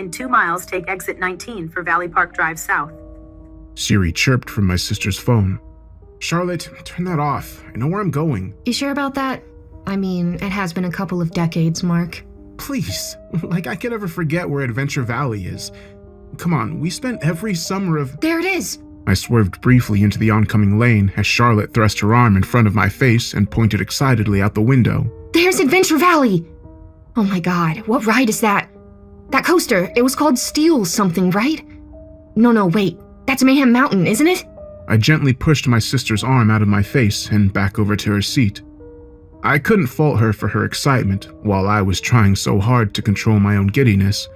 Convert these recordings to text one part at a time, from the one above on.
In 2 miles, take exit 19 for Valley Park Drive South. Siri chirped from my sister's phone. Charlotte, turn that off. I know where I'm going. You sure about that? I mean, it has been a couple of decades, Mark. Please, like I could ever forget where Adventure Valley is. Come on, we spent every summer of— There it is! I swerved briefly into the oncoming lane as Charlotte thrust her arm in front of my face and pointed excitedly out the window. There's Adventure Valley! Oh my god, what ride is that? That coaster, it was called Steel something, right? No, wait. That's Mayhem Mountain, isn't it? I gently pushed my sister's arm out of my face and back over to her seat. I couldn't fault her for her excitement while I was trying so hard to control my own giddiness.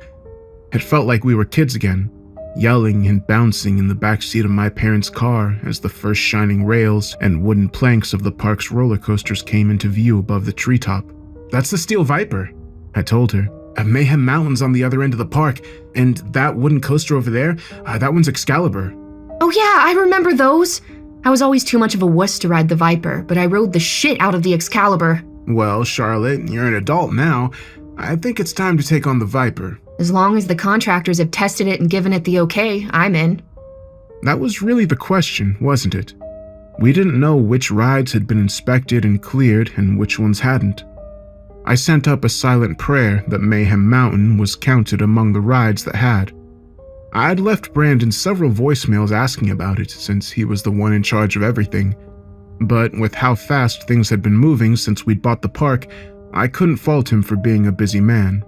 It felt like we were kids again, yelling and bouncing in the backseat of my parents' car as the first shining rails and wooden planks of the park's roller coasters came into view above the treetop. That's the Steel Viper, I told her. Mayhem Mountain's on the other end of the park, and that wooden coaster over there, that one's Excalibur. Oh yeah, I remember those. I was always too much of a wuss to ride the Viper, but I rode the shit out of the Excalibur. Well, Charlotte, you're an adult now. I think it's time to take on the Viper. As long as the contractors have tested it and given it the okay, I'm in. That was really the question, wasn't it? We didn't know which rides had been inspected and cleared and which ones hadn't. I sent up a silent prayer that Mayhem Mountain was counted among the rides that had. I'd left Brandon several voicemails asking about it since he was the one in charge of everything, but with how fast things had been moving since we'd bought the park, I couldn't fault him for being a busy man.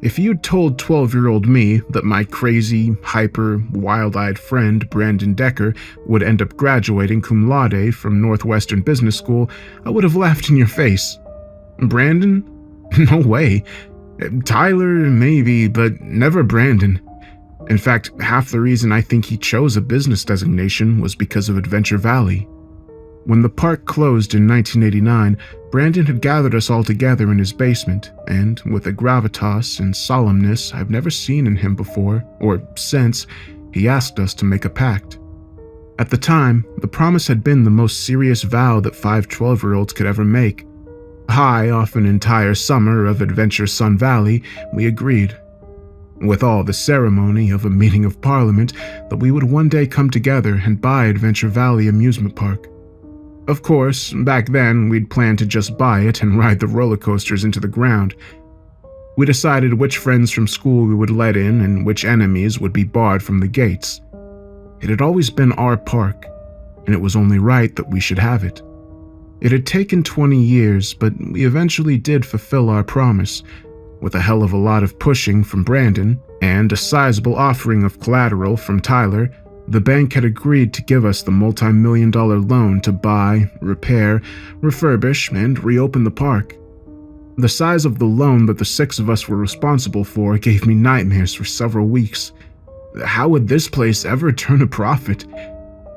If you'd told 12-year-old me that my crazy, hyper, wild-eyed friend Brandon Decker would end up graduating cum laude from Northwestern Business School, I would have laughed in your face. Brandon? No way. Tyler, maybe, but never Brandon. In fact, half the reason I think he chose a business designation was because of Adventure Valley. When the park closed in 1989, Brandon had gathered us all together in his basement, and with a gravitas and solemnness I've never seen in him before, or since, he asked us to make a pact. At the time, the promise had been the most serious vow that 5 12-year-olds could ever make. High off an entire summer of Adventure Sun Valley, we agreed, with all the ceremony of a meeting of Parliament, that we would one day come together and buy Adventure Valley Amusement Park. Of course, back then we'd planned to just buy it and ride the roller coasters into the ground. We decided which friends from school we would let in and which enemies would be barred from the gates. It had always been our park, and it was only right that we should have it. It had taken 20 years, but we eventually did fulfill our promise, with a hell of a lot of pushing from Brandon and a sizable offering of collateral from Tyler. The bank had agreed to give us the multi-million-dollar loan to buy, repair, refurbish, and reopen the park. The size of the loan that the 6 of us were responsible for gave me nightmares for several weeks. How would this place ever turn a profit?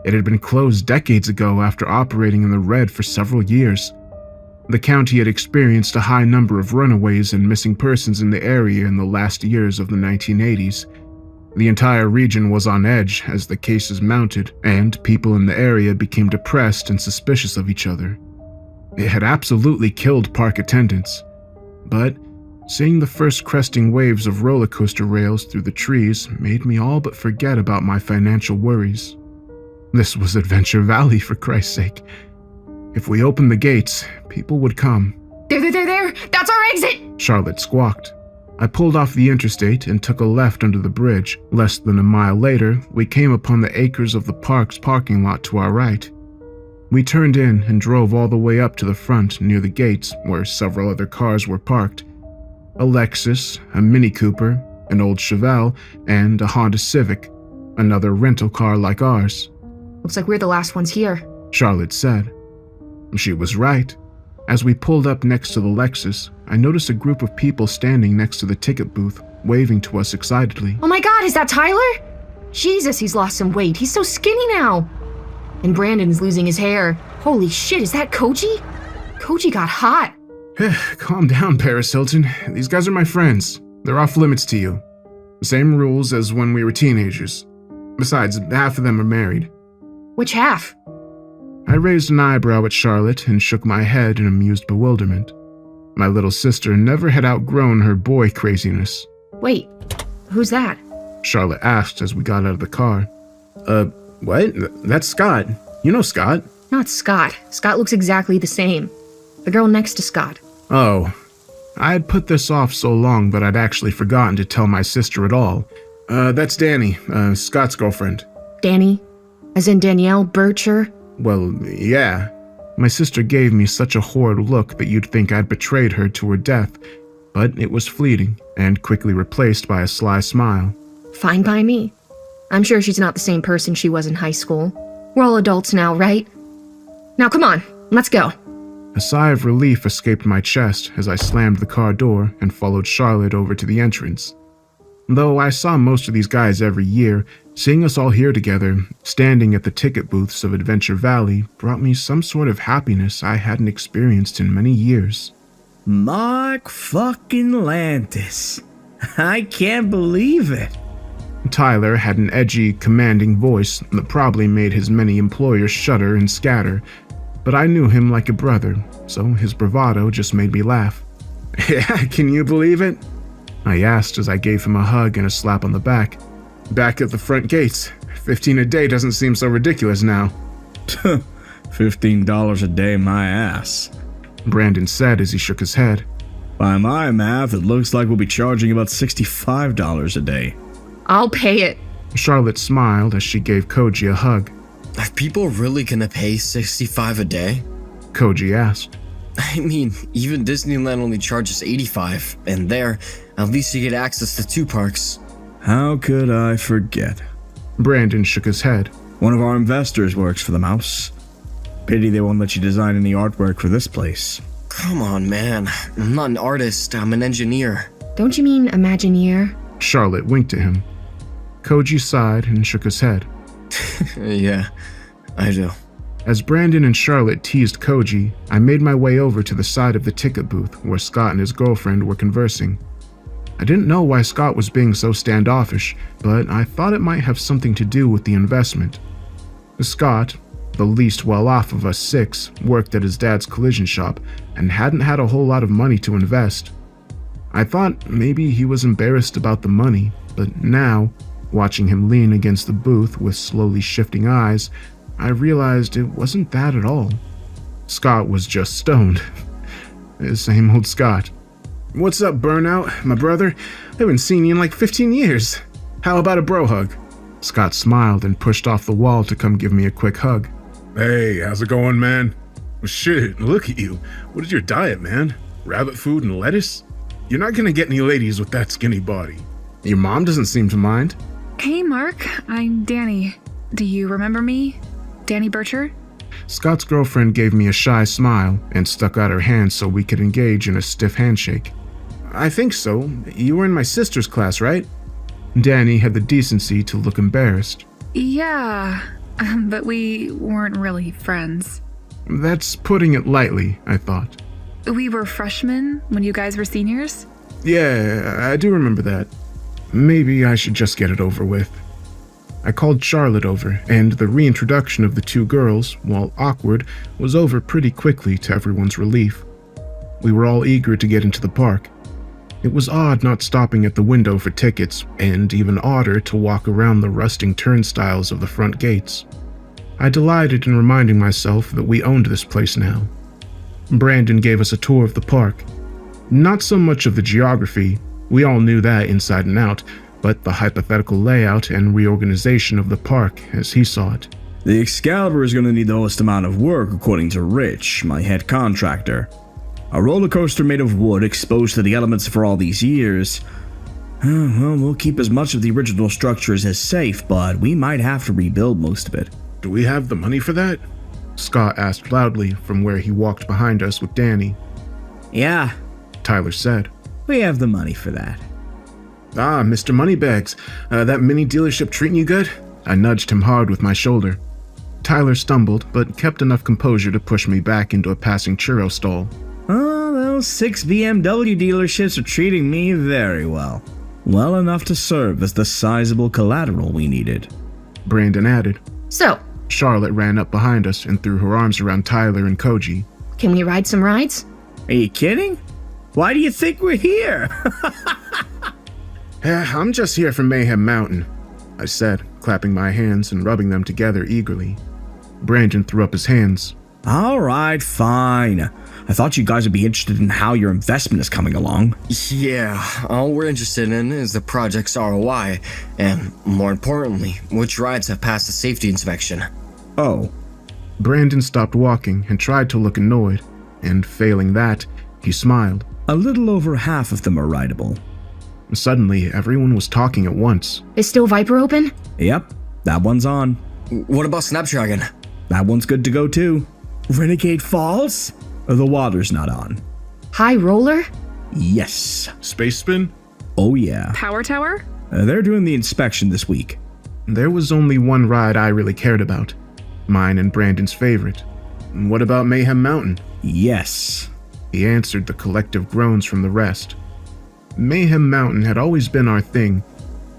It had been closed decades ago after operating in the red for several years. The county had experienced a high number of runaways and missing persons in the area in the last years of the 1980s. The entire region was on edge as the cases mounted, and people in the area became depressed and suspicious of each other. It had absolutely killed park attendance. But seeing the first cresting waves of roller coaster rails through the trees made me all but forget about my financial worries. This was Adventure Valley, for Christ's sake. If we opened the gates, people would come. There! That's our exit! Charlotte squawked. I pulled off the interstate and took a left under the bridge. Less than a mile later, we came upon the acres of the park's parking lot to our right. We turned in and drove all the way up to the front near the gates where several other cars were parked. A Lexus, a Mini Cooper, an old Chevelle, and a Honda Civic, another rental car like ours. Looks like we're the last ones here, Charlotte said. She was right. As we pulled up next to the Lexus, I noticed a group of people standing next to the ticket booth, waving to us excitedly. Oh my god, is that Tyler? Jesus, he's lost some weight. He's so skinny now. And Brandon's losing his hair. Holy shit, is that Koji? Koji got hot. Calm down, Paris Hilton. These guys are my friends. They're off limits to you. Same rules as when we were teenagers. Besides, half of them are married. Which half? I raised an eyebrow at Charlotte and shook my head in amused bewilderment. My little sister never had outgrown her boy craziness. Wait, Who's that? Charlotte asked as we got out of the car. What? That's Scott. You know Scott. Not Scott. Scott looks exactly the same. The girl next to Scott. Oh. I had put this off so long, but I'd actually forgotten to tell my sister at all. That's Danny, Scott's girlfriend. Danny? As in Danielle Bircher? Well, yeah. My sister gave me such a horrid look that you'd think I'd betrayed her to her death, but it was fleeting and quickly replaced by a sly smile. Fine by me. I'm sure she's not the same person she was in high school. We're all adults now, right? Now come on, let's go. A sigh of relief escaped my chest as I slammed the car door and followed Charlotte over to the entrance. Though I saw most of these guys every year, seeing us all here together, standing at the ticket booths of Adventure Valley, brought me some sort of happiness I hadn't experienced in many years. Mark fucking Lantis. I can't believe it. Tyler had an edgy, commanding voice that probably made his many employers shudder and scatter, but I knew him like a brother, so his bravado just made me laugh. Yeah, can you believe it? I asked as I gave him a hug and a slap on the back. Back at the front gates. 15 a day doesn't seem so ridiculous now. $15 a day, my ass. Brandon said as he shook his head. By my math, it looks like we'll be charging about $65 a day. I'll pay it. Charlotte smiled as she gave Koji a hug. Are people really gonna pay $65 a day? Koji asked. I mean, even Disneyland only charges $85, and there, at least you get access to 2 parks. How could I forget? Brandon shook his head. One of our investors works for the mouse. Pity they won't let you design any artwork for this place. Come on, man. I'm not an artist, I'm an engineer. Don't you mean Imagineer? Charlotte winked at him. Koji sighed and shook his head. Yeah, I do. As Brandon and Charlotte teased Koji, I made my way over to the side of the ticket booth where Scott and his girlfriend were conversing. I didn't know why Scott was being so standoffish, but I thought it might have something to do with the investment. Scott, the least well-off of us 6, worked at his dad's collision shop and hadn't had a whole lot of money to invest. I thought maybe he was embarrassed about the money, but now, watching him lean against the booth with slowly shifting eyes, I realized it wasn't that at all. Scott was just stoned. Same old Scott. What's up, Burnout, my brother? I haven't seen you in like 15 years. How about a bro hug? Scott smiled and pushed off the wall to come give me a quick hug. Hey, how's it going, man? Well, shit, look at you. What is your diet, man? Rabbit food and lettuce? You're not gonna get any ladies with that skinny body. Your mom doesn't seem to mind. Hey, Mark. I'm Danny. Do you remember me? Danny Bircher? Scott's girlfriend gave me a shy smile and stuck out her hand so we could engage in a stiff handshake. I think so. You were in my sister's class, right? Danny had the decency to look embarrassed. Yeah, but we weren't really friends. That's putting it lightly, I thought. We were freshmen when you guys were seniors? Yeah, I do remember that. Maybe I should just get it over with. I called Charlotte over, and the reintroduction of the 2 girls, while awkward, was over pretty quickly to everyone's relief. We were all eager to get into the park. It was odd not stopping at the window for tickets, and even odder to walk around the rusting turnstiles of the front gates. I delighted in reminding myself that we owned this place now. Brandon gave us a tour of the park. Not so much of the geography, we all knew that inside and out, but the hypothetical layout and reorganization of the park as he saw it. The Excalibur is going to need the most amount of work, according to Rich, my head contractor. A roller coaster made of wood exposed to the elements for all these years. Well, we'll keep as much of the original structures as safe, but we might have to rebuild most of it. Do we have the money for that? Scott asked loudly from where he walked behind us with Danny. Yeah, Tyler said. we have the money for that. Ah, Mr. Moneybags, that mini dealership treating you good? I nudged him hard with my shoulder. Tyler stumbled, but kept enough composure to push me back into a passing churro stall. Oh, those 6 BMW dealerships are treating me very well. Well enough to serve as the sizable collateral we needed. Brandon added. So, Charlotte ran up behind us and threw her arms around Tyler and Koji. can we ride some rides? Are you kidding? Why do you think we're here? I'm just here from Mayhem Mountain, I said, clapping my hands and rubbing them together eagerly. Brandon threw up his hands. All right, fine. I thought you guys would be interested in how your investment is coming along. Yeah, all we're interested in is the project's ROI, and more importantly, which rides have passed the safety inspection. Oh. Brandon stopped walking and tried to look annoyed, and failing that, he smiled. A little over half of them are rideable. Suddenly, everyone was talking at once. Is still Viper open? Yep, that one's on. What about Snapdragon? That one's good to go too. Renegade Falls? The water's not on. High Roller? Yes. Space Spin? Oh yeah. Power Tower? They're doing the inspection this week. There was only one ride I really cared about. Mine and Brandon's favorite. What about Mayhem Mountain? Yes. He answered the collective groans from the rest. Mayhem Mountain had always been our thing.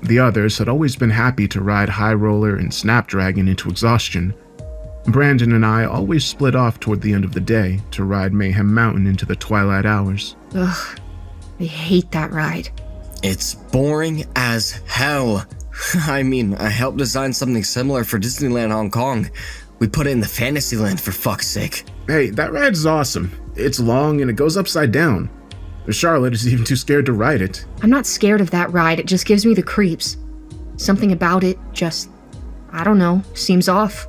The others had always been happy to ride High Roller and Snapdragon into exhaustion. Brandon and I always split off toward the end of the day to ride Mayhem Mountain into the twilight hours. Ugh, I hate that ride. It's boring as hell. I mean, I helped design something similar for Disneyland Hong Kong. We put it in the Fantasyland for fuck's sake. Hey, that ride's awesome. It's long and it goes upside down. Charlotte is even too scared to ride it. I'm not scared of that ride, it just gives me the creeps. Something about it just, I don't know, seems off.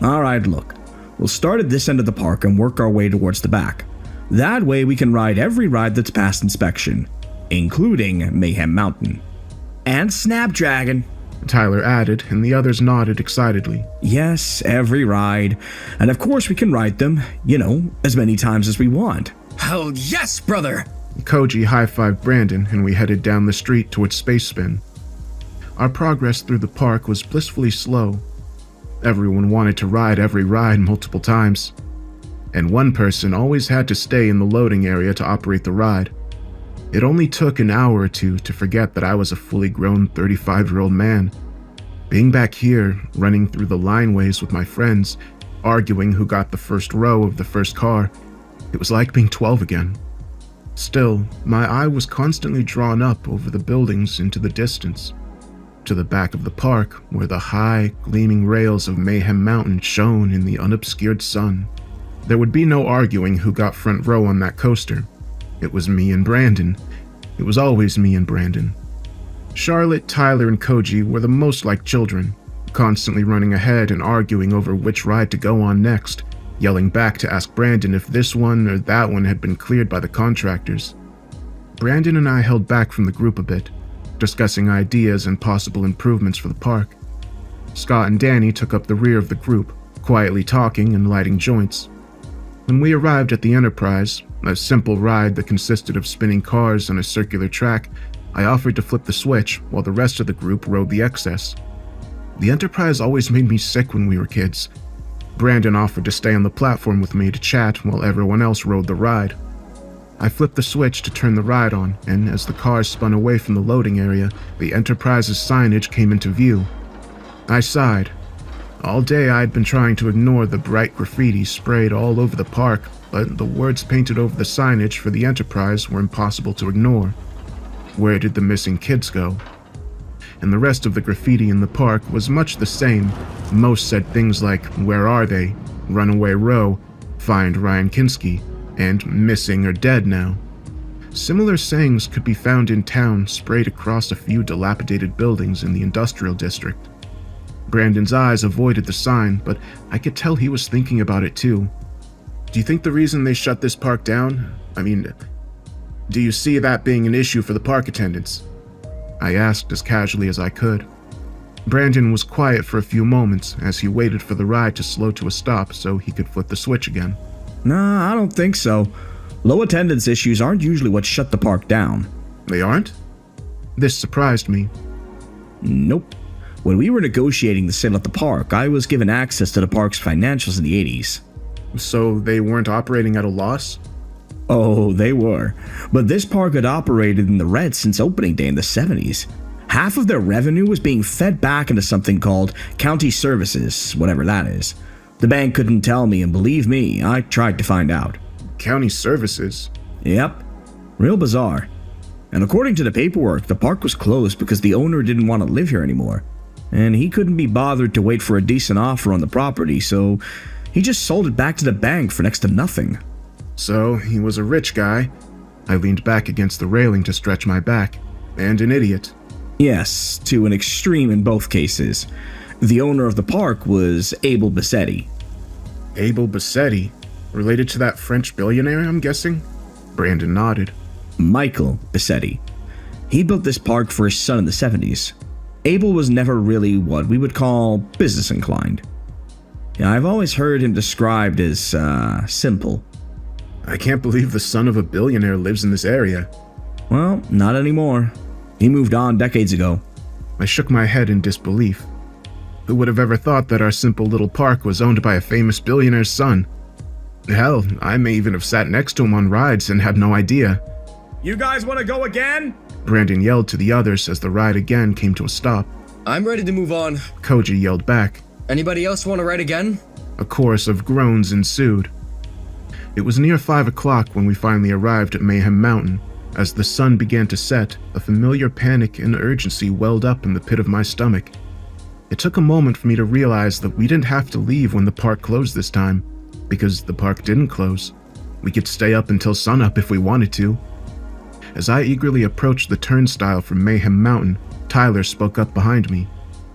Alright, look. We'll start at this end of the park and work our way towards the back. That way we can ride every ride that's passed inspection, including Mayhem Mountain. And Snapdragon, Tyler added, and the others nodded excitedly. Yes, every ride. And of course we can ride them, as many times as we want. Hell yes, brother! Koji high-fived Brandon, and we headed down the street towards Space Spin. Our progress through the park was blissfully slow. Everyone wanted to ride every ride multiple times, and one person always had to stay in the loading area to operate the ride. It only took an hour or two to forget that I was a fully grown 35-year-old man. Being back here, running through the lineways with my friends, arguing who got the first row of the first car, it was like being 12 again. Still, my eye was constantly drawn up over the buildings into the distance, to the back of the park where the high, gleaming rails of Mayhem Mountain shone in the unobscured sun. There would be no arguing who got front row on that coaster. It was me and Brandon. It was always me and Brandon. Charlotte, Tyler, and Koji were the most like children, constantly running ahead and arguing over which ride to go on next, yelling back to ask Brandon if this one or that one had been cleared by the contractors. Brandon and I held back from the group a bit, discussing ideas and possible improvements for the park. Scott and Danny took up the rear of the group, quietly talking and lighting joints. When we arrived at the Enterprise, a simple ride that consisted of spinning cars on a circular track, I offered to flip the switch while the rest of the group rode the excess. The Enterprise always made me sick when we were kids. Brandon offered to stay on the platform with me to chat while everyone else rode the ride. I flipped the switch to turn the ride on, and as the cars spun away from the loading area, the Enterprise's signage came into view. I sighed. All day I had been trying to ignore the bright graffiti sprayed all over the park, but the words painted over the signage for the Enterprise were impossible to ignore. Where did the missing kids go? And the rest of the graffiti in the park was much the same. Most said things like, "Where are they?" "Runaway Row," "Find Ryan Kinski," and "Missing or dead now." Similar sayings could be found in town, sprayed across a few dilapidated buildings in the industrial district. Brandon's eyes avoided the sign, but I could tell he was thinking about it too. "Do you think the reason they shut this park down? Do you see that being an issue for the park attendants?" I asked as casually as I could. Brandon was quiet for a few moments as he waited for the ride to slow to a stop so he could flip the switch again. Nah, I don't think so. Low attendance issues aren't usually what shut the park down. They aren't? This surprised me. Nope. When we were negotiating the sale at the park, I was given access to the park's financials in the 80s. So they weren't operating at a loss? Oh, they were. But this park had operated in the red since opening day in the 70s. Half of their revenue was being fed back into something called county services, whatever that is. The bank couldn't tell me, and believe me, I tried to find out. County services? Yep. Real bizarre. And according to the paperwork, the park was closed because the owner didn't want to live here anymore. And he couldn't be bothered to wait for a decent offer on the property, so he just sold it back to the bank for next to nothing. So, he was a rich guy. I leaned back against the railing to stretch my back. And an idiot. Yes, to an extreme in both cases. The owner of the park was Abel Bassetti. Abel Bassetti? Related to that French billionaire, I'm guessing? Brandon nodded. Michael Bassetti. He built this park for his son in the 70s. Abel was never really what we would call business inclined. Yeah, I've always heard him described as, simple. I can't believe the son of a billionaire lives in this area. Well, not anymore. He moved on decades ago. I shook my head in disbelief. Who would have ever thought that our simple little park was owned by a famous billionaire's son? Hell, I may even have sat next to him on rides and had no idea. You guys want to go again? Brandon yelled to the others as the ride again came to a stop. I'm ready to move on. Koji yelled back. Anybody else want to ride again? A chorus of groans ensued. It was near 5 o'clock when we finally arrived at Mayhem Mountain. As the sun began to set, a familiar panic and urgency welled up in the pit of my stomach. It took a moment for me to realize that we didn't have to leave when the park closed this time, because the park didn't close. We could stay up until sunup if we wanted to. As I eagerly approached the turnstile from Mayhem Mountain, Tyler spoke up behind me.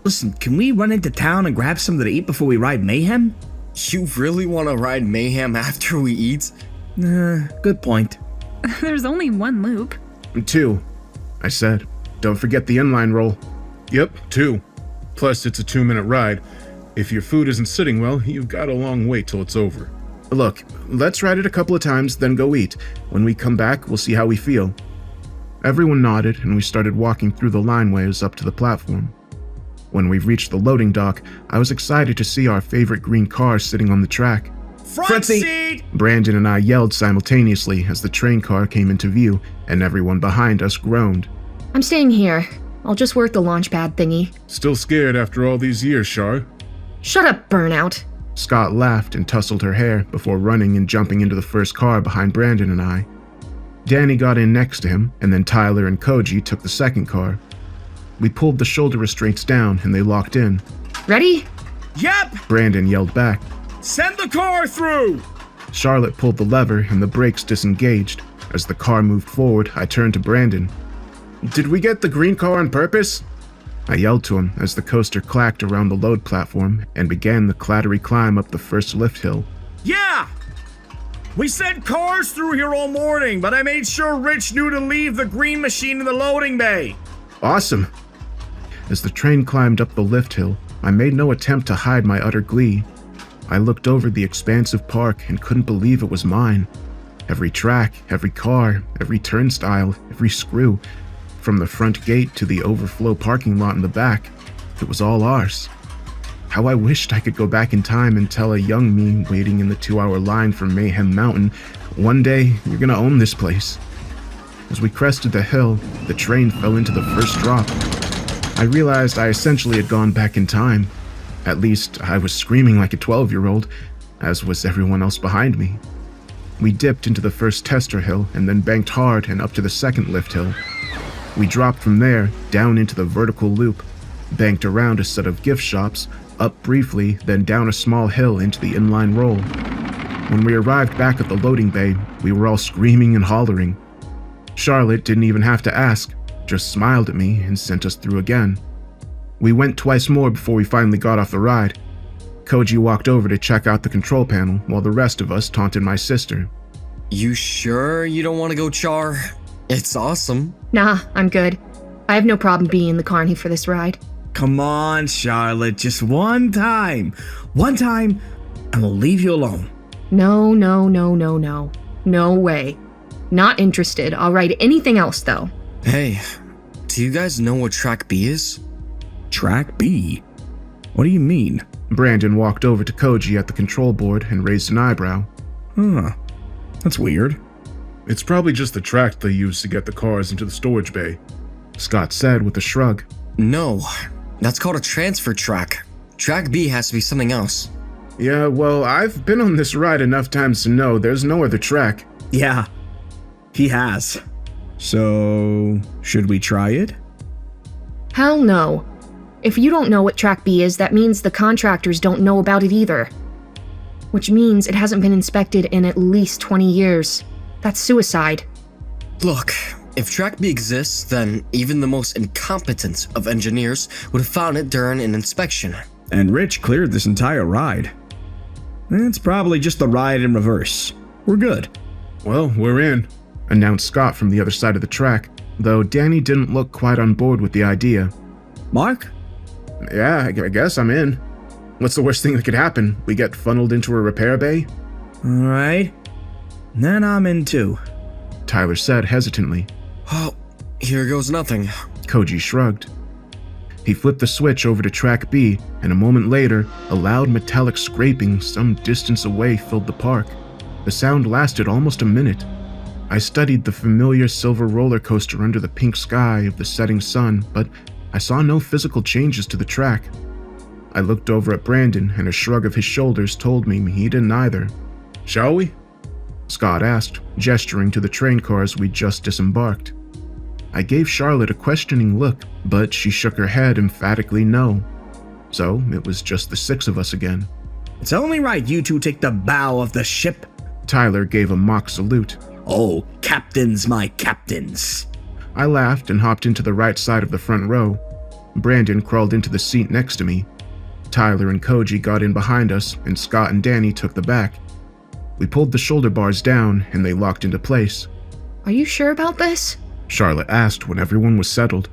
Listen, can we run into town and grab something to eat before we ride Mayhem? You really want to ride Mayhem after we eat? Good point. There's only one loop. 2, I said. Don't forget the inline roll. Yep, 2. Plus, it's a 2-minute ride. If your food isn't sitting well, you've got a long wait till it's over. Look, let's ride it a couple of times, then go eat. When we come back, we'll see how we feel. Everyone nodded, and we started walking through the lineways up to the platform. When we reached the loading dock, I was excited to see our favorite green car sitting on the track. Front seat! Brandon and I yelled simultaneously as the train car came into view, and everyone behind us groaned. I'm staying here. I'll just work the launch pad thingy. Still scared after all these years, Shar? Shut up, Burnout. Scott laughed and tousled her hair before running and jumping into the first car behind Brandon and I. Danny got in next to him, and then Tyler and Koji took the second car. We pulled the shoulder restraints down and they locked in. Ready? Yep! Brandon yelled back. Send the car through! Charlotte pulled the lever and the brakes disengaged. As the car moved forward, I turned to Brandon. Did we get the green car on purpose? I yelled to him as the coaster clacked around the load platform and began the clattery climb up the first lift hill. Yeah! We sent cars through here all morning, but I made sure Rich knew to leave the green machine in the loading bay. Awesome! As the train climbed up the lift hill, I made no attempt to hide my utter glee. I looked over the expansive park and couldn't believe it was mine. Every track, every car, every turnstile, every screw, from the front gate to the overflow parking lot in the back, it was all ours. How I wished I could go back in time and tell a young me waiting in the 2-hour line for Mayhem Mountain, one day you're gonna own this place. As we crested the hill, the train fell into the first drop. I realized I essentially had gone back in time. At least, I was screaming like a 12-year-old, as was everyone else behind me. We dipped into the first tester hill and then banked hard and up to the second lift hill. We dropped from there, down into the vertical loop, banked around a set of gift shops, up briefly, then down a small hill into the inline roll. When we arrived back at the loading bay, we were all screaming and hollering. Charlotte didn't even have to ask, just smiled at me and sent us through again. We went twice more before we finally got off the ride. Koji walked over to check out the control panel while the rest of us taunted my sister. You sure you don't want to go, Char? It's awesome. Nah, I'm good. I have no problem being in the carny for this ride. Come on, Charlotte, just one time. One time, and we'll leave you alone. No. No way. Not interested. I'll ride anything else, though. Hey, do you guys know what Track B is? Track B? What do you mean? Brandon walked over to Koji at the control board and raised an eyebrow. Huh. That's weird. It's probably just the track they use to get the cars into the storage bay, Scott said with a shrug. No, that's called a transfer track. Track B has to be something else. Yeah, well, I've been on this ride enough times to know there's no other track. Yeah, he has. So, should we try it? Hell no. If you don't know what Track B is, that means the contractors don't know about it either. Which means it hasn't been inspected in at least 20 years. That's suicide. Look, if Track B exists, then even the most incompetent of engineers would have found it during an inspection. And Rich cleared this entire ride. It's probably just the ride in reverse. We're good. Well, we're in, announced Scott from the other side of the track, though Danny didn't look quite on board with the idea. Mark? Yeah, I guess I'm in. What's the worst thing that could happen? We get funneled into a repair bay? Alright. Then I'm in too. Tyler said hesitantly. Well, here goes nothing. Koji shrugged. He flipped the switch over to Track B, and a moment later, a loud metallic scraping some distance away filled the park. The sound lasted almost a minute. I studied the familiar silver roller coaster under the pink sky of the setting sun, but I saw no physical changes to the track. I looked over at Brandon, and a shrug of his shoulders told me he didn't either. Shall we? Scott asked, gesturing to the train cars we'd just disembarked. I gave Charlotte a questioning look, but she shook her head emphatically no. So it was just the six of us again. It's only right you two take the bow of the ship. Tyler gave a mock salute. Oh, captains, my captains. I laughed and hopped into the right side of the front row. Brandon crawled into the seat next to me. Tyler and Koji got in behind us, and Scott and Danny took the back. We pulled the shoulder bars down, and they locked into place. Are you sure about this? Charlotte asked when everyone was settled.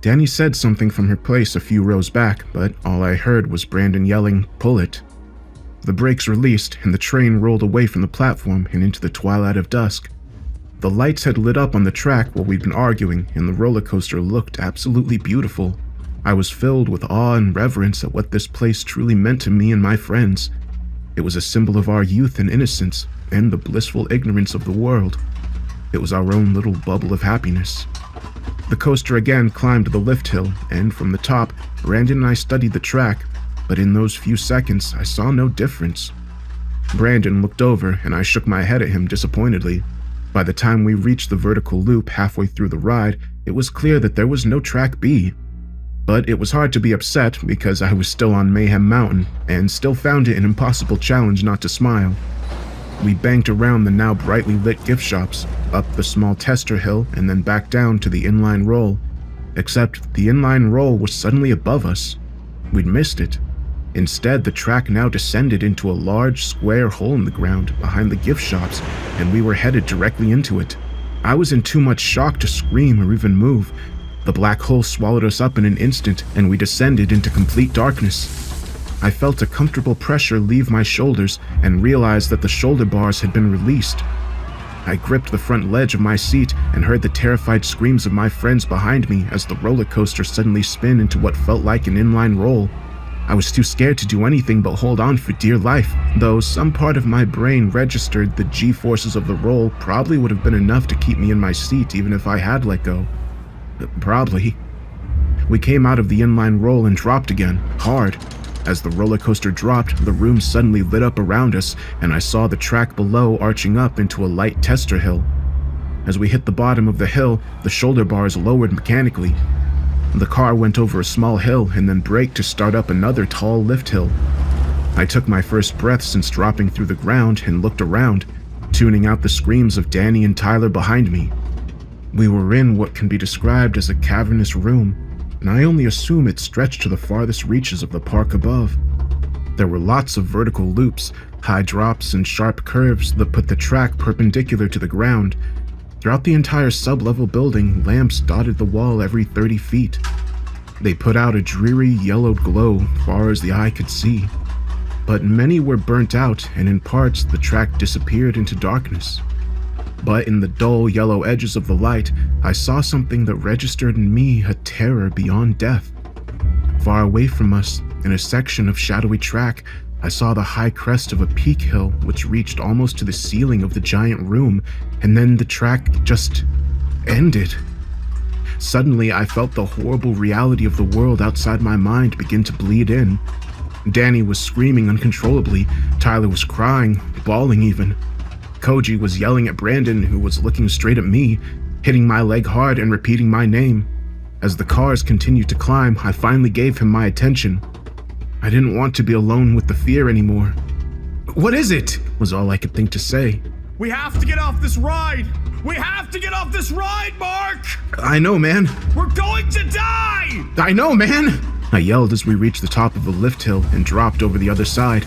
Danny said something from her place a few rows back, but all I heard was Brandon yelling, "Pull it." The brakes released, and the train rolled away from the platform and into the twilight of dusk. The lights had lit up on the track while we'd been arguing, and the roller coaster looked absolutely beautiful. I was filled with awe and reverence at what this place truly meant to me and my friends. It was a symbol of our youth and innocence, and the blissful ignorance of the world. It was our own little bubble of happiness. The coaster again climbed the lift hill, and from the top, Brandon and I studied the track, but in those few seconds, I saw no difference. Brandon looked over, and I shook my head at him disappointedly. By the time we reached the vertical loop halfway through the ride, it was clear that there was no Track B. But it was hard to be upset because I was still on Mayhem Mountain, and still found it an impossible challenge not to smile. We banked around the now brightly lit gift shops, up the small tester hill, and then back down to the inline roll. Except the inline roll was suddenly above us. We'd missed it. Instead, the track now descended into a large square hole in the ground behind the gift shops, and we were headed directly into it. I was in too much shock to scream or even move. The black hole swallowed us up in an instant, and we descended into complete darkness. I felt a comfortable pressure leave my shoulders and realized that the shoulder bars had been released. I gripped the front ledge of my seat and heard the terrified screams of my friends behind me as the roller coaster suddenly spun into what felt like an inline roll. I was too scared to do anything but hold on for dear life, though some part of my brain registered the G-forces of the roll probably would have been enough to keep me in my seat even if I had let go. Probably. We came out of the inline roll and dropped again, hard. As the roller coaster dropped, the room suddenly lit up around us, and I saw the track below arching up into a light tester hill. As we hit the bottom of the hill, the shoulder bars lowered mechanically. The car went over a small hill and then braked to start up another tall lift hill. I took my first breath since dropping through the ground and looked around, tuning out the screams of Danny and Tyler behind me. We were in what can be described as a cavernous room, and I only assume it stretched to the farthest reaches of the park above. There were lots of vertical loops, high drops, and sharp curves that put the track perpendicular to the ground. Throughout the entire sub-level building, lamps dotted the wall every 30 feet. They put out a dreary yellowed glow far as the eye could see. But many were burnt out, and in parts the track disappeared into darkness. But in the dull yellow edges of the light, I saw something that registered in me a terror beyond death. Far away from us, in a section of shadowy track, I saw the high crest of a peak hill which reached almost to the ceiling of the giant room, and then the track just ended. Suddenly, I felt the horrible reality of the world outside my mind begin to bleed in. Danny was screaming uncontrollably, Tyler was crying, bawling even. Koji was yelling at Brandon, who was looking straight at me, hitting my leg hard and repeating my name. As the cars continued to climb, I finally gave him my attention. I didn't want to be alone with the fear anymore. "What is it?" was all I could think to say. We have to get off this ride! We have to get off this ride, Mark! "I know, man. We're going to die! I know, man!" I yelled as we reached the top of the lift hill and dropped over the other side.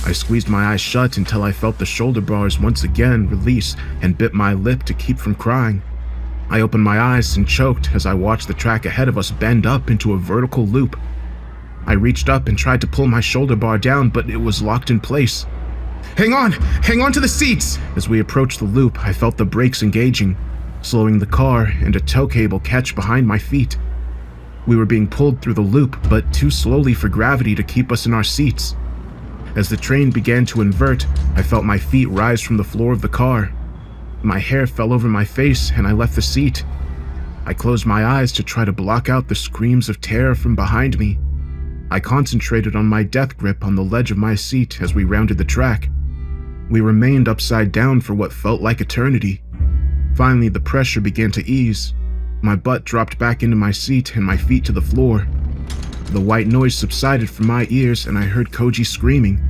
I squeezed my eyes shut until I felt the shoulder bars once again release and bit my lip to keep from crying. I opened my eyes and choked as I watched the track ahead of us bend up into a vertical loop. I reached up and tried to pull my shoulder bar down, but it was locked in place. Hang on to the seats!" As we approached the loop, I felt the brakes engaging, slowing the car and a tow cable catch behind my feet. We were being pulled through the loop, but too slowly for gravity to keep us in our seats. As the train began to invert, I felt my feet rise from the floor of the car. My hair fell over my face and I left the seat. I closed my eyes to try to block out the screams of terror from behind me. I concentrated on my death grip on the ledge of my seat as we rounded the track. We remained upside down for what felt like eternity. Finally, the pressure began to ease. My butt dropped back into my seat and my feet to the floor. The white noise subsided from my ears and I heard Koji screaming.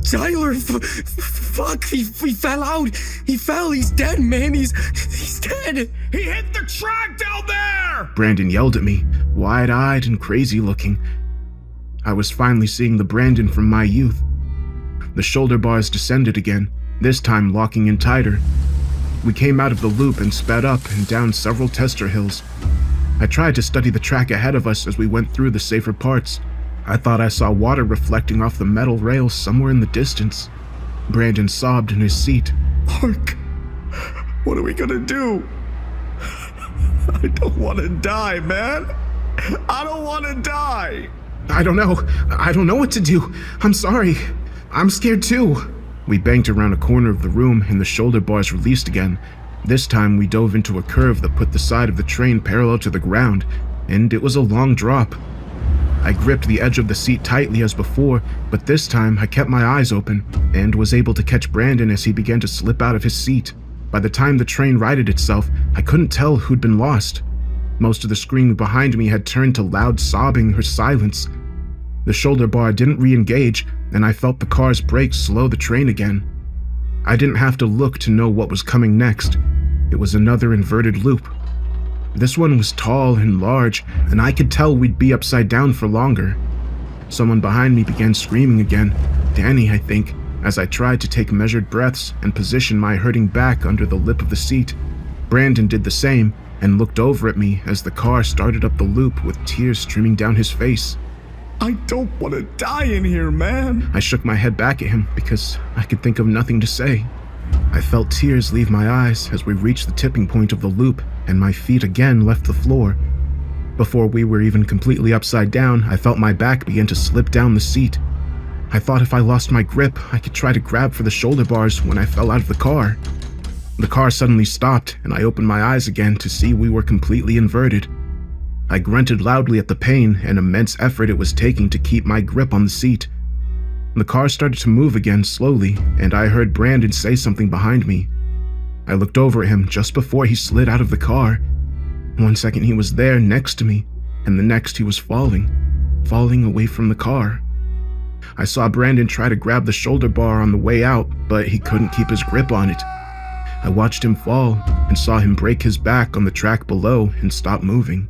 Tyler, fuck, he fell out. He fell, he's dead, man, he's dead. He hit the track down there! Brandon yelled at me, wide-eyed and crazy looking. I was finally seeing the Brandon from my youth. The shoulder bars descended again, this time locking in tighter. We came out of the loop and sped up and down several tester hills. I tried to study the track ahead of us as we went through the safer parts. I thought I saw water reflecting off the metal rails somewhere in the distance. Brandon sobbed in his seat. Mark, what are we gonna do? I don't want to die, man. I don't want to die. I don't know what to do. I'm sorry. I'm scared too. We banked around a corner of the room and the shoulder bars released again. This time we dove into a curve that put the side of the train parallel to the ground, and it was a long drop. I gripped the edge of the seat tightly as before, but this time I kept my eyes open and was able to catch Brandon as he began to slip out of his seat. By the time the train righted itself, I couldn't tell who'd been lost. Most of the screaming behind me had turned to loud sobbing or silence. The shoulder bar didn't re-engage, and I felt the car's brakes slow the train again. I didn't have to look to know what was coming next. It was another inverted loop. This one was tall and large, and I could tell we'd be upside down for longer. Someone behind me began screaming again, Danny, I think, as I tried to take measured breaths and position my hurting back under the lip of the seat. Brandon did the same and looked over at me as the car started up the loop with tears streaming down his face. I don't want to die in here, man. I shook my head back at him because I could think of nothing to say. I felt tears leave my eyes as we reached the tipping point of the loop and my feet again left the floor. Before we were even completely upside down, I felt my back begin to slip down the seat. I thought if I lost my grip, I could try to grab for the shoulder bars when I fell out of the car. The car suddenly stopped and I opened my eyes again to see we were completely inverted. I grunted loudly at the pain and immense effort it was taking to keep my grip on the seat. The car started to move again slowly, and I heard Brandon say something behind me. I looked over at him just before he slid out of the car. 1 second he was there next to me, and the next he was falling away from the car. I saw Brandon try to grab the shoulder bar on the way out, but he couldn't keep his grip on it. I watched him fall and saw him break his back on the track below and stop moving.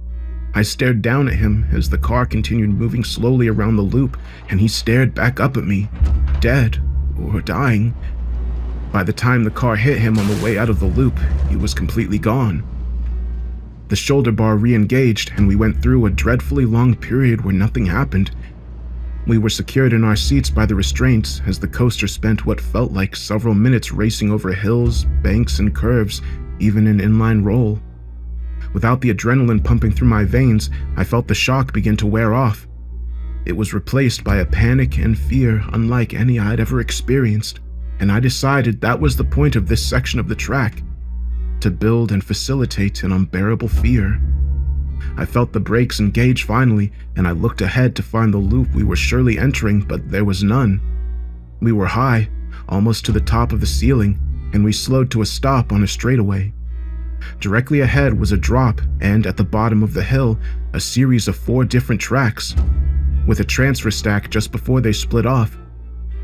I stared down at him as the car continued moving slowly around the loop, and he stared back up at me, dead or dying. By the time the car hit him on the way out of the loop, he was completely gone. The shoulder bar re-engaged, and we went through a dreadfully long period where nothing happened. We were secured in our seats by the restraints as the coaster spent what felt like several minutes racing over hills, banks, and curves, even an inline roll. Without the adrenaline pumping through my veins, I felt the shock begin to wear off. It was replaced by a panic and fear unlike any I'd ever experienced, and I decided that was the point of this section of the track, to build and facilitate an unbearable fear. I felt the brakes engage finally, and I looked ahead to find the loop we were surely entering, but there was none. We were high, almost to the top of the ceiling, and we slowed to a stop on a straightaway. Directly ahead was a drop, and at the bottom of the hill, a series of 4 different tracks, with a transfer stack just before they split off.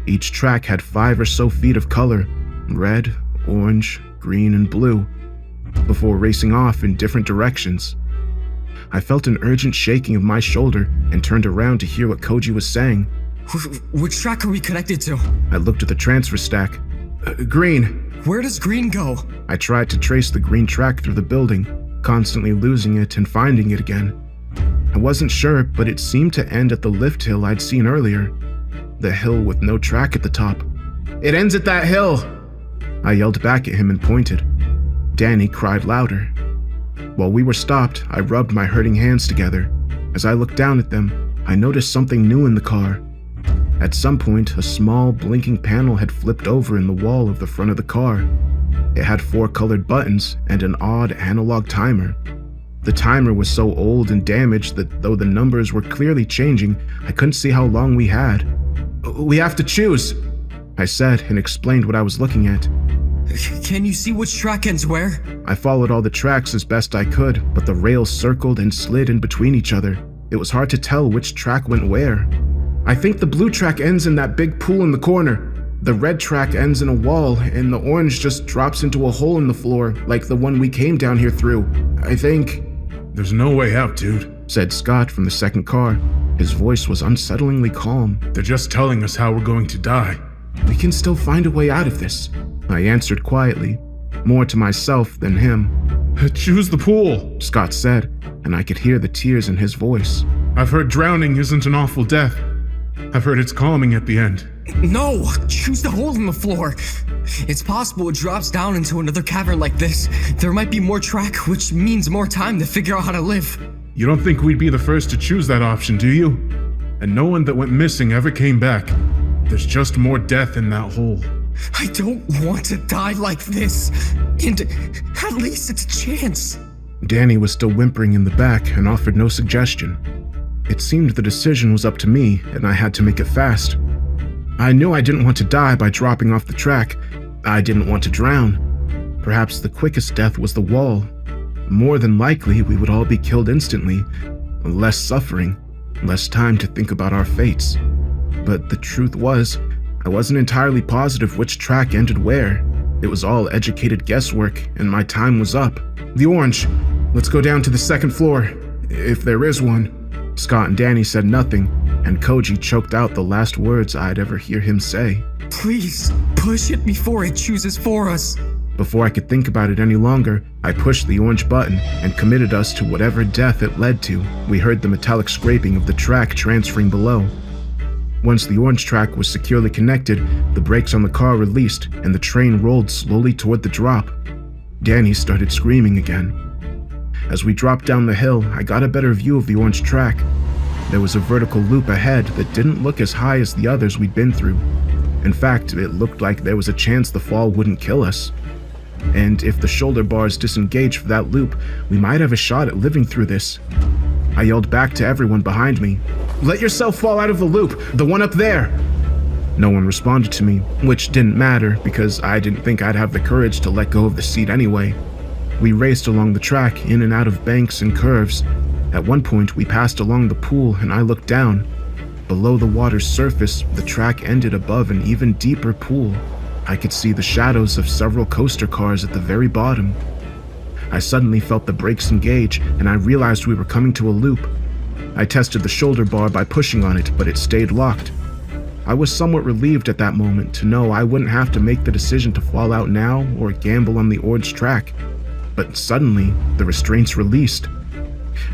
Each track had 5 or so feet of color, red, orange, green, and blue, before racing off in different directions. I felt an urgent shaking of my shoulder and turned around to hear what Koji was saying. Which track are we connected to? I looked at the transfer stack. Green. Where does green go? I tried to trace the green track through the building, constantly losing it and finding it again. I wasn't sure, but it seemed to end at the lift hill I'd seen earlier. The hill with no track at the top. It ends at that hill! I yelled back at him and pointed. Danny cried louder. While we were stopped, I rubbed my hurting hands together. As I looked down at them, I noticed something new in the car. At some point, a small, blinking panel had flipped over in the wall of the front of the car. It had 4 colored buttons and an odd analog timer. The timer was so old and damaged that though the numbers were clearly changing, I couldn't see how long we had. We have to choose, I said and explained what I was looking at. Can you see which track ends where? I followed all the tracks as best I could, but the rails circled and slid in between each other. It was hard to tell which track went where. I think the blue track ends in that big pool in the corner. The red track ends in a wall, and the orange just drops into a hole in the floor, like the one we came down here through. I think... There's no way out, dude, said Scott from the second car. His voice was unsettlingly calm. They're just telling us how we're going to die. We can still find a way out of this, I answered quietly, more to myself than him. Choose the pool, Scott said, and I could hear the tears in his voice. I've heard drowning isn't an awful death. I've heard it's calming at the end. No! Choose the hole in the floor! It's possible it drops down into another cavern like this. There might be more track, which means more time to figure out how to live. You don't think we'd be the first to choose that option, do you? And no one that went missing ever came back. There's just more death in that hole. I don't want to die like this. And at least it's a chance. Danny was still whimpering in the back and offered no suggestion. It seemed the decision was up to me, and I had to make it fast. I knew I didn't want to die by dropping off the track. I didn't want to drown. Perhaps the quickest death was the wall. More than likely, we would all be killed instantly. Less suffering, less time to think about our fates. But the truth was, I wasn't entirely positive which track ended where. It was all educated guesswork, and my time was up. The orange. Let's go down to the second floor, if there is one. Scott and Danny said nothing, and Koji choked out the last words I'd ever hear him say. Please, push it before it chooses for us. Before I could think about it any longer, I pushed the orange button and committed us to whatever death it led to. We heard the metallic scraping of the track transferring below. Once the orange track was securely connected, the brakes on the car released, and the train rolled slowly toward the drop. Danny started screaming again. As we dropped down the hill, I got a better view of the orange track. There was a vertical loop ahead that didn't look as high as the others we'd been through. In fact, it looked like there was a chance the fall wouldn't kill us. And if the shoulder bars disengaged for that loop, we might have a shot at living through this. I yelled back to everyone behind me, "Let yourself fall out of the loop, the one up there!" No one responded to me, which didn't matter because I didn't think I'd have the courage to let go of the seat anyway. We raced along the track, in and out of banks and curves. At one point, we passed along the pool and I looked down. Below the water's surface, the track ended above an even deeper pool. I could see the shadows of several coaster cars at the very bottom. I suddenly felt the brakes engage, and I realized we were coming to a loop. I tested the shoulder bar by pushing on it, but it stayed locked. I was somewhat relieved at that moment to know I wouldn't have to make the decision to fall out now or gamble on the orange track. But suddenly, the restraints released.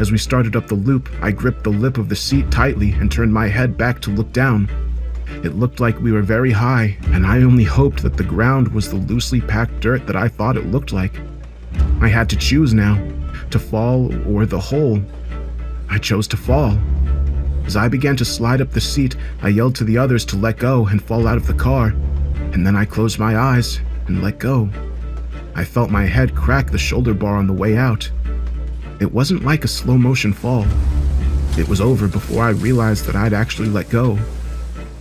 As we started up the loop, I gripped the lip of the seat tightly and turned my head back to look down. It looked like we were very high, and I only hoped that the ground was the loosely packed dirt that I thought it looked like. I had to choose now, to fall or the hole. I chose to fall. As I began to slide up the seat, I yelled to the others to let go and fall out of the car, and then I closed my eyes and let go. I felt my head crack the shoulder bar on the way out. It wasn't like a slow-motion fall. It was over before I realized that I'd actually let go.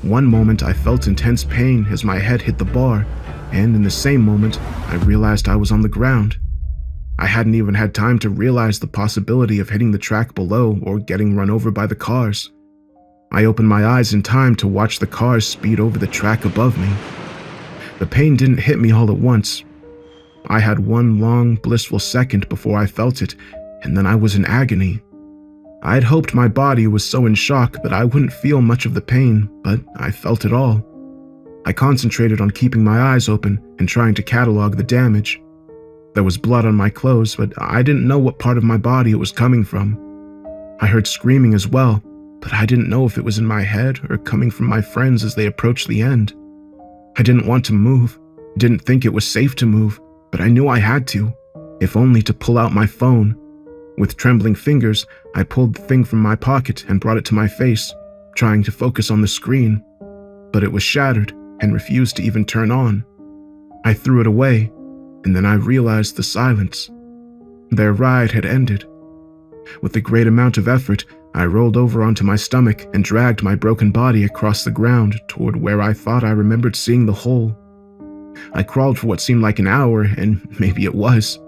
One moment I felt intense pain as my head hit the bar, and in the same moment, I realized I was on the ground. I hadn't even had time to realize the possibility of hitting the track below or getting run over by the cars. I opened my eyes in time to watch the cars speed over the track above me. The pain didn't hit me all at once. I had one long, blissful second before I felt it, and then I was in agony. I had hoped my body was so in shock that I wouldn't feel much of the pain, but I felt it all. I concentrated on keeping my eyes open and trying to catalog the damage. There was blood on my clothes, but I didn't know what part of my body it was coming from. I heard screaming as well, but I didn't know if it was in my head or coming from my friends as they approached the end. I didn't want to move, didn't think it was safe to move, but I knew I had to, if only to pull out my phone. With trembling fingers, I pulled the thing from my pocket and brought it to my face, trying to focus on the screen. But it was shattered and refused to even turn on. I threw it away, and then I realized the silence. Their ride had ended. With a great amount of effort, I rolled over onto my stomach and dragged my broken body across the ground toward where I thought I remembered seeing the hole. I crawled for what seemed like an hour, and maybe it was.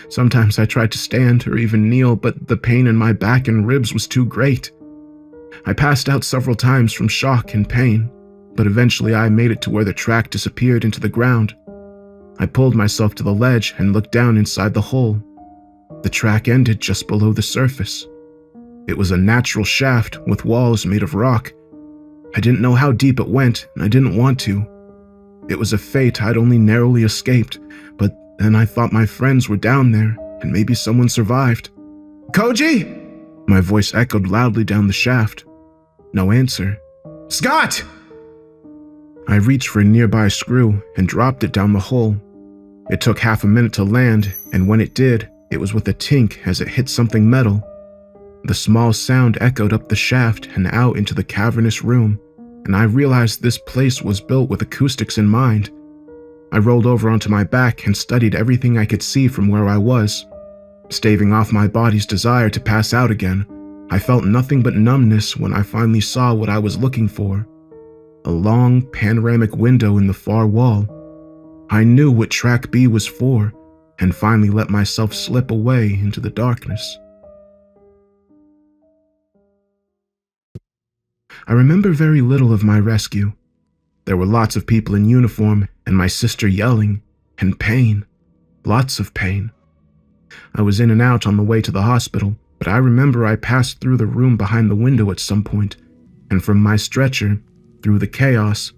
Sometimes I tried to stand or even kneel, but the pain in my back and ribs was too great. I passed out several times from shock and pain, but eventually I made it to where the track disappeared into the ground. I pulled myself to the ledge and looked down inside the hole. The track ended just below the surface. It was a natural shaft with walls made of rock. I didn't know how deep it went, and I didn't want to. It was a fate I'd only narrowly escaped, but then I thought my friends were down there, and maybe someone survived. "Koji!" My voice echoed loudly down the shaft. No answer. "Scott!" I reached for a nearby screw and dropped it down the hole. It took half a minute to land, and when it did, it was with a tink as it hit something metal. The small sound echoed up the shaft and out into the cavernous room, and I realized this place was built with acoustics in mind. I rolled over onto my back and studied everything I could see from where I was. Staving off my body's desire to pass out again, I felt nothing but numbness when I finally saw what I was looking for. A long, panoramic window in the far wall. I knew what Track B was for, and finally let myself slip away into the darkness. I remember very little of my rescue. There were lots of people in uniform, and my sister yelling, and pain. Lots of pain. I was in and out on the way to the hospital, but I remember I passed through the room behind the window at some point, and from my stretcher, through the chaos,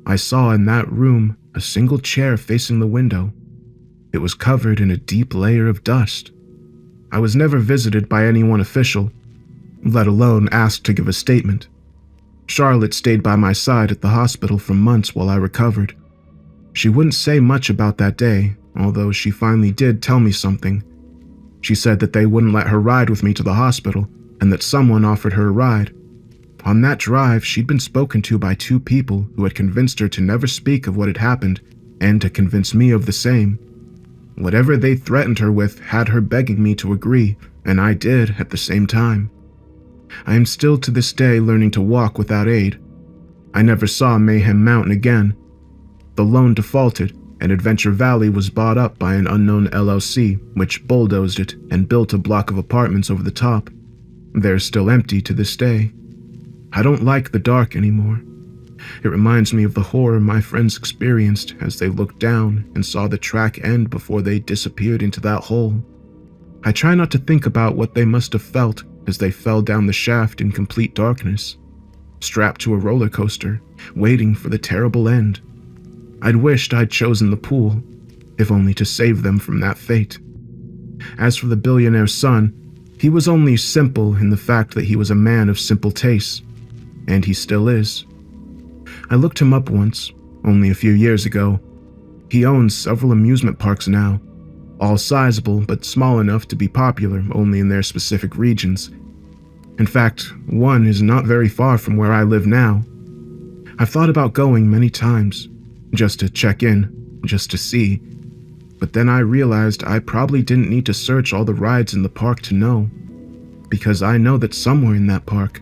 I saw in that room a single chair facing the window. It was covered in a deep layer of dust. I was never visited by anyone official, let alone asked to give a statement. Charlotte stayed by my side at the hospital for months while I recovered. She wouldn't say much about that day, although she finally did tell me something. She said that they wouldn't let her ride with me to the hospital, and that someone offered her a ride. On that drive, she'd been spoken to by 2 people who had convinced her to never speak of what had happened, and to convince me of the same. Whatever they threatened her with had her begging me to agree, and I did at the same time. I am still to this day learning to walk without aid. I never saw Mayhem Mountain again. The loan defaulted, and Adventure Valley was bought up by an unknown LLC, which bulldozed it and built a block of apartments over the top. They're still empty to this day. I don't like the dark anymore. It reminds me of the horror my friends experienced as they looked down and saw the track end before they disappeared into that hole. I try not to think about what they must have felt as they fell down the shaft in complete darkness, strapped to a roller coaster, waiting for the terrible end. I'd wished I'd chosen the pool, if only to save them from that fate. As for the billionaire's son, he was only simple in the fact that he was a man of simple tastes, and he still is. I looked him up once, only a few years ago. He owns several amusement parks now, all sizable but small enough to be popular only in their specific regions. In fact, one is not very far from where I live now. I've thought about going many times, just to check in, just to see, but then I realized I probably didn't need to search all the rides in the park to know, because I know that somewhere in that park,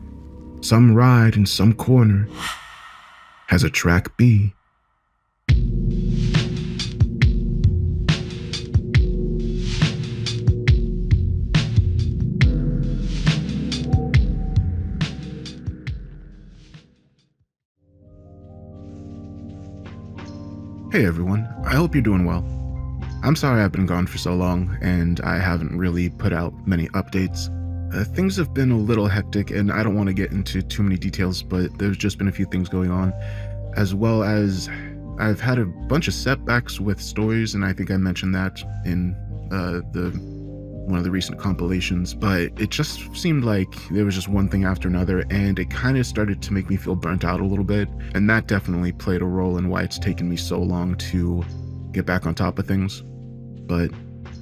some ride in some corner, has a Track B. Hey everyone, I hope you're doing well. I'm sorry I've been gone for so long, and I haven't really put out many updates. Things have been a little hectic, and I don't want to get into too many details, but there's just been a few things going on, as well as I've had a bunch of setbacks with stories, and I think I mentioned that in one of the recent compilations, but it just seemed like there was just one thing after another, and it kind of started to make me feel burnt out a little bit, and that definitely played a role in why it's taken me so long to get back on top of things. But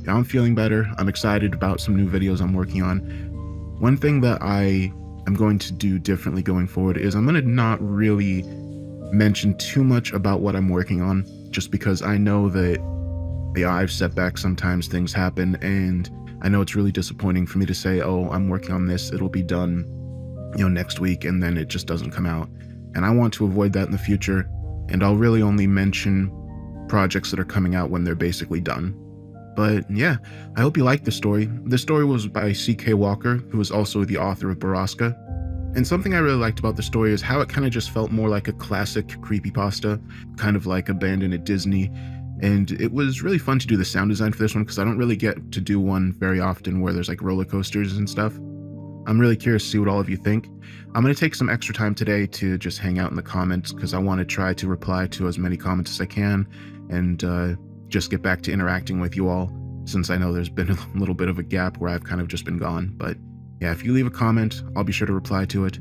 yeah, I'm feeling better. I'm excited about some new videos I'm working on. One thing that I am going to do differently going forward is I'm going to not really mention too much about what I'm working on, just because I know that I've setbacks, sometimes things happen, and I know it's really disappointing for me to say, oh, I'm working on this, it'll be done, next week, and then it just doesn't come out. And I want to avoid that in the future, and I'll really only mention projects that are coming out when they're basically done. But yeah, I hope you like the story. This story was by C.K. Walker, who is also the author of Baraska. And something I really liked about the story is how it kind of just felt more like a classic creepypasta, kind of like Abandoned at Disney. And it was really fun to do the sound design for this one because I don't really get to do one very often where there's like roller coasters and stuff. I'm really curious to see what all of you think. I'm going to take some extra time today to just hang out in the comments because I want to try to reply to as many comments as I can and just get back to interacting with you all, since I know there's been a little bit of a gap where I've kind of just been gone. But yeah, if you leave a comment, I'll be sure to reply to it.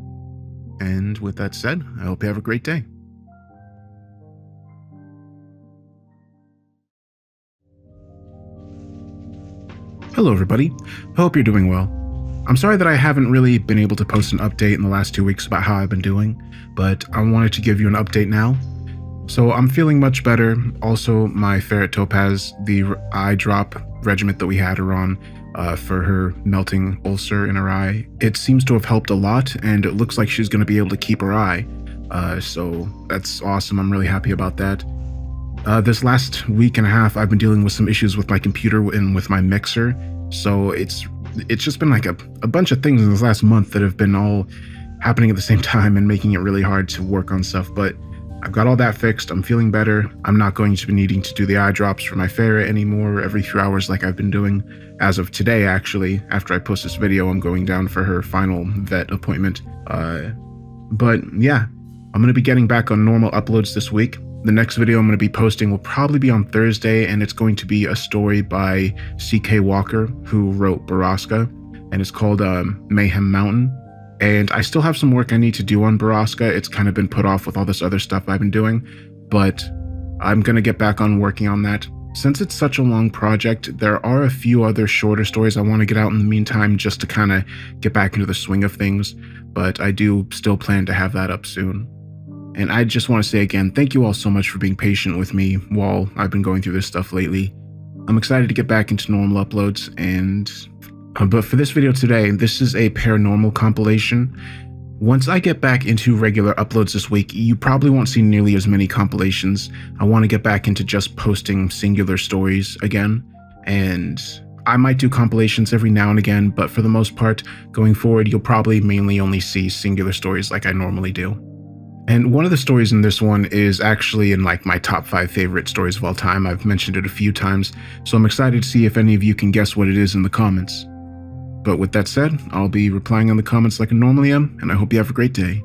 And with that said, I hope you have a great day. Hello everybody, hope you're doing well. I'm sorry that I haven't really been able to post an update in the last 2 weeks about how I've been doing, but I wanted to give you an update now. So I'm feeling much better. Also, my ferret Topaz, the eye drop regimen that we had her on for her melting ulcer in her eye, it seems to have helped a lot, and it looks like she's going to be able to keep her eye. So that's awesome. I'm really happy about that. This last week and a half, I've been dealing with some issues with my computer and with my mixer. So it's just been like a bunch of things in this last month that have been all happening at the same time and making it really hard to work on stuff. But I've got all that fixed. I'm feeling better. I'm not going to be needing to do the eye drops for my ferret anymore every few hours like I've been doing. As of today, actually, after I post this video, I'm going down for her final vet appointment. But yeah, I'm going to be getting back on normal uploads this week. The next video I'm going to be posting will probably be on Thursday, and it's going to be a story by C.K. Walker, who wrote Baraska, and it's called Mayhem Mountain. And I still have some work I need to do on Baraska. It's kind of been put off with all this other stuff I've been doing, but I'm going to get back on working on that. Since it's such a long project, there are a few other shorter stories I want to get out in the meantime just to kind of get back into the swing of things, but I do still plan to have that up soon. And I just want to say again, thank you all so much for being patient with me while I've been going through this stuff lately. I'm excited to get back into normal uploads, and but for this video today, this is a paranormal compilation. Once I get back into regular uploads this week, you probably won't see nearly as many compilations. I want to get back into just posting singular stories again, and I might do compilations every now and again, but for the most part, going forward, you'll probably mainly only see singular stories like I normally do. And one of the stories in this one is actually in like my top 5 favorite stories of all time. I've mentioned it a few times, so I'm excited to see if any of you can guess what it is in the comments. But with that said, I'll be replying on the comments like I normally am, and I hope you have a great day.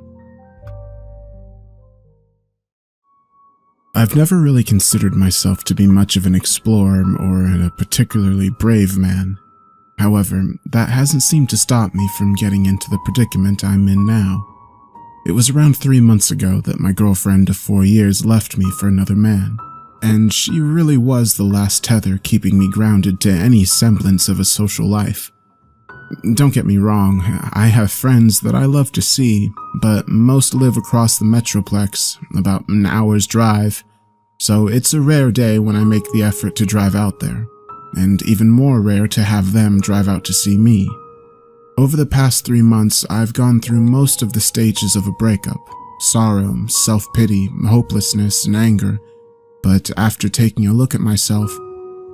I've never really considered myself to be much of an explorer or a particularly brave man. However, that hasn't seemed to stop me from getting into the predicament I'm in now. It was around 3 months ago that my girlfriend of 4 years left me for another man, and she really was the last tether keeping me grounded to any semblance of a social life. Don't get me wrong, I have friends that I love to see, but most live across the Metroplex, about an hour's drive, so it's a rare day when I make the effort to drive out there, and even more rare to have them drive out to see me. Over the past 3 months, I've gone through most of the stages of a breakup: sorrow, self-pity, hopelessness, and anger. But after taking a look at myself,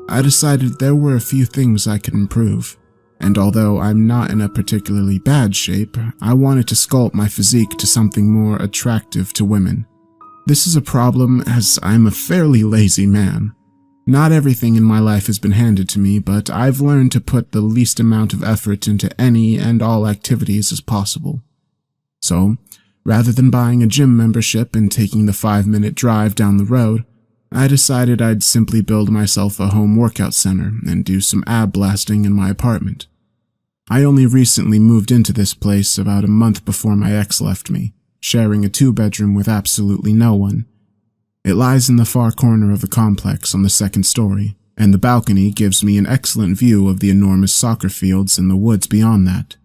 I decided there were a few things I could improve. And although I'm not in a particularly bad shape, I wanted to sculpt my physique to something more attractive to women. This is a problem as I'm a fairly lazy man. Not everything in my life has been handed to me, but I've learned to put the least amount of effort into any and all activities as possible. So, rather than buying a gym membership and taking the 5-minute drive down the road, I decided I'd simply build myself a home workout center and do some ab blasting in my apartment. I only recently moved into this place about a month before my ex left me, sharing a 2-bedroom with absolutely no one. It lies in the far corner of the complex on the 2nd story, and the balcony gives me an excellent view of the enormous soccer fields and the woods beyond that.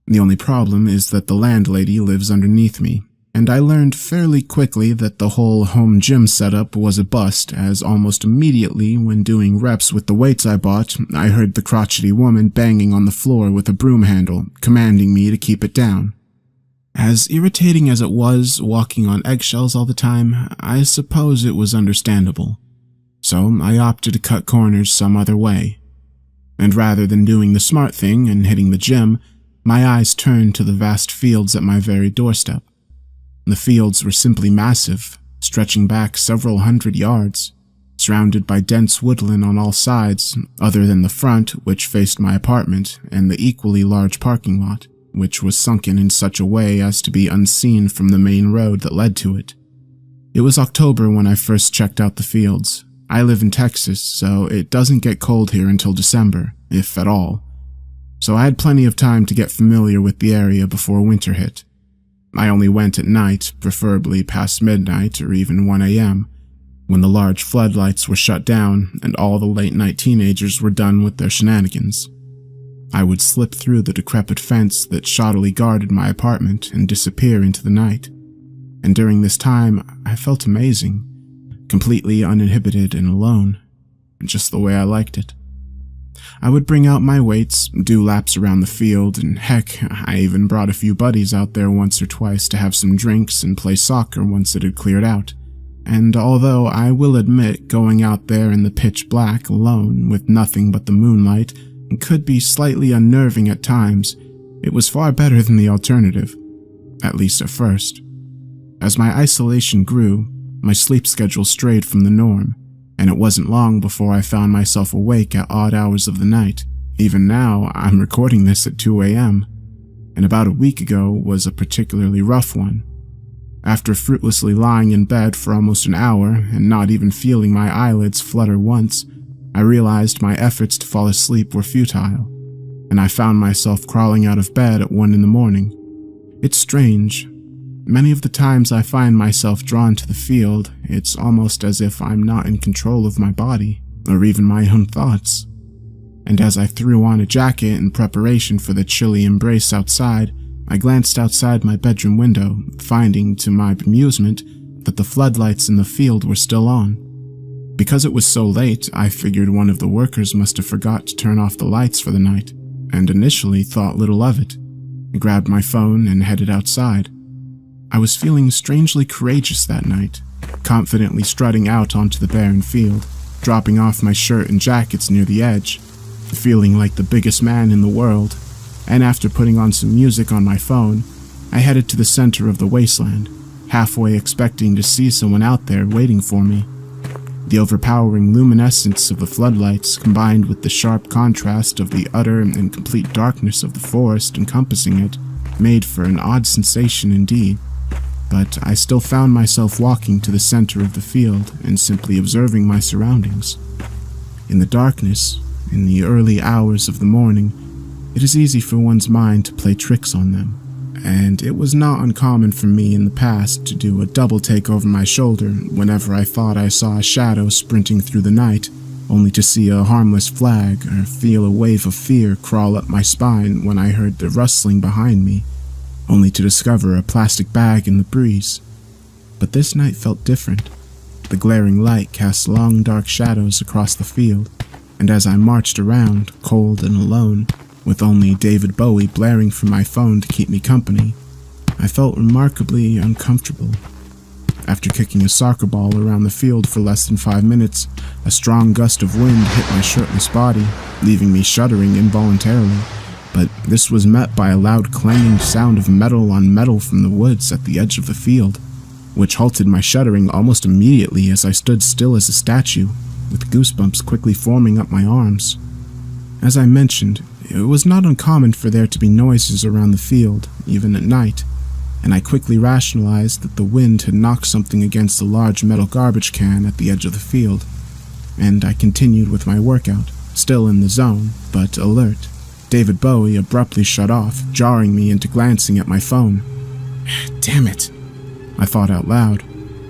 The only problem is that the landlady lives underneath me, and I learned fairly quickly that the whole home gym setup was a bust, as almost immediately when doing reps with the weights I bought, I heard the crotchety woman banging on the floor with a broom handle, commanding me to keep it down. As irritating as it was walking on eggshells all the time, I suppose it was understandable. So I opted to cut corners some other way. And rather than doing the smart thing and hitting the gym, my eyes turned to the vast fields at my very doorstep. The fields were simply massive, stretching back several hundred yards, surrounded by dense woodland on all sides, other than the front, which faced my apartment, and the equally large parking lot, which was sunken in such a way as to be unseen from the main road that led to it. It was October when I first checked out the fields. I live in Texas, so it doesn't get cold here until December, if at all. So I had plenty of time to get familiar with the area before winter hit. I only went at night, preferably past midnight or even 1 a.m., when the large floodlights were shut down and all the late-night teenagers were done with their shenanigans. I would slip through the decrepit fence that shoddily guarded my apartment and disappear into the night. And during this time, I felt amazing, completely uninhibited and alone, just the way I liked it. I would bring out my weights, do laps around the field, and heck, I even brought a few buddies out there once or twice to have some drinks and play soccer once it had cleared out. And although I will admit going out there in the pitch black alone with nothing but the moonlight could be slightly unnerving at times, it was far better than the alternative, at least at first. As my isolation grew, my sleep schedule strayed from the norm, and it wasn't long before I found myself awake at odd hours of the night. Even now, I'm recording this at 2 a.m., and about a week ago was a particularly rough one. After fruitlessly lying in bed for almost an hour and not even feeling my eyelids flutter once, I realized my efforts to fall asleep were futile, and I found myself crawling out of bed at 1 in the morning. It's strange. Many of the times I find myself drawn to the field, it's almost as if I'm not in control of my body, or even my own thoughts. And as I threw on a jacket in preparation for the chilly embrace outside, I glanced outside my bedroom window, finding, to my bemusement, that the floodlights in the field were still on. Because it was so late, I figured one of the workers must have forgot to turn off the lights for the night, and initially thought little of it. I grabbed my phone and headed outside. I was feeling strangely courageous that night, confidently strutting out onto the barren field, dropping off my shirt and jackets near the edge, feeling like the biggest man in the world, and after putting on some music on my phone, I headed to the center of the wasteland, halfway expecting to see someone out there waiting for me. The overpowering luminescence of the floodlights, combined with the sharp contrast of the utter and complete darkness of the forest encompassing it, made for an odd sensation indeed. But I still found myself walking to the center of the field and simply observing my surroundings. In the darkness, in the early hours of the morning, it is easy for one's mind to play tricks on them, and it was not uncommon for me in the past to do a double take over my shoulder whenever I thought I saw a shadow sprinting through the night, only to see a harmless flag or feel a wave of fear crawl up my spine when I heard the rustling behind me, only to discover a plastic bag in the breeze. But this night felt different. The glaring light cast long dark shadows across the field, and as I marched around, cold and alone, with only David Bowie blaring from my phone to keep me company, I felt remarkably uncomfortable. After kicking a soccer ball around the field for less than 5 minutes, a strong gust of wind hit my shirtless body, leaving me shuddering involuntarily, but this was met by a loud clanging sound of metal on metal from the woods at the edge of the field. which halted my shuddering almost immediately as I stood still as a statue, with goosebumps quickly forming up my arms. As I mentioned, it was not uncommon for there to be noises around the field, even at night, and I quickly rationalized that the wind had knocked something against a large metal garbage can at the edge of the field, and I continued with my workout, still in the zone, but alert. David Bowie abruptly shut off, jarring me into glancing at my phone. Damn it, I thought out loud.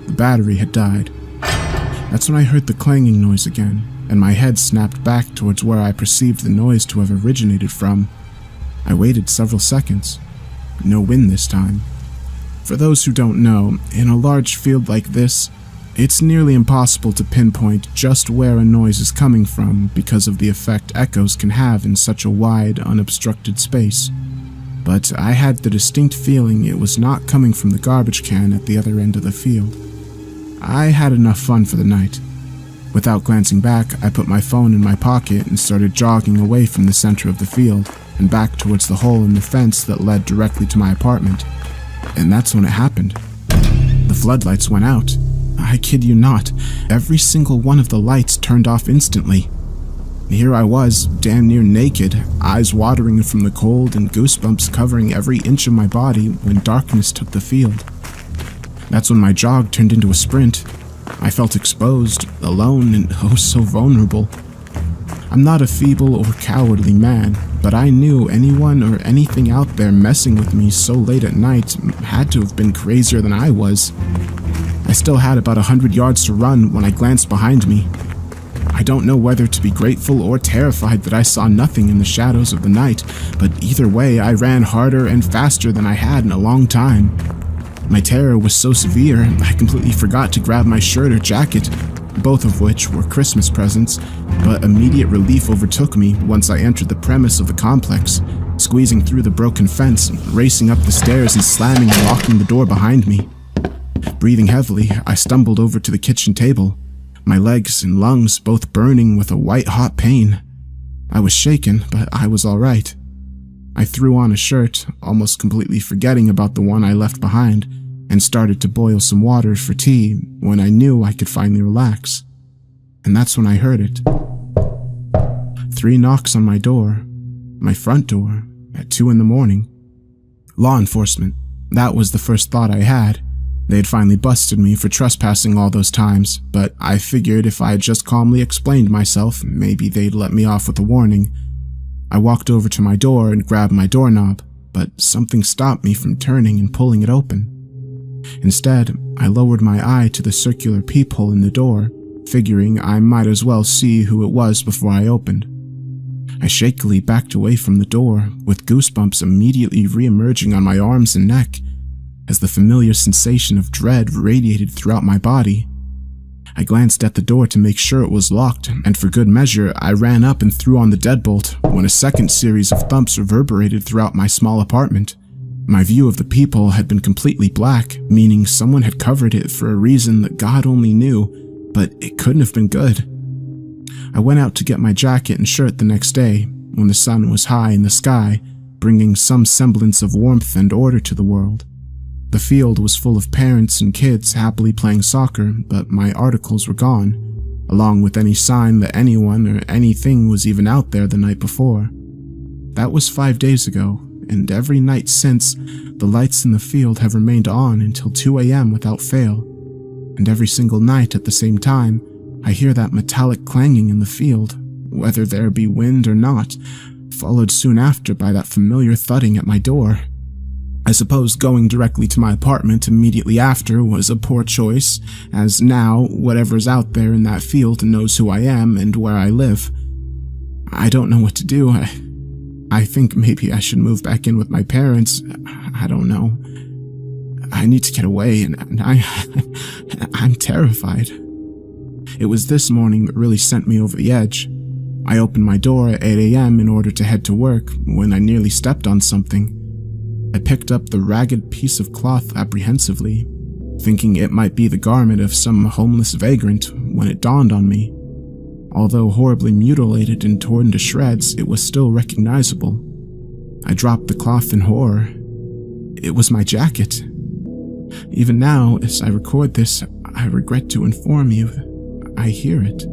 The battery had died. That's when I heard the clanging noise again, and my head snapped back towards where I perceived the noise to have originated from. I waited several seconds. No wind this time. For those who don't know, in a large field like this, it's nearly impossible to pinpoint just where a noise is coming from because of the effect echoes can have in such a wide, unobstructed space. But I had the distinct feeling it was not coming from the garbage can at the other end of the field. I had enough fun for the night. Without glancing back, I put my phone in my pocket and started jogging away from the center of the field and back towards the hole in the fence that led directly to my apartment. And that's when it happened. The floodlights went out. I kid you not, every single one of the lights turned off instantly. Here I was, damn near naked, eyes watering from the cold and goosebumps covering every inch of my body when darkness took the field. That's when my jog turned into a sprint. I felt exposed, alone, and oh so vulnerable. I'm not a feeble or cowardly man, but I knew anyone or anything out there messing with me so late at night had to have been crazier than I was. I still had about 100 yards to run when I glanced behind me. I don't know whether to be grateful or terrified that I saw nothing in the shadows of the night, but either way I ran harder and faster than I had in a long time. My terror was so severe, I completely forgot to grab my shirt or jacket, both of which were Christmas presents, but immediate relief overtook me once I entered the premise of the complex, squeezing through the broken fence, racing up the stairs and slamming and locking the door behind me. Breathing heavily, I stumbled over to the kitchen table, my legs and lungs both burning with a white-hot pain. I was shaken, but I was all right. I threw on a shirt, almost completely forgetting about the one I left behind, and started to boil some water for tea when I knew I could finally relax. And that's when I heard it. 3 knocks on my door, my front door, at 2 in the morning. Law enforcement. That was the first thought I had. They had finally busted me for trespassing all those times, but I figured if I had just calmly explained myself, maybe they'd let me off with a warning. I walked over to my door and grabbed my doorknob, but something stopped me from turning and pulling it open. Instead, I lowered my eye to the circular peephole in the door, figuring I might as well see who it was before I opened. I shakily backed away from the door, with goosebumps immediately re-emerging on my arms and neck, as the familiar sensation of dread radiated throughout my body. I glanced at the door to make sure it was locked, and for good measure, I ran up and threw on the deadbolt when a second series of thumps reverberated throughout my small apartment. My view of the peephole had been completely black, meaning someone had covered it for a reason that God only knew, but it couldn't have been good. I went out to get my jacket and shirt the next day, when the sun was high in the sky, bringing some semblance of warmth and order to the world. The field was full of parents and kids happily playing soccer, but my articles were gone, along with any sign that anyone or anything was even out there the night before. That was 5 days ago, and every night since, the lights in the field have remained on until 2 a.m. without fail. And every single night at the same time, I hear that metallic clanging in the field, whether there be wind or not, followed soon after by that familiar thudding at my door. I suppose going directly to my apartment immediately after was a poor choice, as now whatever's out there in that field knows who I am and where I live. I don't know what to do. I think maybe I should move back in with my parents. I don't know. I need to get away, and I'm terrified. It was this morning that really sent me over the edge. I opened my door at 8 a.m. in order to head to work when I nearly stepped on something. I picked up the ragged piece of cloth apprehensively, thinking it might be the garment of some homeless vagrant when it dawned on me. Although horribly mutilated and torn to shreds, it was still recognizable. I dropped the cloth in horror. It was my jacket. Even now, as I record this, I regret to inform you, I hear it.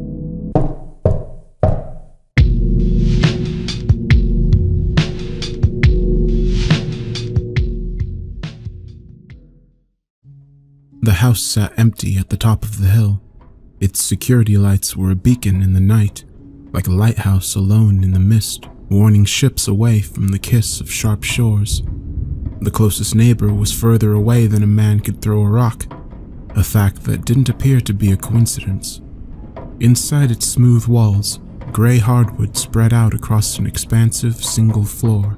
The house sat empty at the top of the hill. Its security lights were a beacon in the night, like a lighthouse alone in the mist, warning ships away from the kiss of sharp shores. The closest neighbor was further away than a man could throw a rock, a fact that didn't appear to be a coincidence. Inside its smooth walls, gray hardwood spread out across an expansive single floor.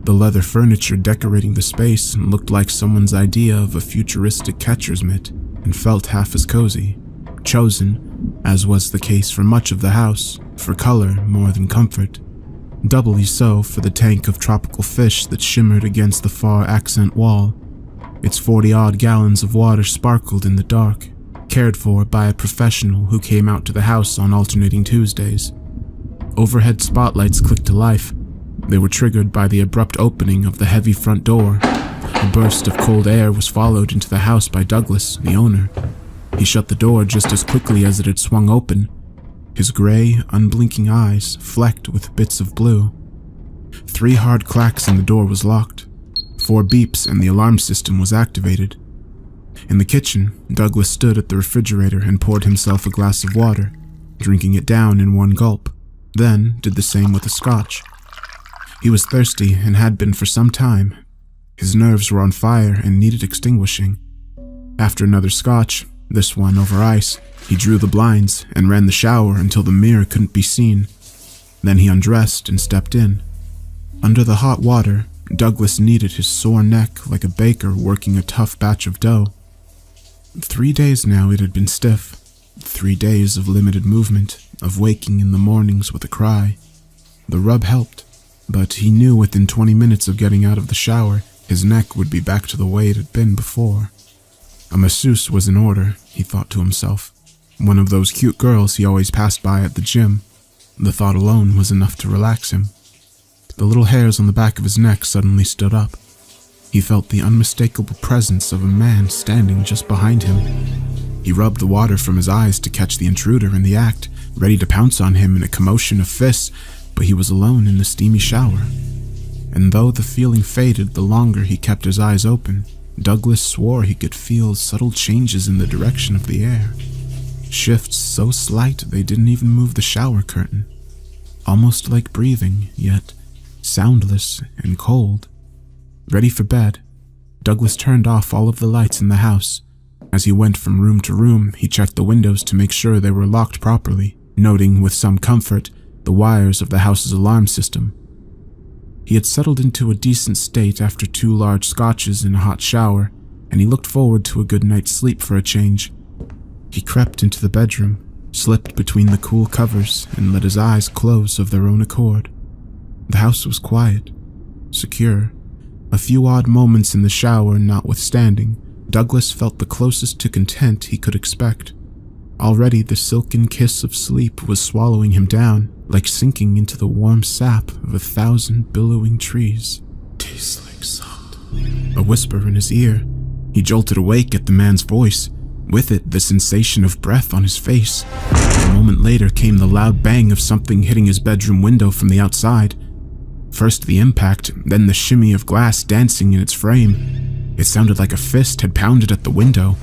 The leather furniture decorating the space looked like someone's idea of a futuristic catcher's mitt and felt half as cozy, chosen, as was the case for much of the house, for color more than comfort. Doubly so for the tank of tropical fish that shimmered against the far accent wall. Its 40-odd gallons of water sparkled in the dark, cared for by a professional who came out to the house on alternating Tuesdays. Overhead spotlights clicked to life. They were triggered by the abrupt opening of the heavy front door. A burst of cold air was followed into the house by Douglas, the owner. He shut the door just as quickly as it had swung open, his gray, unblinking eyes flecked with bits of blue. 3 hard clacks and the door was locked. 4 beeps and the alarm system was activated. In the kitchen, Douglas stood at the refrigerator and poured himself a glass of water, drinking it down in one gulp, then did the same with a scotch. He was thirsty and had been for some time. His nerves were on fire and needed extinguishing. After another scotch, this one over ice, he drew the blinds and ran the shower until the mirror couldn't be seen. Then he undressed and stepped in. Under the hot water, Douglas kneaded his sore neck like a baker working a tough batch of dough. 3 days now it had been stiff. 3 days of limited movement, of waking in the mornings with a cry. The rub helped, but he knew within 20 minutes of getting out of the shower, his neck would be back to the way it had been before. A masseuse was in order, he thought to himself. One of those cute girls he always passed by at the gym. The thought alone was enough to relax him. The little hairs on the back of his neck suddenly stood up. He felt the unmistakable presence of a man standing just behind him. He rubbed the water from his eyes to catch the intruder in the act, ready to pounce on him in a commotion of fists, but he was alone in the steamy shower. And though the feeling faded the longer he kept his eyes open, Douglas swore he could feel subtle changes in the direction of the air. Shifts so slight they didn't even move the shower curtain. Almost like breathing, yet soundless and cold. Ready for bed, Douglas turned off all of the lights in the house. As he went from room to room, he checked the windows to make sure they were locked properly, noting with some comfort the wires of the house's alarm system. He had settled into a decent state after 2 large scotches in a hot shower, and he looked forward to a good night's sleep for a change. He crept into the bedroom, slipped between the cool covers, and let his eyes close of their own accord. The house was quiet, secure. A few odd moments in the shower notwithstanding, Douglas felt the closest to content he could expect. Already the silken kiss of sleep was swallowing him down, like sinking into the warm sap of 1,000 billowing trees. Tastes like salt. A whisper in his ear. He jolted awake at the man's voice, with it the sensation of breath on his face. A moment later came the loud bang of something hitting his bedroom window from the outside. First the impact, then the shimmy of glass dancing in its frame. It sounded like a fist had pounded at the window.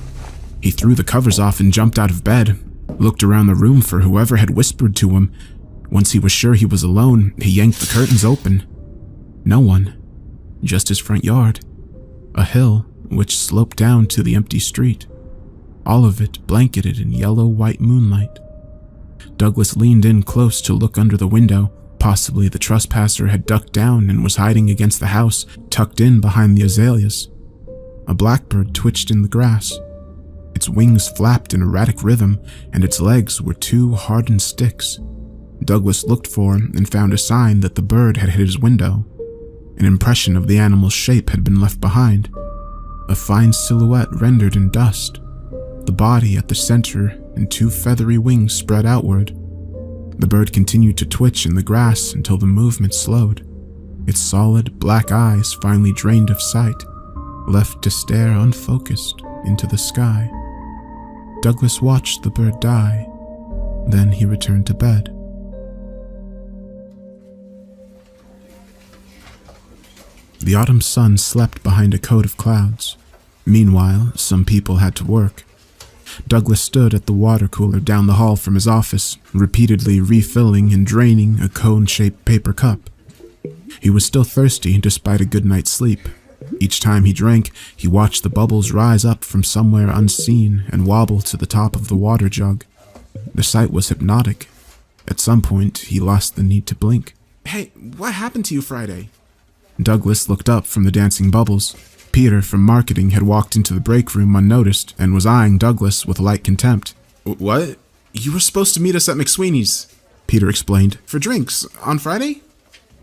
He threw the covers off and jumped out of bed, looked around the room for whoever had whispered to him. Once he was sure he was alone, he yanked the curtains open. No one. Just his front yard. A hill, which sloped down to the empty street. All of it blanketed in yellow-white moonlight. Douglas leaned in close to look under the window. Possibly the trespasser had ducked down and was hiding against the house, tucked in behind the azaleas. A blackbird twitched in the grass. Its wings flapped in erratic rhythm, and its legs were 2 hardened sticks. Douglas looked for and found a sign that the bird had hit his window. An impression of the animal's shape had been left behind. A fine silhouette rendered in dust. The body at the center and 2 feathery wings spread outward. The bird continued to twitch in the grass until the movement slowed. Its solid, black eyes finally drained of sight. left to stare unfocused into the sky. Douglas watched the bird die. Then he returned to bed. The autumn sun slept behind a coat of clouds. Meanwhile, some people had to work. Douglas stood at the water cooler down the hall from his office, repeatedly refilling and draining a cone-shaped paper cup. He was still thirsty despite a good night's sleep. Each time he drank, he watched the bubbles rise up from somewhere unseen and wobble to the top of the water jug. The sight was hypnotic. At some point, he lost the need to blink. "Hey, what happened to you Friday?" Douglas looked up from the dancing bubbles. Peter from marketing had walked into the break room unnoticed and was eyeing Douglas with light contempt. "What? You were supposed to meet us at McSweeney's," Peter explained, "for drinks on Friday?"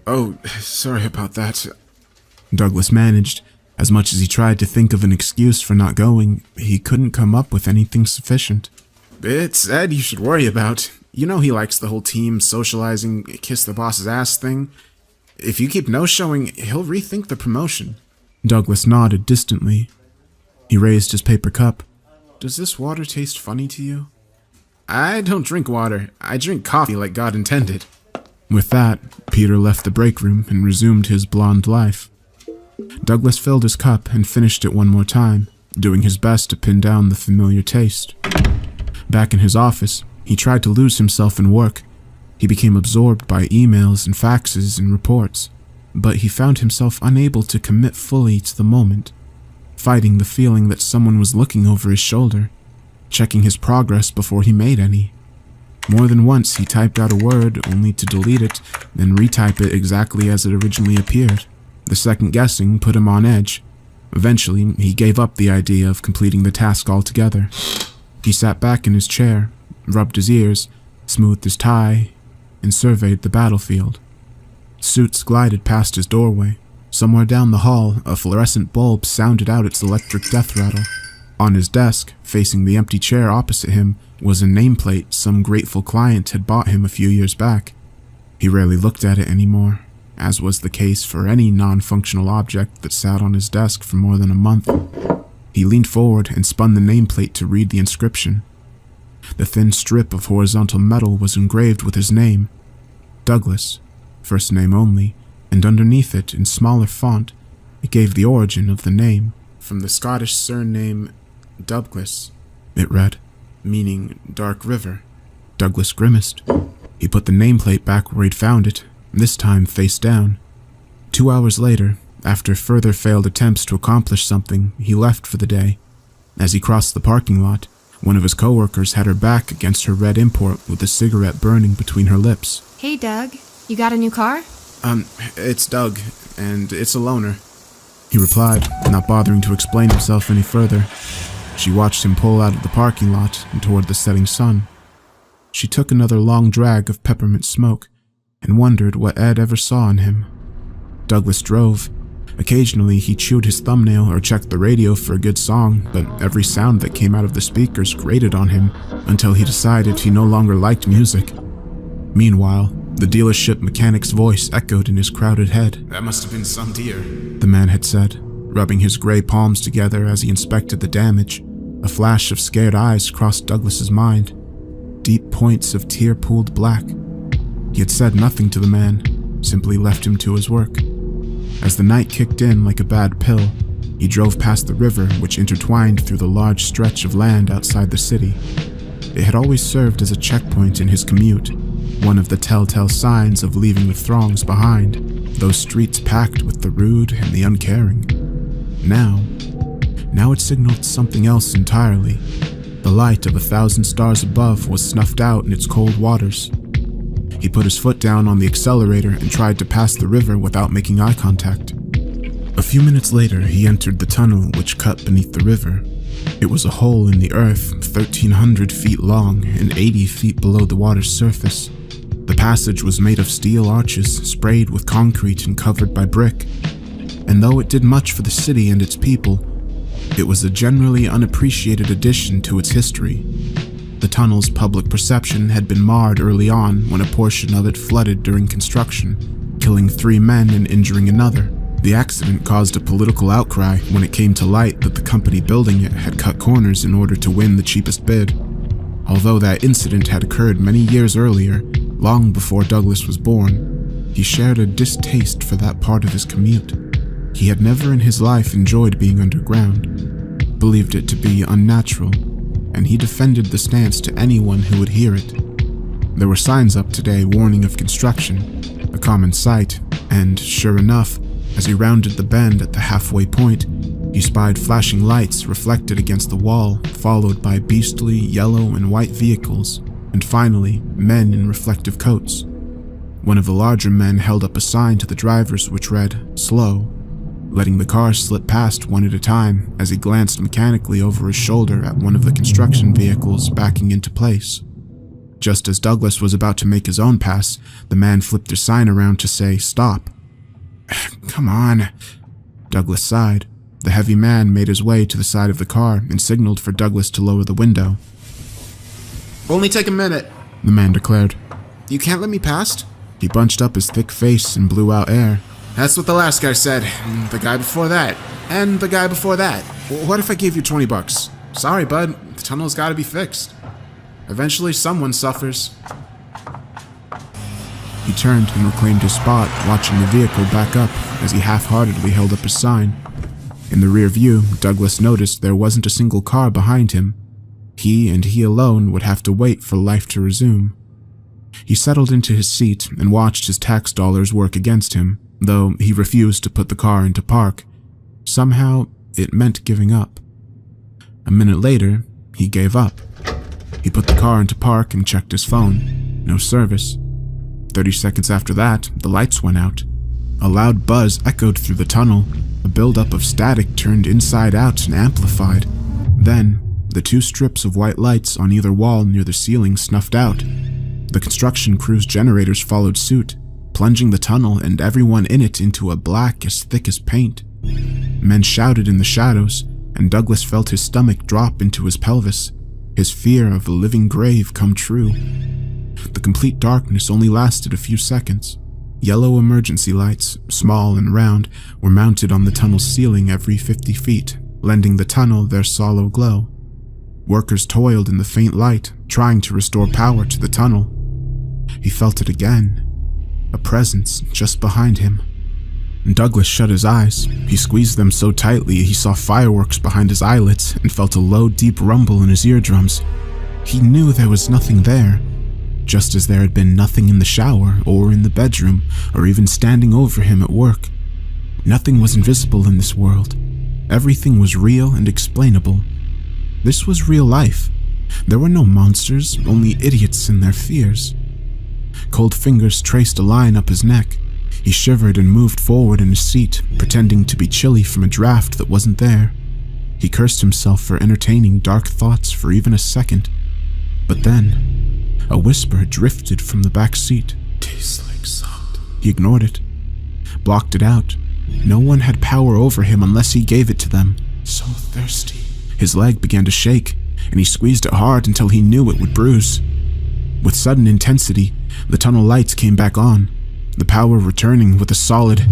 "Oh, sorry about that," Douglas managed. As much as he tried to think of an excuse for not going, he couldn't come up with anything sufficient. "It's Ed you should worry about. You know he likes the whole team socializing, kiss the boss's ass thing. If you keep no-showing, he'll rethink the promotion." Douglas nodded distantly. He raised his paper cup. "Does this water taste funny to you?" "I don't drink water. I drink coffee like God intended." With that, Peter left the break room and resumed his blonde life. Douglas filled his cup and finished it one more time, doing his best to pin down the familiar taste. Back in his office, he tried to lose himself in work. He became absorbed by emails and faxes and reports, but he found himself unable to commit fully to the moment, fighting the feeling that someone was looking over his shoulder, checking his progress before he made any. More than once he typed out a word only to delete it, then retype it exactly as it originally appeared. The second guessing put him on edge. Eventually, he gave up the idea of completing the task altogether. He sat back in his chair, rubbed his ears, smoothed his tie, and surveyed the battlefield. Suits glided past his doorway. Somewhere down the hall, a fluorescent bulb sounded out its electric death rattle. On his desk, facing the empty chair opposite him, was a nameplate some grateful client had bought him a few years back. He rarely looked at it anymore, as was the case for any non-functional object that sat on his desk for more than a month. He leaned forward and spun the nameplate to read the inscription. The thin strip of horizontal metal was engraved with his name, Douglas, first name only, and underneath it, in smaller font, it gave the origin of the name. From the Scottish surname Douglas, it read, meaning dark river. Douglas grimaced. He put the nameplate back where he'd found it, this time face down. 2 hours later, after further failed attempts to accomplish something, he left for the day. As he crossed the parking lot, one of his coworkers had her back against her red import with a cigarette burning between her lips. "Hey, Doug. You got a new car?" It's Doug, and it's a loaner," he replied, not bothering to explain himself any further. She watched him pull out of the parking lot and toward the setting sun. She took another long drag of peppermint smoke and wondered what Ed ever saw in him. Douglas drove. Occasionally, he chewed his thumbnail or checked the radio for a good song, but every sound that came out of the speakers grated on him until he decided he no longer liked music. Meanwhile, the dealership mechanic's voice echoed in his crowded head. "That must have been some deer," the man had said, rubbing his gray palms together as he inspected the damage. A flash of scared eyes crossed Douglas's mind, deep points of tear-pooled black. He had said nothing to the man, simply left him to his work. As the night kicked in like a bad pill, he drove past the river which intertwined through the large stretch of land outside the city. It had always served as a checkpoint in his commute, one of the telltale signs of leaving the throngs behind, those streets packed with the rude and the uncaring. Now it signaled something else entirely. The light of 1,000 stars above was snuffed out in its cold waters. He put his foot down on the accelerator and tried to pass the river without making eye contact. A few minutes later, he entered the tunnel which cut beneath the river. It was a hole in the earth 1,300 feet long and 80 feet below the water's surface. The passage was made of steel arches sprayed with concrete and covered by brick. And though it did much for the city and its people, it was a generally unappreciated addition to its history. The tunnel's public perception had been marred early on when a portion of it flooded during construction, killing 3 men and injuring another. The accident caused a political outcry when it came to light that the company building it had cut corners in order to win the cheapest bid. Although that incident had occurred many years earlier, long before Douglas was born, he shared a distaste for that part of his commute. He had never in his life enjoyed being underground, believed it to be unnatural, and he defended the stance to anyone who would hear it. There were signs up today warning of construction, a common sight, and sure enough, as he rounded the bend at the halfway point, he spied flashing lights reflected against the wall, followed by beastly yellow and white vehicles, and finally, men in reflective coats. One of the larger men held up a sign to the drivers which read, "Slow," letting the cars slip past one at a time as he glanced mechanically over his shoulder at one of the construction vehicles backing into place. Just as Douglas was about to make his own pass, the man flipped his sign around to say, "Stop." "Come on," Douglas sighed. The heavy man made his way to the side of the car and signaled for Douglas to lower the window. "Only take a minute," the man declared. "You can't let me past?" He bunched up his thick face and blew out air. "That's what the last guy said, and the guy before that, and the guy before that. What if I gave you $20? Sorry, bud, the tunnel's gotta be fixed. Eventually someone suffers." He turned and reclaimed his spot, watching the vehicle back up as he half-heartedly held up his sign. In the rear view, Douglas noticed there wasn't a single car behind him. He and he alone would have to wait for life to resume. He settled into his seat and watched his tax dollars work against him, though he refused to put the car into park. Somehow, it meant giving up. A minute later, he gave up. He put the car into park and checked his phone. No service. 30 seconds after that, the lights went out. A loud buzz echoed through the tunnel. A buildup of static turned inside out and amplified. Then, the two strips of white lights on either wall near the ceiling snuffed out. The construction crew's generators followed suit, plunging the tunnel and everyone in it into a black as thick as paint. Men shouted in the shadows, and Douglas felt his stomach drop into his pelvis, his fear of a living grave come true. The complete darkness only lasted a few seconds. Yellow emergency lights, small and round, were mounted on the tunnel's ceiling every 50 feet, lending the tunnel their sallow glow. Workers toiled in the faint light, trying to restore power to the tunnel. He felt it again, a presence just behind him. Douglas shut his eyes. He squeezed them so tightly he saw fireworks behind his eyelids and felt a low, deep rumble in his eardrums. He knew there was nothing there, just as there had been nothing in the shower or in the bedroom or even standing over him at work. Nothing was invisible in this world. Everything was real and explainable. This was real life. There were no monsters, only idiots and their fears. Cold fingers traced a line up his neck. He shivered and moved forward in his seat, pretending to be chilly from a draft that wasn't there. He cursed himself for entertaining dark thoughts for even a second. But then, a whisper drifted from the back seat. "Tastes like salt." He ignored it, blocked it out. No one had power over him unless he gave it to them. So thirsty. His leg began to shake, and he squeezed it hard until he knew it would bruise. With sudden intensity, the tunnel lights came back on, the power returning with a solid,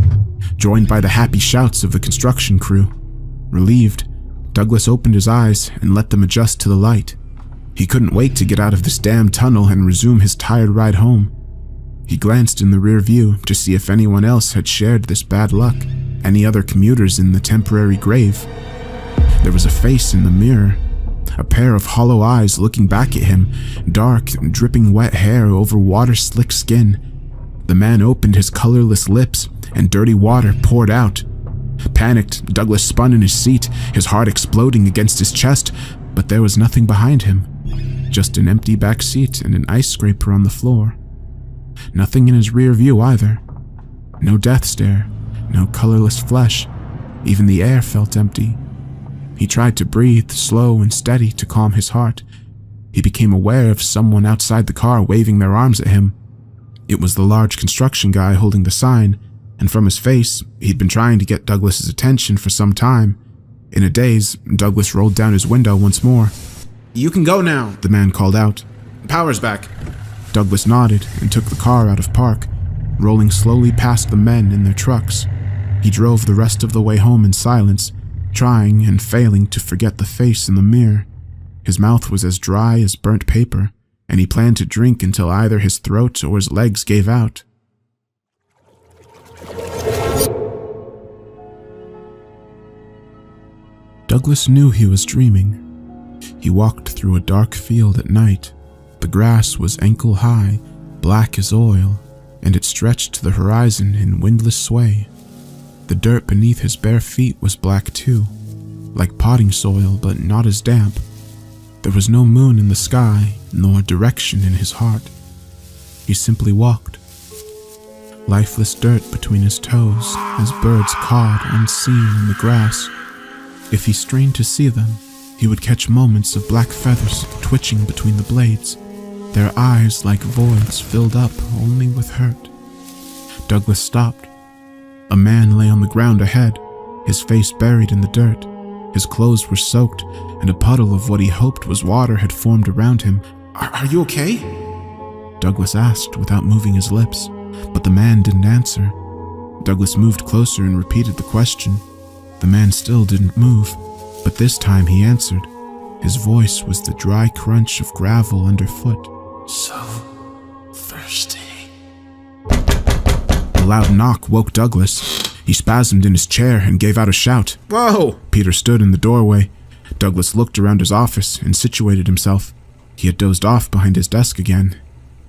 joined by the happy shouts of the construction crew. Relieved, Douglas opened his eyes and let them adjust to the light. He couldn't wait to get out of this damn tunnel and resume his tired ride home. He glanced in the rear view to see if anyone else had shared this bad luck, any other commuters in the temporary grave. There was a face in the mirror, a pair of hollow eyes looking back at him, dark, dripping wet hair over water-slick skin. The man opened his colorless lips, and dirty water poured out. Panicked, Douglas spun in his seat, his heart exploding against his chest, but there was nothing behind him. Just an empty back seat and an ice scraper on the floor. Nothing in his rear view either. No death stare, no colorless flesh. Even the air felt empty. He tried to breathe slow and steady to calm his heart. He became aware of someone outside the car waving their arms at him. It was the large construction guy holding the sign, and from his face, he'd been trying to get Douglas's attention for some time. In a daze, Douglas rolled down his window once more. "You can go now," the man called out. "Power's back." Douglas nodded and took the car out of park, rolling slowly past the men in their trucks. He drove the rest of the way home in silence, trying and failing to forget the face in the mirror. His mouth was as dry as burnt paper, and he planned to drink until either his throat or his legs gave out. Douglas knew he was dreaming. He walked through a dark field at night. The grass was ankle-high, black as oil, and it stretched to the horizon in windless sway. The dirt beneath his bare feet was black too, like potting soil but not as damp. There was no moon in the sky, nor direction in his heart. He simply walked. Lifeless dirt between his toes, as birds cawed unseen in the grass. If he strained to see them, he would catch moments of black feathers twitching between the blades, their eyes like voids filled up only with hurt. Douglas stopped. A man lay on the ground ahead, his face buried in the dirt. His clothes were soaked, and a puddle of what he hoped was water had formed around him. Are you okay?" Douglas asked without moving his lips, but the man didn't answer. Douglas moved closer and repeated the question. The man still didn't move, but this time he answered. His voice was the dry crunch of gravel underfoot. "So thirsty." A loud knock woke Douglas. He spasmed in his chair and gave out a shout. "Whoa!" Peter stood in the doorway. Douglas looked around his office and situated himself. He had dozed off behind his desk again.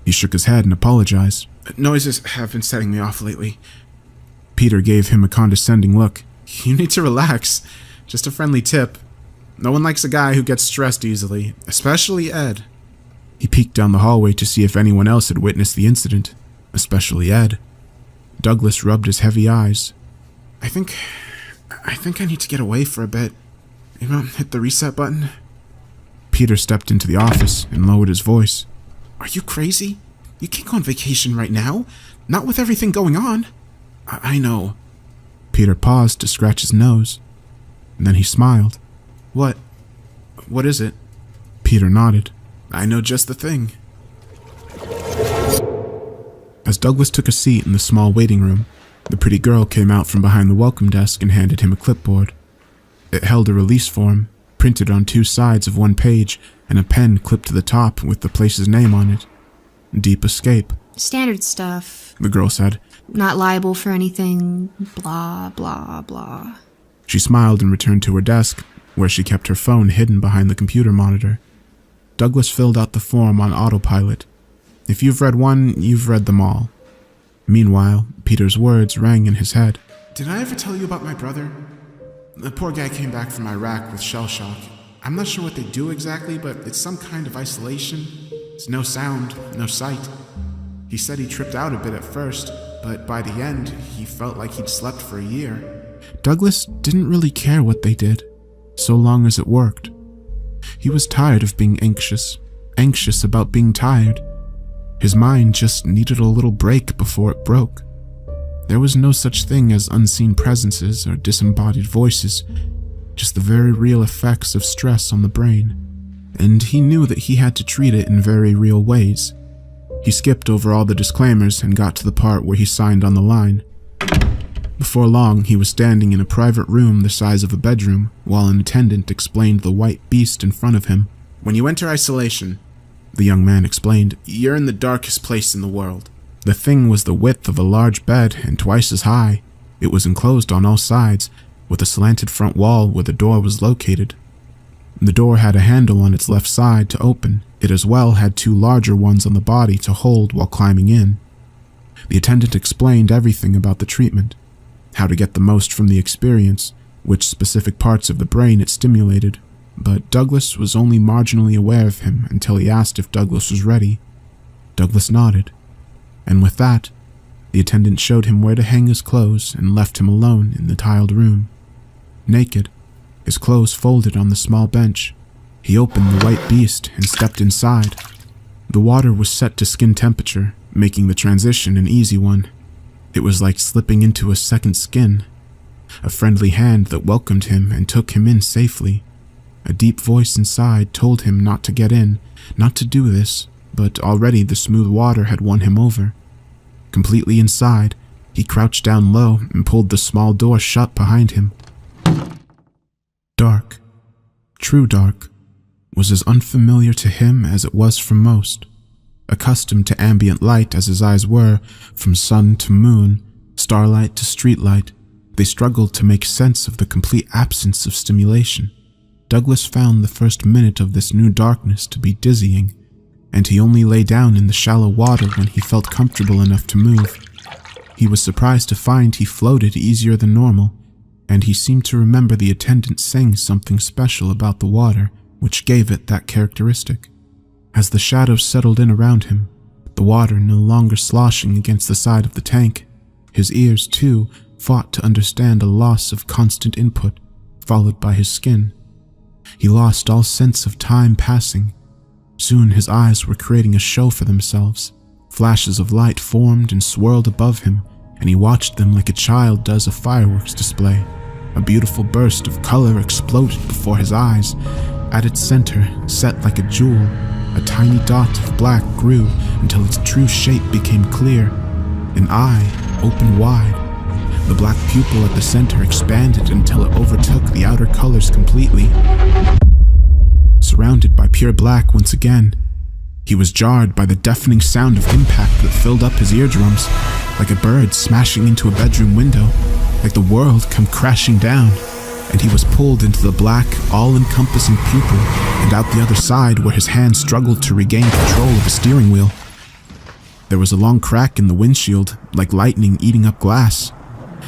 He shook his head and apologized. "Noises have been setting me off lately." Peter gave him a condescending look. "You need to relax. Just a friendly tip. No one likes a guy who gets stressed easily, especially Ed." He peeked down the hallway to see if anyone else had witnessed the incident, especially Ed. Douglas rubbed his heavy eyes. I think I need to get away for a bit. You know, hit the reset button." Peter stepped into the office and lowered his voice. "Are you crazy? You can't go on vacation right now. Not with everything going on." I know." Peter paused to scratch his nose. And then he smiled. What is it?" Peter nodded. "I know just the thing." As Douglas took a seat in the small waiting room, the pretty girl came out from behind the welcome desk and handed him a clipboard. It held a release form, printed on 2 sides of 1 page, and a pen clipped to the top with the place's name on it. "Deep Escape." Standard stuff. The girl said. Not liable for anything, blah, blah, blah. She smiled and returned to her desk, where she kept her phone hidden behind the computer monitor. Douglas filled out the form on autopilot. If you've read one, you've read them all. Meanwhile, Peter's words rang in his head. "Did I ever tell you about my brother? The poor guy came back from Iraq with shell shock. I'm not sure what they do exactly, but it's some kind of isolation. It's no sound, no sight. He said he tripped out a bit at first, but by the end, he felt like he'd slept for a year." Douglas didn't really care what they did, so long as it worked. He was tired of being anxious about being tired. His mind just needed a little break before it broke. There was no such thing as unseen presences or disembodied voices, just the very real effects of stress on the brain. And he knew that he had to treat it in very real ways. He skipped over all the disclaimers and got to the part where he signed on the line. Before long, he was standing in a private room the size of a bedroom, while an attendant explained the white beast in front of him. "When you enter isolation," the young man explained, "you're in the darkest place in the world." The thing was the width of a large bed and twice as high. It was enclosed on all sides, with a slanted front wall where the door was located. The door had a handle on its left side to open. It as well had 2 larger ones on the body to hold while climbing in. The attendant explained everything about the treatment, how to get the most from the experience, which specific parts of the brain it stimulated, but Douglas was only marginally aware of him until he asked if Douglas was ready. Douglas nodded, and with that, the attendant showed him where to hang his clothes and left him alone in the tiled room. Naked, his clothes folded on the small bench, he opened the white beast and stepped inside. The water was set to skin temperature, making the transition an easy one. It was like slipping into a second skin. A friendly hand that welcomed him and took him in safely. A deep voice inside told him not to get in, not to do this, but already the smooth water had won him over. Completely inside, He crouched down low and pulled the small door shut behind him. Dark, true dark, was as unfamiliar to him as it was for most. Accustomed to ambient light as his eyes were, from sun to moon, starlight to streetlight, they struggled to make sense of the complete absence of stimulation. Douglas found the first minute of this new darkness to be dizzying, and he only lay down in the shallow water when he felt comfortable enough to move. He was surprised to find he floated easier than normal, and he seemed to remember the attendant saying something special about the water, which gave it that characteristic. As the shadows settled in around him, the water no longer sloshing against the side of the tank, his ears, too, fought to understand a loss of constant input, followed by his skin. He lost all sense of time passing. Soon his eyes were creating a show for themselves. Flashes of light formed and swirled above him, and he watched them like a child does a fireworks display. A beautiful burst of color exploded before his eyes. At its center, set like a jewel, a tiny dot of black grew until its true shape became clear. An eye opened wide. The black pupil at the center expanded until it overtook the outer colors completely. Surrounded by pure black once again, he was jarred by the deafening sound of impact that filled up his eardrums, like a bird smashing into a bedroom window, like the world come crashing down, and he was pulled into the black, all-encompassing pupil and out the other side where his hand struggled to regain control of the steering wheel. There was a long crack in the windshield, like lightning eating up glass.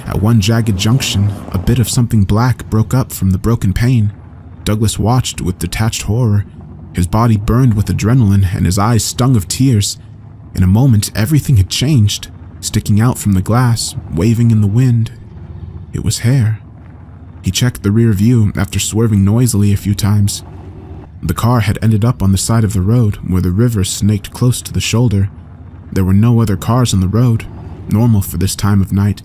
At one jagged junction, a bit of something black broke up from the broken pane. Douglas watched with detached horror. His body burned with adrenaline and his eyes stung of tears. In a moment, everything had changed, sticking out from the glass, waving in the wind. It was hair. He checked the rear view after swerving noisily a few times. The car had ended up on the side of the road where the river snaked close to the shoulder. There were no other cars on the road, normal for this time of night.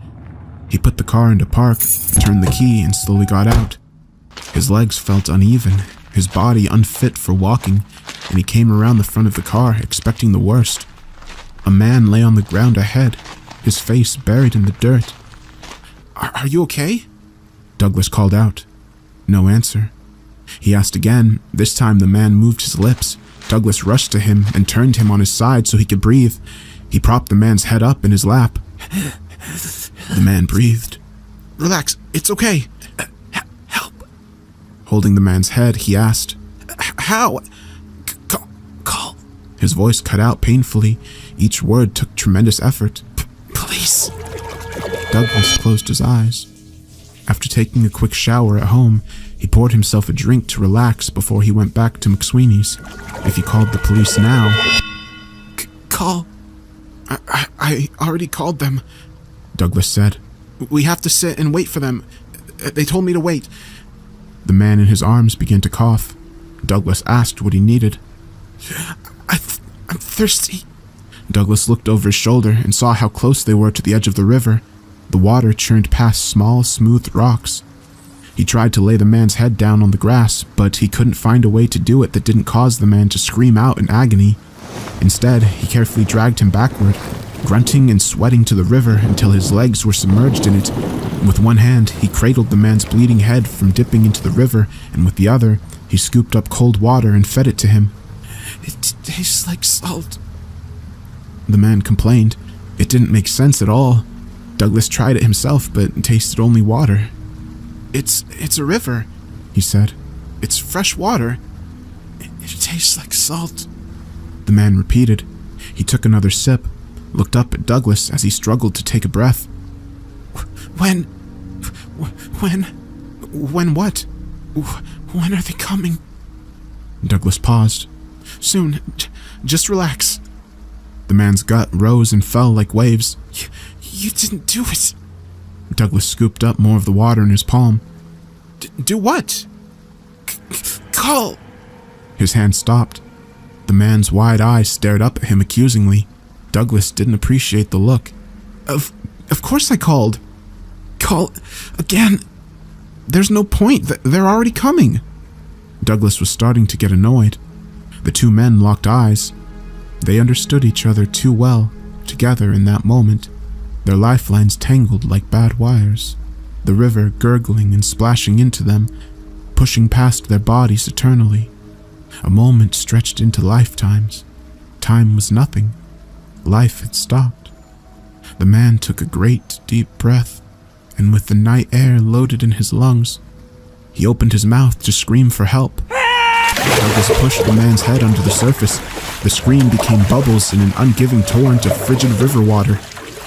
He put the car into park, turned the key, and slowly got out. His legs felt uneven, his body unfit for walking, and he came around the front of the car, expecting the worst. A man lay on the ground ahead, his face buried in the dirt. Are you okay?" Douglas called out. No answer. He asked again. This time the man moved his lips. Douglas rushed to him and turned him on his side so he could breathe. He propped the man's head up in his lap. The man breathed. "Relax, it's okay. Help." Holding the man's head, he asked, "How?" Call. His voice cut out painfully. Each word took tremendous effort. "Police." Douglas closed his eyes. After taking a quick shower at home, he poured himself a drink to relax before he went back to McSweeney's. If he called the police now... "Call. I already called them," Douglas said. "We have to sit and wait for them. They told me to wait." The man in his arms began to cough. Douglas asked what he needed. I'm thirsty." Douglas looked over his shoulder and saw how close they were to the edge of the river. The water churned past small, smooth rocks. He tried to lay the man's head down on the grass, but he couldn't find a way to do it that didn't cause the man to scream out in agony. Instead, he carefully dragged him backward, grunting and sweating to the river until his legs were submerged in it. With one hand, he cradled the man's bleeding head from dipping into the river, and with the other, he scooped up cold water and fed it to him. "It tastes like salt," the man complained. It didn't make sense at all. Douglas tried it himself, but tasted only water. It's a river," he said. "It's fresh water." It tastes like salt," the man repeated. He took another sip, looked up at Douglas as he struggled to take a breath. When what? When are they coming?" Douglas paused. "Soon. Just relax." The man's gut rose and fell like waves. You didn't do it." Douglas scooped up more of the water in his palm. Do what?" Call." His hand stopped. The man's wide eyes stared up at him accusingly. Douglas didn't appreciate the look. Of course I called." "Call again." "There's no point. They're already coming." Douglas was starting to get annoyed. The two men locked eyes. They understood each other too well, together in that moment. their lifelines tangled like bad wires, the river gurgling and splashing into them, pushing past their bodies eternally. A moment stretched into lifetimes. Time was nothing. Life had stopped. The man took a great, deep breath, and with the night air loaded in his lungs, he opened his mouth to scream for help. Douglas pushed the man's head under the surface. The scream became bubbles in an ungiving torrent of frigid river water.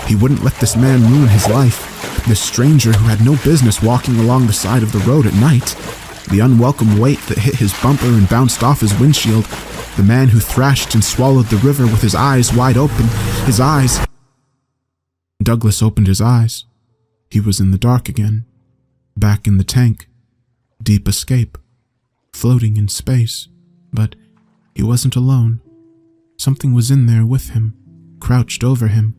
He wouldn't let this man ruin his life. This stranger who had no business walking along the side of the road at night. The unwelcome weight that hit his bumper and bounced off his windshield. The man who thrashed and swallowed the river with his eyes wide open. His eyes. Douglas opened his eyes. He was in the dark again. Back in the tank. Deep escape. Floating in space. But he wasn't alone. Something was in there with him. Crouched over him.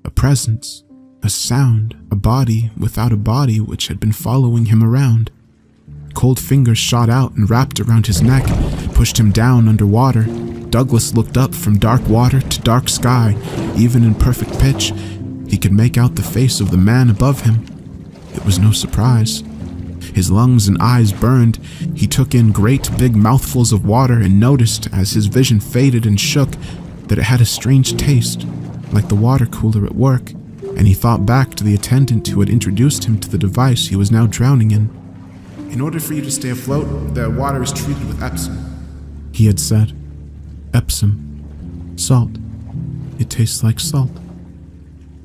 A presence. A sound. A body without a body which had been following him around. Cold fingers shot out and wrapped around his neck, pushed him down underwater. Douglas looked up from dark water to dark sky. Even in perfect pitch, he could make out the face of the man above him. It was no surprise. His lungs and eyes burned. He took in great big mouthfuls of water and noticed, as his vision faded and shook, that it had a strange taste, like the water cooler at work, and he thought back to the attendant who had introduced him to the device he was now drowning in. "In order for you to stay afloat, the water is treated with Epsom," he had said. Epsom. Salt. It tastes like salt.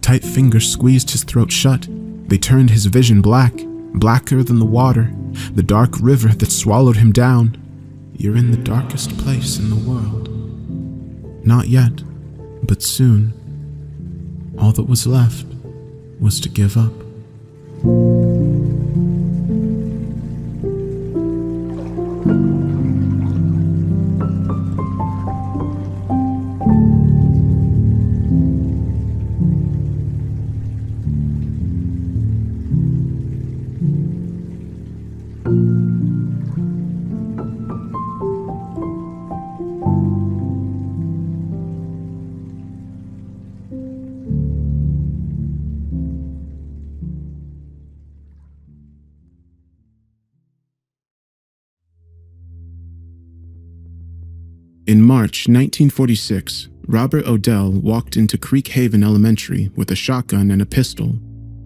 Tight fingers squeezed his throat shut. They turned his vision black, blacker than the water, the dark river that swallowed him down. "You're in the darkest place in the world." Not yet, but soon. All that was left was to give up. In March 1946, Robert Odell walked into Creek Haven Elementary with a shotgun and a pistol.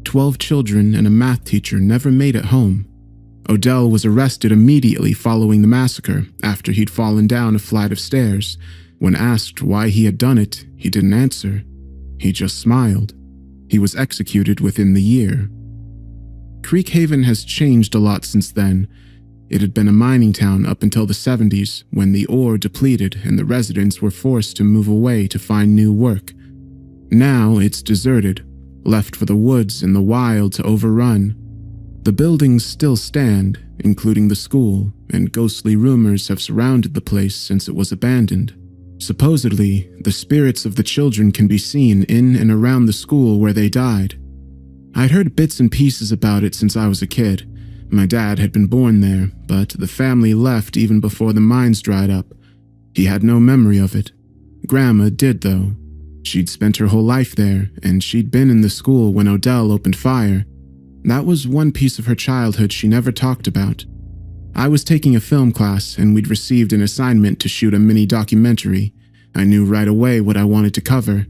12 children and a math teacher never made it home. Odell was arrested immediately following the massacre after he'd fallen down a flight of stairs. When asked why he had done it, he didn't answer. He just smiled. He was executed within the year. Creek Haven has changed a lot since then. It had been a mining town up until the 70s, when the ore depleted and the residents were forced to move away to find new work. Now it's deserted, left for the woods and the wild to overrun. The buildings still stand, including the school, and ghostly rumors have surrounded the place since it was abandoned. Supposedly, the spirits of the children can be seen in and around the school where they died. I'd heard bits and pieces about it since I was a kid. My dad had been born there, but the family left even before the mines dried up. He had no memory of it. Grandma did, though. She'd spent her whole life there, and she'd been in the school when Odell opened fire. That was one piece of her childhood she never talked about. I was taking a film class, and we'd received an assignment to shoot a mini documentary. I knew right away what I wanted to cover.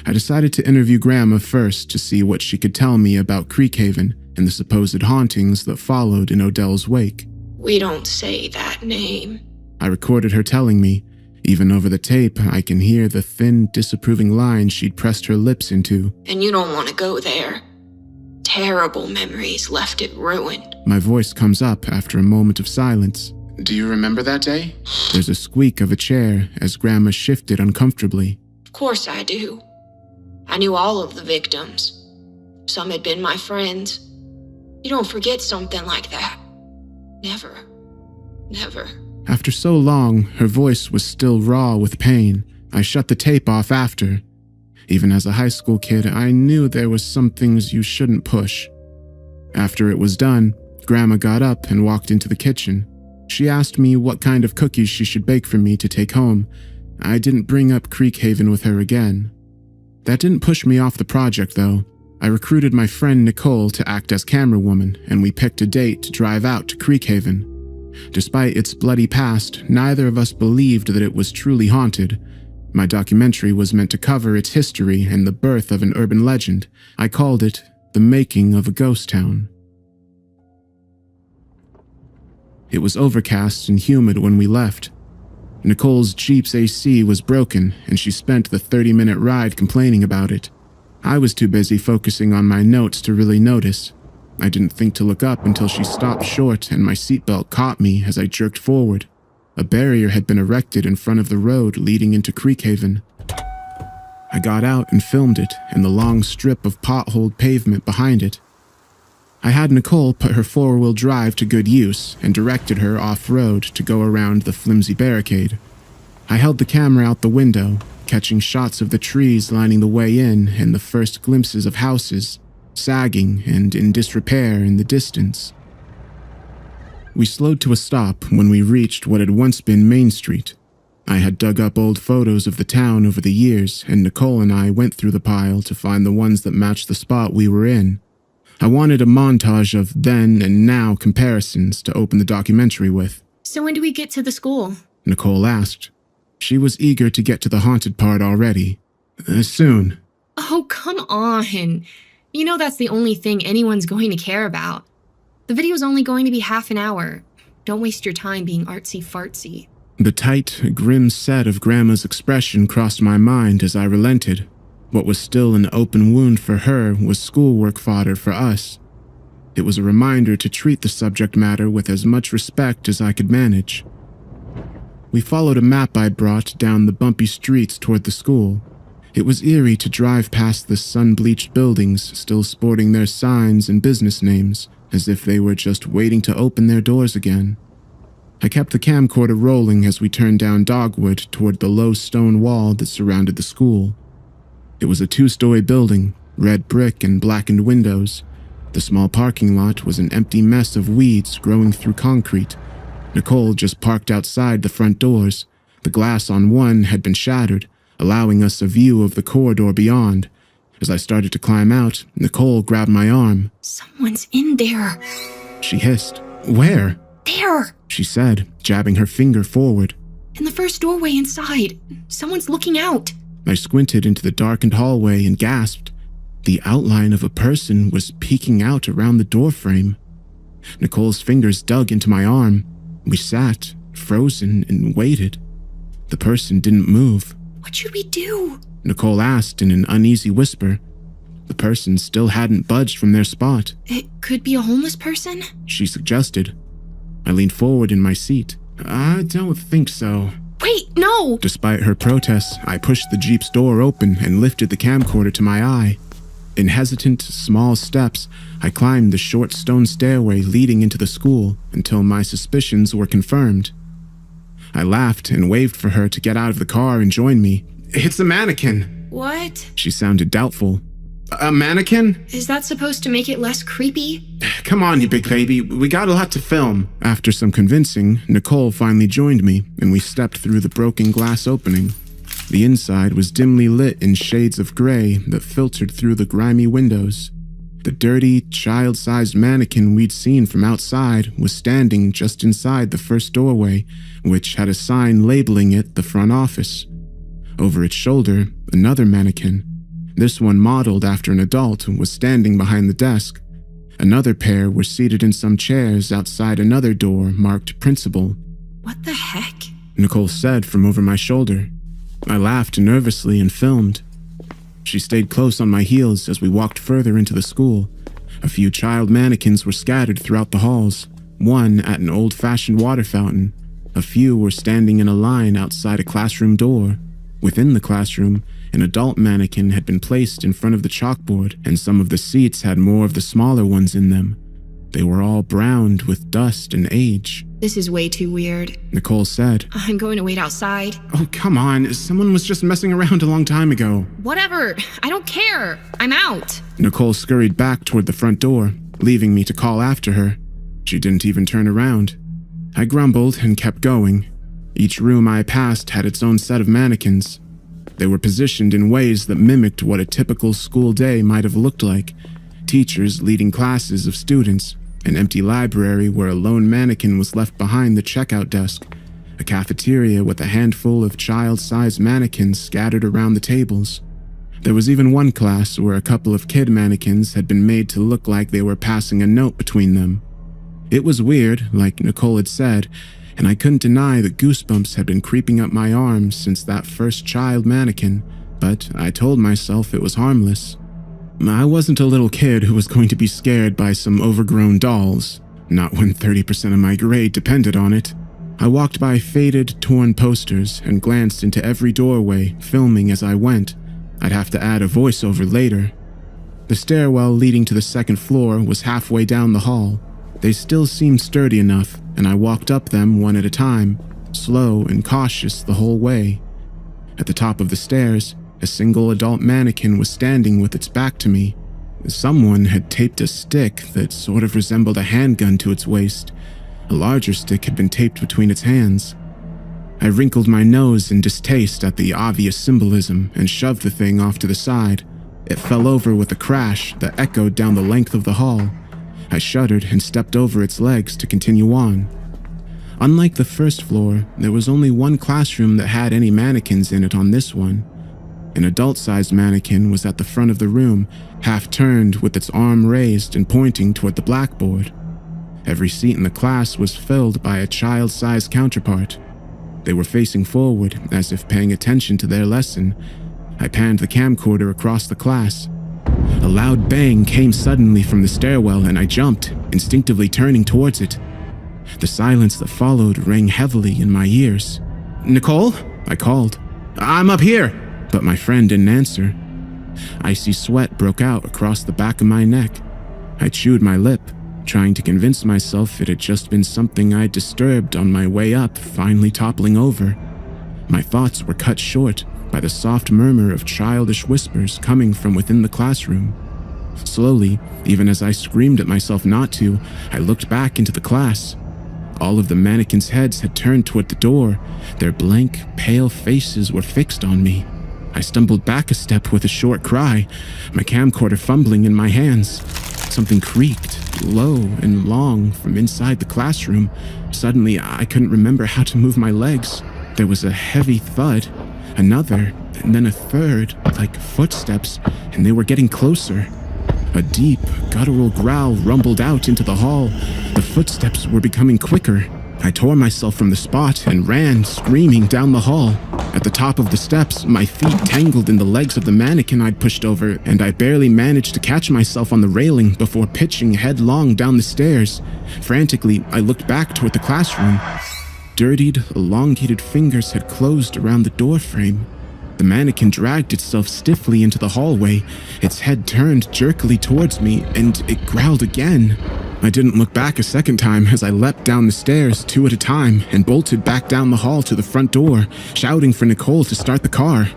I decided to interview Grandma first to see what she could tell me about Creek Haven and the supposed hauntings that followed in Odell's wake. "We don't say that name," I recorded her telling me. Even over the tape, I can hear the thin, disapproving lines she'd pressed her lips into. "And you don't want to go there. Terrible memories left it ruined." My voice comes up after a moment of silence. "Do you remember that day?" There's a squeak of a chair as Grandma shifted uncomfortably. "Of course I do. I knew all of the victims. Some had been my friends. You don't forget something like that. Never. Never." After so long, her voice was still raw with pain. I shut the tape off after. Even as a high school kid, I knew there was some things you shouldn't push. After it was done, Grandma got up and walked into the kitchen. She asked me what kind of cookies she should bake for me to take home. I didn't bring up Creek Haven with her again. That didn't push me off the project, though. I recruited my friend Nicole to act as camerawoman, and we picked a date to drive out to Creekhaven. Despite its bloody past, neither of us believed that it was truly haunted. My documentary was meant to cover its history and the birth of an urban legend. I called it The Making of a Ghost Town. It was overcast and humid when we left. Nicole's Jeep's AC was broken, and she spent the 30-minute ride complaining about it. I was too busy focusing on my notes to really notice. I didn't think to look up until she stopped short and my seatbelt caught me as I jerked forward. A barrier had been erected in front of the road leading into Creekhaven. I got out and filmed it and the long strip of potholed pavement behind it. I had Nicole put her four-wheel drive to good use and directed her off-road to go around the flimsy barricade. I held the camera out the window, catching shots of the trees lining the way in and the first glimpses of houses, sagging and in disrepair in the distance. We slowed to a stop when we reached what had once been Main Street. I had dug up old photos of the town over the years, and Nicole and I went through the pile to find the ones that matched the spot we were in. I wanted a montage of then and now comparisons to open the documentary with. So when do we get to the school? Nicole asked. She was eager to get to the haunted part already. Soon. Oh, come on. You know that's the only thing anyone's going to care about. The video's only going to be half an hour. Don't waste your time being artsy-fartsy. The tight, grim set of Grandma's expression crossed my mind as I relented. What was still an open wound for her was schoolwork fodder for us. It was a reminder to treat the subject matter with as much respect as I could manage. We followed a map I'd brought down the bumpy streets toward the school. It was eerie to drive past the sun-bleached buildings still sporting their signs and business names, as if they were just waiting to open their doors again. I kept the camcorder rolling as we turned down Dogwood toward the low stone wall that surrounded the school. It was a 2-story building, red brick and blackened windows. The small parking lot was an empty mess of weeds growing through concrete. Nicole just parked outside the front doors. The glass on one had been shattered, allowing us a view of the corridor beyond. As I started to climb out, Nicole grabbed my arm. Someone's in there. She hissed. Where? There! She said, jabbing her finger forward. In the first doorway inside. Someone's looking out. I squinted into the darkened hallway and gasped. The outline of a person was peeking out around the doorframe. Nicole's fingers dug into my arm. We sat, frozen, and waited. The person didn't move. What should we do? Nicole asked in an uneasy whisper. The person still hadn't budged from their spot. It could be a homeless person? She suggested. I leaned forward in my seat. I don't think so. Wait, no! Despite her protests, I pushed the Jeep's door open and lifted the camcorder to my eye. In hesitant, small steps, I climbed the short stone stairway leading into the school until my suspicions were confirmed. I laughed and waved for her to get out of the car and join me. It's a mannequin. What? She sounded doubtful. A mannequin? Is that supposed to make it less creepy? Come on, you big baby. We got a lot to film. After some convincing, Nicole finally joined me, and we stepped through the broken glass opening. The inside was dimly lit in shades of gray that filtered through the grimy windows. The dirty, child-sized mannequin we'd seen from outside was standing just inside the first doorway, which had a sign labeling it the front office. Over its shoulder, another mannequin. This one modeled after an adult was standing behind the desk. Another pair were seated in some chairs outside another door marked Principal. What the heck? Nicole said from over my shoulder. I laughed nervously and filmed. She stayed close on my heels as we walked further into the school. A few child mannequins were scattered throughout the halls, one at an old-fashioned water fountain. A few were standing in a line outside a classroom door. Within the classroom, an adult mannequin had been placed in front of the chalkboard, and some of the seats had more of the smaller ones in them. They were all browned with dust and age. This is way too weird. Nicole said. I'm going to wait outside. Oh, come on. Someone was just messing around a long time ago. Whatever. I don't care. I'm out. Nicole scurried back toward the front door, leaving me to call after her. She didn't even turn around. I grumbled and kept going. Each room I passed had its own set of mannequins. They were positioned in ways that mimicked what a typical school day might have looked like. Teachers leading classes of students, an empty library where a lone mannequin was left behind the checkout desk, a cafeteria with a handful of child-sized mannequins scattered around the tables. There was even one class where a couple of kid mannequins had been made to look like they were passing a note between them. It was weird, like Nicole had said, and I couldn't deny that goosebumps had been creeping up my arms since that first child mannequin, but I told myself it was harmless. I wasn't a little kid who was going to be scared by some overgrown dolls, not when 30% of my grade depended on it. I walked by faded, torn posters and glanced into every doorway, filming as I went. I'd have to add a voiceover later. The stairwell leading to the second floor was halfway down the hall. They still seemed sturdy enough, and I walked up them one at a time, slow and cautious the whole way. At the top of the stairs, a single adult mannequin was standing with its back to me. Someone had taped a stick that sort of resembled a handgun to its waist. A larger stick had been taped between its hands. I wrinkled my nose in distaste at the obvious symbolism and shoved the thing off to the side. It fell over with a crash that echoed down the length of the hall. I shuddered and stepped over its legs to continue on. Unlike the first floor, there was only one classroom that had any mannequins in it on this one. An adult-sized mannequin was at the front of the room, half-turned with its arm raised and pointing toward the blackboard. Every seat in the class was filled by a child-sized counterpart. They were facing forward, as if paying attention to their lesson. I panned the camcorder across the class. A loud bang came suddenly from the stairwell, and I jumped, instinctively turning towards it. The silence that followed rang heavily in my ears. "Nicole?" I called. "I'm up here!" But my friend didn't answer. Icy sweat broke out across the back of my neck. I chewed my lip, trying to convince myself it had just been something I'd disturbed on my way up, finally toppling over. My thoughts were cut short by the soft murmur of childish whispers coming from within the classroom. Slowly, even as I screamed at myself not to, I looked back into the class. All of the mannequins' heads had turned toward the door. Their blank, pale faces were fixed on me. I stumbled back a step with a short cry, my camcorder fumbling in my hands. Something creaked, low and long, from inside the classroom. Suddenly, I couldn't remember how to move my legs. There was a heavy thud, another, and then a third, like footsteps, and they were getting closer. A deep, guttural growl rumbled out into the hall. The footsteps were becoming quicker. I tore myself from the spot and ran, screaming, down the hall. At the top of the steps, my feet tangled in the legs of the mannequin I'd pushed over, and I barely managed to catch myself on the railing before pitching headlong down the stairs. Frantically, I looked back toward the classroom. Dirtied, elongated fingers had closed around the doorframe. The mannequin dragged itself stiffly into the hallway. Its head turned jerkily towards me, and it growled again. I didn't look back a second time as I leapt down the stairs, two at a time, and bolted back down the hall to the front door, shouting for Nicole to start the car.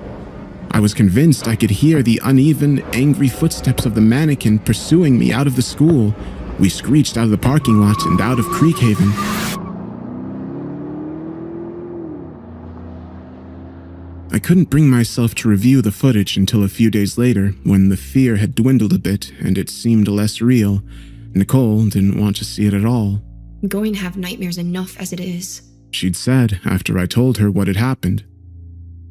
I was convinced I could hear the uneven, angry footsteps of the mannequin pursuing me out of the school. We screeched out of the parking lot and out of Creekhaven. I couldn't bring myself to review the footage until a few days later, when the fear had dwindled a bit and it seemed less real. Nicole didn't want to see it at all. I'm going to have nightmares enough as it is, She'd said after I told her what had happened.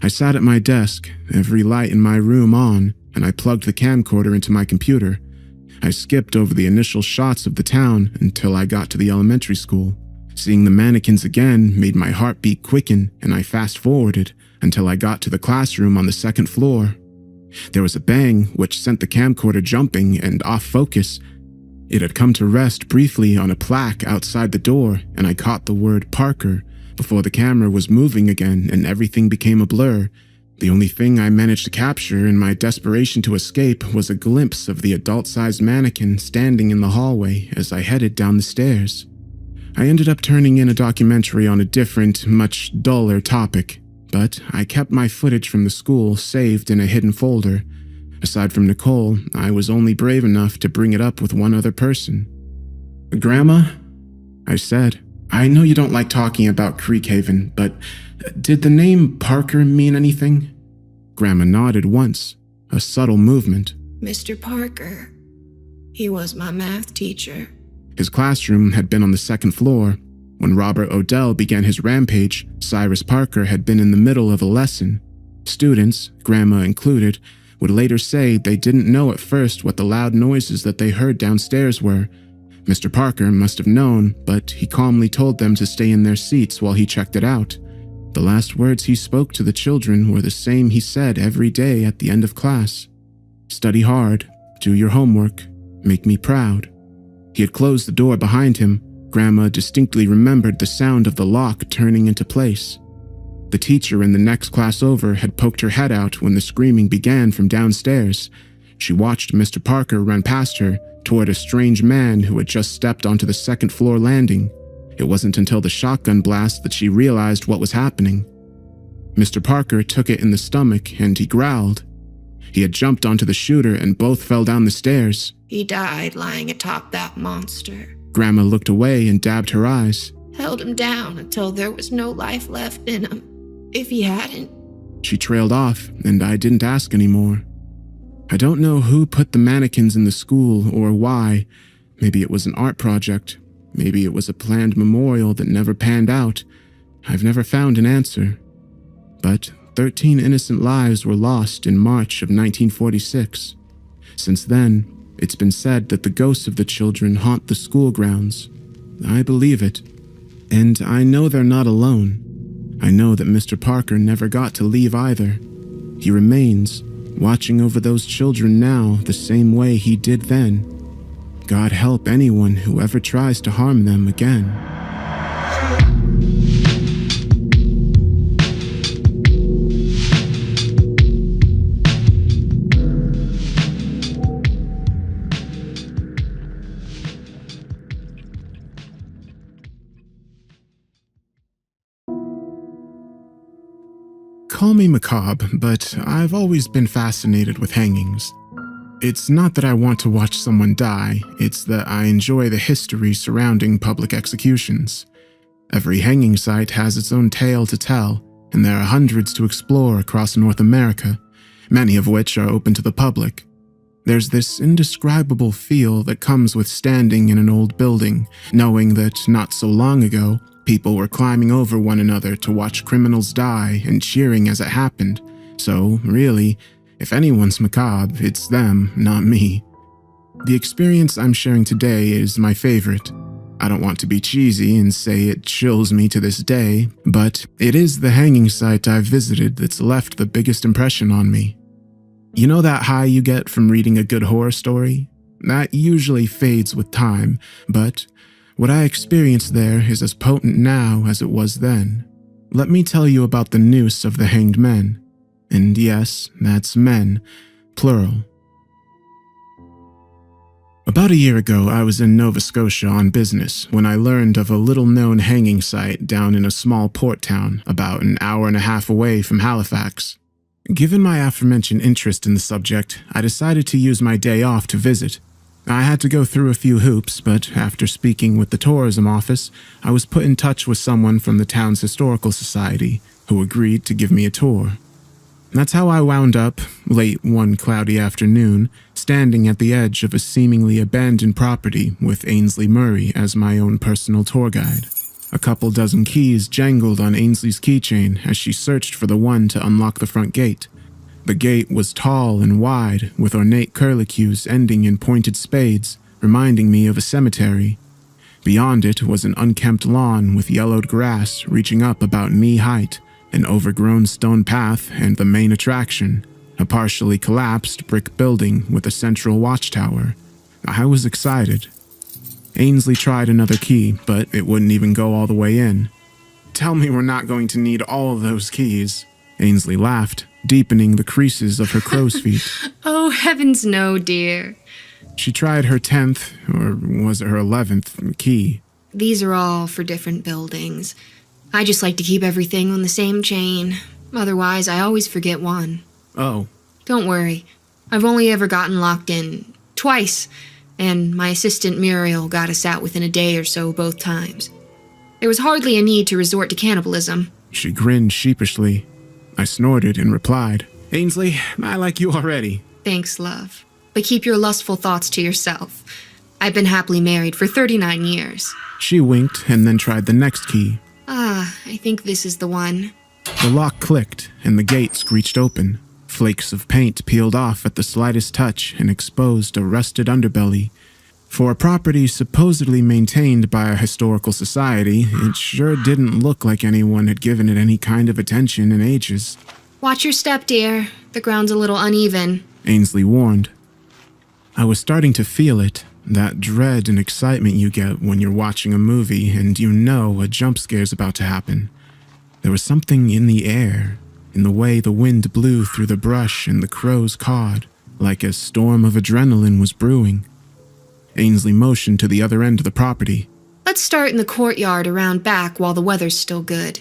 I sat at my desk, every light in my room on, and I plugged the camcorder into my computer. I skipped over the initial shots of the town until I got to the elementary school. Seeing the mannequins again made my heartbeat quicken, and I fast-forwarded until I got to the classroom on the second floor. There was a bang which sent the camcorder jumping and off focus. It had come to rest briefly on a plaque outside the door, and I caught the word Parker before the camera was moving again and everything became a blur. The only thing I managed to capture in my desperation to escape was a glimpse of the adult-sized mannequin standing in the hallway as I headed down the stairs. I ended up turning in a documentary on a different, much duller topic, but I kept my footage from the school saved in a hidden folder. Aside from Nicole, I was only brave enough to bring it up with one other person. "Grandma?" I said. "I know you don't like talking about Creekhaven, but did the name Parker mean anything?" Grandma nodded once, a subtle movement. Mr. Parker. He was my math teacher. His classroom had been on the second floor. When Robert Odell began his rampage, Cyrus Parker had been in the middle of a lesson. Students, Grandma included, would later say they didn't know at first what the loud noises that they heard downstairs were. Mr. Parker must have known, but he calmly told them to stay in their seats while he checked it out. The last words he spoke to the children were the same he said every day at the end of class. "Study hard, do your homework, make me proud." He had closed the door behind him. Grandma distinctly remembered the sound of the lock turning into place. The teacher in the next class over had poked her head out when the screaming began from downstairs. She watched Mr. Parker run past her toward a strange man who had just stepped onto the second-floor landing. It wasn't until the shotgun blast that she realized what was happening. Mr. Parker took it in the stomach and he growled. He had jumped onto the shooter and both fell down the stairs. He died lying atop that monster. Grandma looked away and dabbed her eyes. Held him down until there was no life left in him. If he hadn't. She trailed off, and I didn't ask anymore. I don't know who put the mannequins in the school or why. Maybe it was an art project. Maybe it was a planned memorial that never panned out. I've never found an answer. But 13 innocent lives were lost in March of 1946. Since then, it's been said that the ghosts of the children haunt the school grounds. I believe it. And I know they're not alone. I know that Mr. Parker never got to leave either. He remains, watching over those children now the same way he did then. God help anyone who ever tries to harm them again. Call me macabre, but I've always been fascinated with hangings. It's not that I want to watch someone die, it's that I enjoy the history surrounding public executions. Every hanging site has its own tale to tell, and there are hundreds to explore across North America, many of which are open to the public. There's this indescribable feel that comes with standing in an old building, knowing that not so long ago, people were climbing over one another to watch criminals die and cheering as it happened. So, really, if anyone's macabre, it's them, not me. The experience I'm sharing today is my favorite. I don't want to be cheesy and say it chills me to this day, but it is the hanging site I've visited that's left the biggest impression on me. You know that high you get from reading a good horror story? That usually fades with time, but what I experienced there is as potent now as it was then. Let me tell you about the noose of the hanged men. And yes, that's men, plural. About a year ago, I was in Nova Scotia on business when I learned of a little-known hanging site down in a small port town about an hour and a half away from Halifax. Given my aforementioned interest in the subject, I decided to use my day off to visit. I had to go through a few hoops, but after speaking with the tourism office, I was put in touch with someone from the town's historical society who agreed to give me a tour. That's how I wound up, late one cloudy afternoon, standing at the edge of a seemingly abandoned property with Ainsley Murray as my own personal tour guide. A couple dozen keys jangled on Ainsley's keychain as she searched for the one to unlock the front gate. The gate was tall and wide, with ornate curlicues ending in pointed spades, reminding me of a cemetery. Beyond it was an unkempt lawn with yellowed grass reaching up about knee-height, an overgrown stone path, and the main attraction, a partially collapsed brick building with a central watchtower. I was excited. Ainsley tried another key, but it wouldn't even go all the way in. "Tell me we're not going to need all those keys," Ainsley laughed, deepening the creases of her crow's feet. Oh, heavens no, dear. She tried her 10th, or was it her 11th, key. These are all for different buildings. I just like to keep everything on the same chain. Otherwise, I always forget one. Oh. Don't worry. I've only ever gotten locked in twice, and my assistant Muriel got us out within a day or so both times. There was hardly a need to resort to cannibalism. She grinned sheepishly. I snorted and replied, Ainsley, I like you already. Thanks, love. But keep your lustful thoughts to yourself. I've been happily married for 39 years. She winked and then tried the next key. I think this is the one. The lock clicked and the gate screeched open. Flakes of paint peeled off at the slightest touch and exposed a rusted underbelly. For a property supposedly maintained by a historical society, it sure didn't look like anyone had given it any kind of attention in ages. Watch your step, dear. The ground's a little uneven. Ainsley warned. I was starting to feel it, that dread and excitement you get when you're watching a movie and you know a jump scare's about to happen. There was something in the air, in the way the wind blew through the brush and the crows cawed, like a storm of adrenaline was brewing. Ainsley motioned to the other end of the property. Let's start in the courtyard around back while the weather's still good.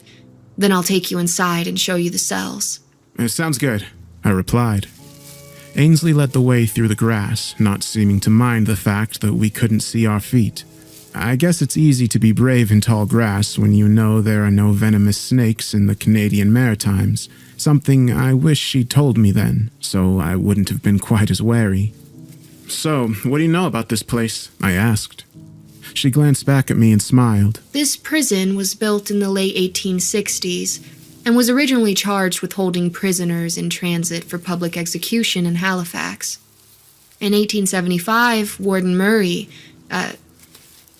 Then I'll take you inside and show you the cells. Sounds good, I replied. Ainsley led the way through the grass, not seeming to mind the fact that we couldn't see our feet. I guess it's easy to be brave in tall grass when you know there are no venomous snakes in the Canadian Maritimes, something I wish she'd told me then, so I wouldn't have been quite as wary. So, what do you know about this place? I asked. She glanced back at me and smiled. This prison was built in the late 1860s and was originally charged with holding prisoners in transit for public execution in Halifax. In 1875, Warden Murray,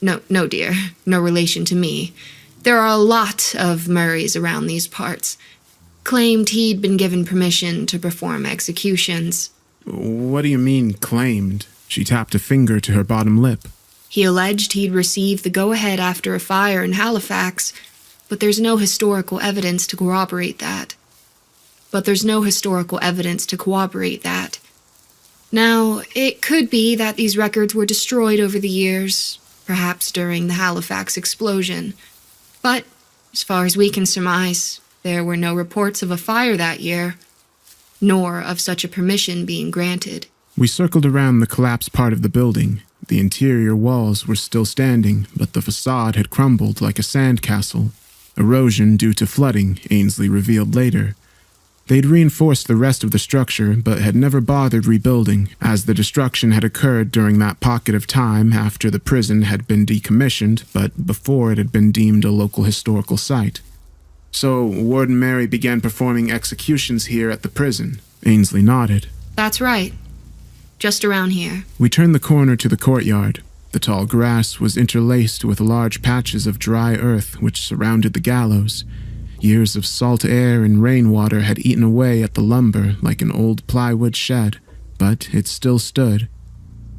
no dear, no relation to me. There are a lot of Murrays around these parts. Claimed he'd been given permission to perform executions. What do you mean, claimed? She tapped a finger to her bottom lip. He alleged he'd received the go-ahead after a fire in Halifax, but there's no historical evidence to corroborate that. Now, it could be that these records were destroyed over the years, perhaps during the Halifax explosion. But, as far as we can surmise, there were no reports of a fire that year, nor of such a permission being granted. We circled around the collapsed part of the building. The interior walls were still standing, but the facade had crumbled like a sandcastle. Erosion due to flooding, Ainsley revealed later. They'd reinforced the rest of the structure, but had never bothered rebuilding, as the destruction had occurred during that pocket of time after the prison had been decommissioned, but before it had been deemed a local historical site. So, Warden Mary began performing executions here at the prison. Ainsley nodded. That's right. Just around here. We turned the corner to the courtyard. The tall grass was interlaced with large patches of dry earth which surrounded the gallows. Years of salt air and rainwater had eaten away at the lumber like an old plywood shed, but it still stood.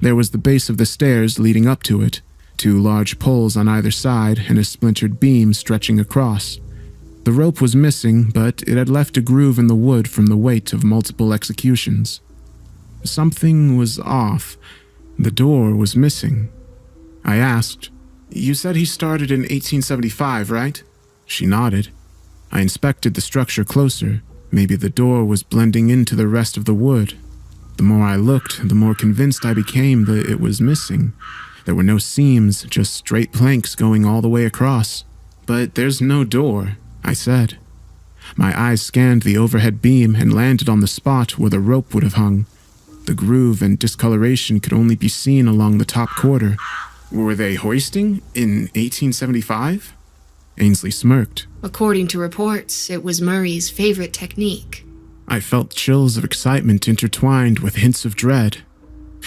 There was the base of the stairs leading up to it, 2 large poles on either side and a splintered beam stretching across. The rope was missing, but it had left a groove in the wood from the weight of multiple executions. Something was off. The door was missing. I asked, "You said he started in 1875, right?" She nodded. I inspected the structure closer. Maybe the door was blending into the rest of the wood. The more I looked, the more convinced I became that it was missing. There were no seams, just straight planks going all the way across. "But there's no door," I said. My eyes scanned the overhead beam and landed on the spot where the rope would have hung. The groove and discoloration could only be seen along the top quarter. Were they hoisting in 1875? Ainsley smirked. According to reports, it was Murray's favorite technique. I felt chills of excitement intertwined with hints of dread.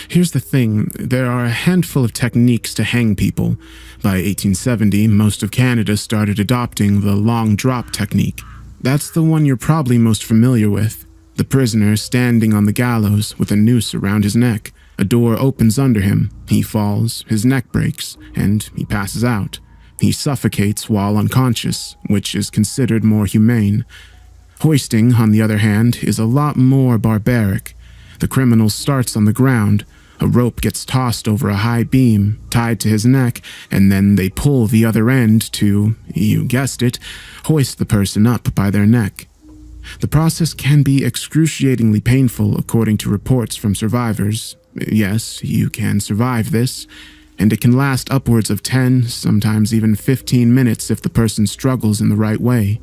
Here's the thing, there are a handful of techniques to hang people. By 1870, most of Canada started adopting the long drop technique. That's the one you're probably most familiar with. The prisoner standing on the gallows with a noose around his neck. A door opens under him. He falls, his neck breaks, and he passes out. He suffocates while unconscious, which is considered more humane. Hoisting, on the other hand, is a lot more barbaric. The criminal starts on the ground. A rope gets tossed over a high beam, tied to his neck, and then they pull the other end to, you guessed it, hoist the person up by their neck. The process can be excruciatingly painful according to reports from survivors. Yes, you can survive this, and it can last upwards of 10, sometimes even 15 minutes if the person struggles in the right way.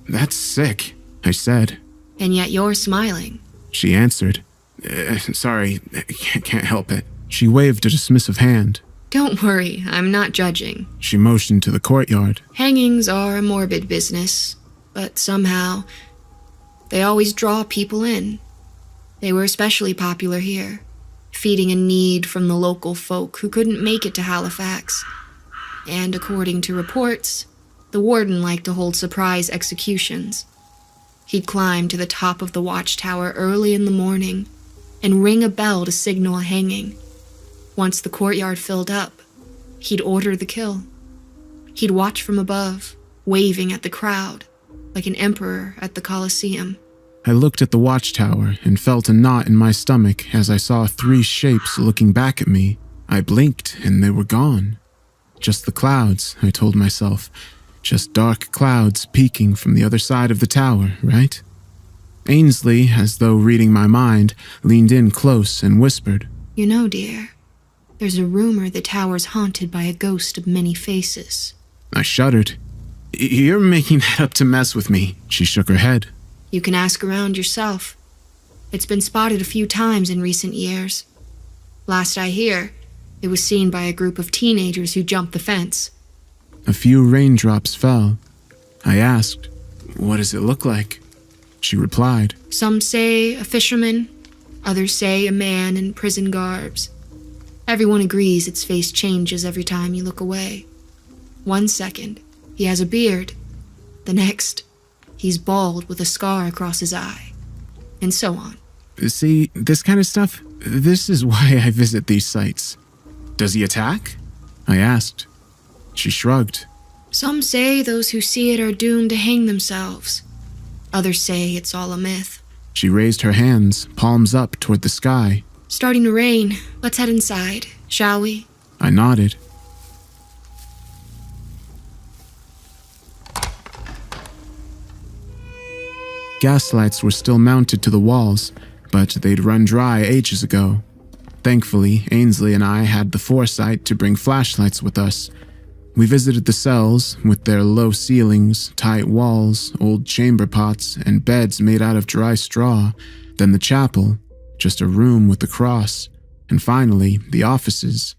"That's sick," I said. And yet you're smiling. she answered. Sorry, can't help it. She waved a dismissive hand. Don't worry, I'm not judging. She motioned to the courtyard. Hangings are a morbid business, but somehow they always draw people in. They were especially popular here, feeding a need from the local folk who couldn't make it to Halifax. And according to reports, the warden liked to hold surprise executions. He'd climb to the top of the watchtower early in the morning and ring a bell to signal a hanging. Once the courtyard filled up, he'd order the kill. He'd watch from above, waving at the crowd, like an emperor at the Colosseum. I looked at the watchtower and felt a knot in my stomach as I saw 3 shapes looking back at me. I blinked and they were gone. Just the clouds, I told myself. Just dark clouds peeking from the other side of the tower, right? Ainsley, as though reading my mind, leaned in close and whispered. You know, dear, there's a rumor the tower's haunted by a ghost of many faces. I shuddered. You're making that up to mess with me. She shook her head. You can ask around yourself. It's been spotted a few times in recent years. Last I hear, it was seen by a group of teenagers who jumped the fence. A few raindrops fell. I asked, what does it look like? She replied, Some say a fisherman, others say a man in prison garbs. Everyone agrees its face changes every time you look away. 1 second, he has a beard. The next, he's bald with a scar across his eye. And so on. See, this kind of stuff, this is why I visit these sites. Does he attack? I asked. She shrugged. Some say those who see it are doomed to hang themselves. Others say it's all a myth. She raised her hands, palms up toward the sky. Starting to rain. Let's head inside, shall we? I nodded. Gaslights were still mounted to the walls, but they'd run dry ages ago. Thankfully, Ainsley and I had the foresight to bring flashlights with us. We visited the cells, with their low ceilings, tight walls, old chamber pots, and beds made out of dry straw, then the chapel, just a room with a cross, and finally, the offices.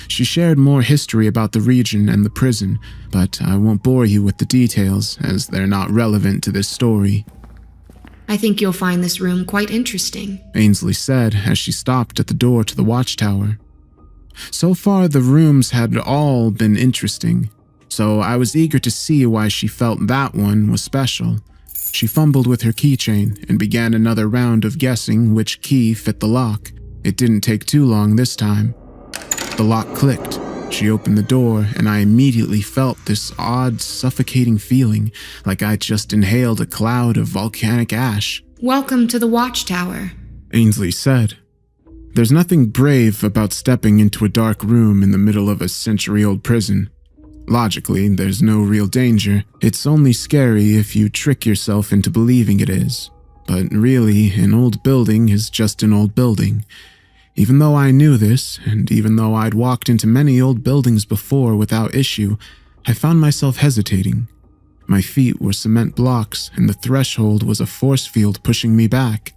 She shared more history about the region and the prison, but I won't bore you with the details, as they're not relevant to this story. I think you'll find this room quite interesting, Ainsley said as she stopped at the door to the watchtower. So far, the rooms had all been interesting, so I was eager to see why she felt that one was special. She fumbled with her keychain and began another round of guessing which key fit the lock. It didn't take too long this time. The lock clicked. She opened the door, and I immediately felt this odd, suffocating feeling, like I'd just inhaled a cloud of volcanic ash. Welcome to the watchtower, Ainsley said. There's nothing brave about stepping into a dark room in the middle of a century-old prison. Logically, there's no real danger. It's only scary if you trick yourself into believing it is. But really, an old building is just an old building. Even though I knew this, and even though I'd walked into many old buildings before without issue, I found myself hesitating. My feet were cement blocks, and the threshold was a force field pushing me back.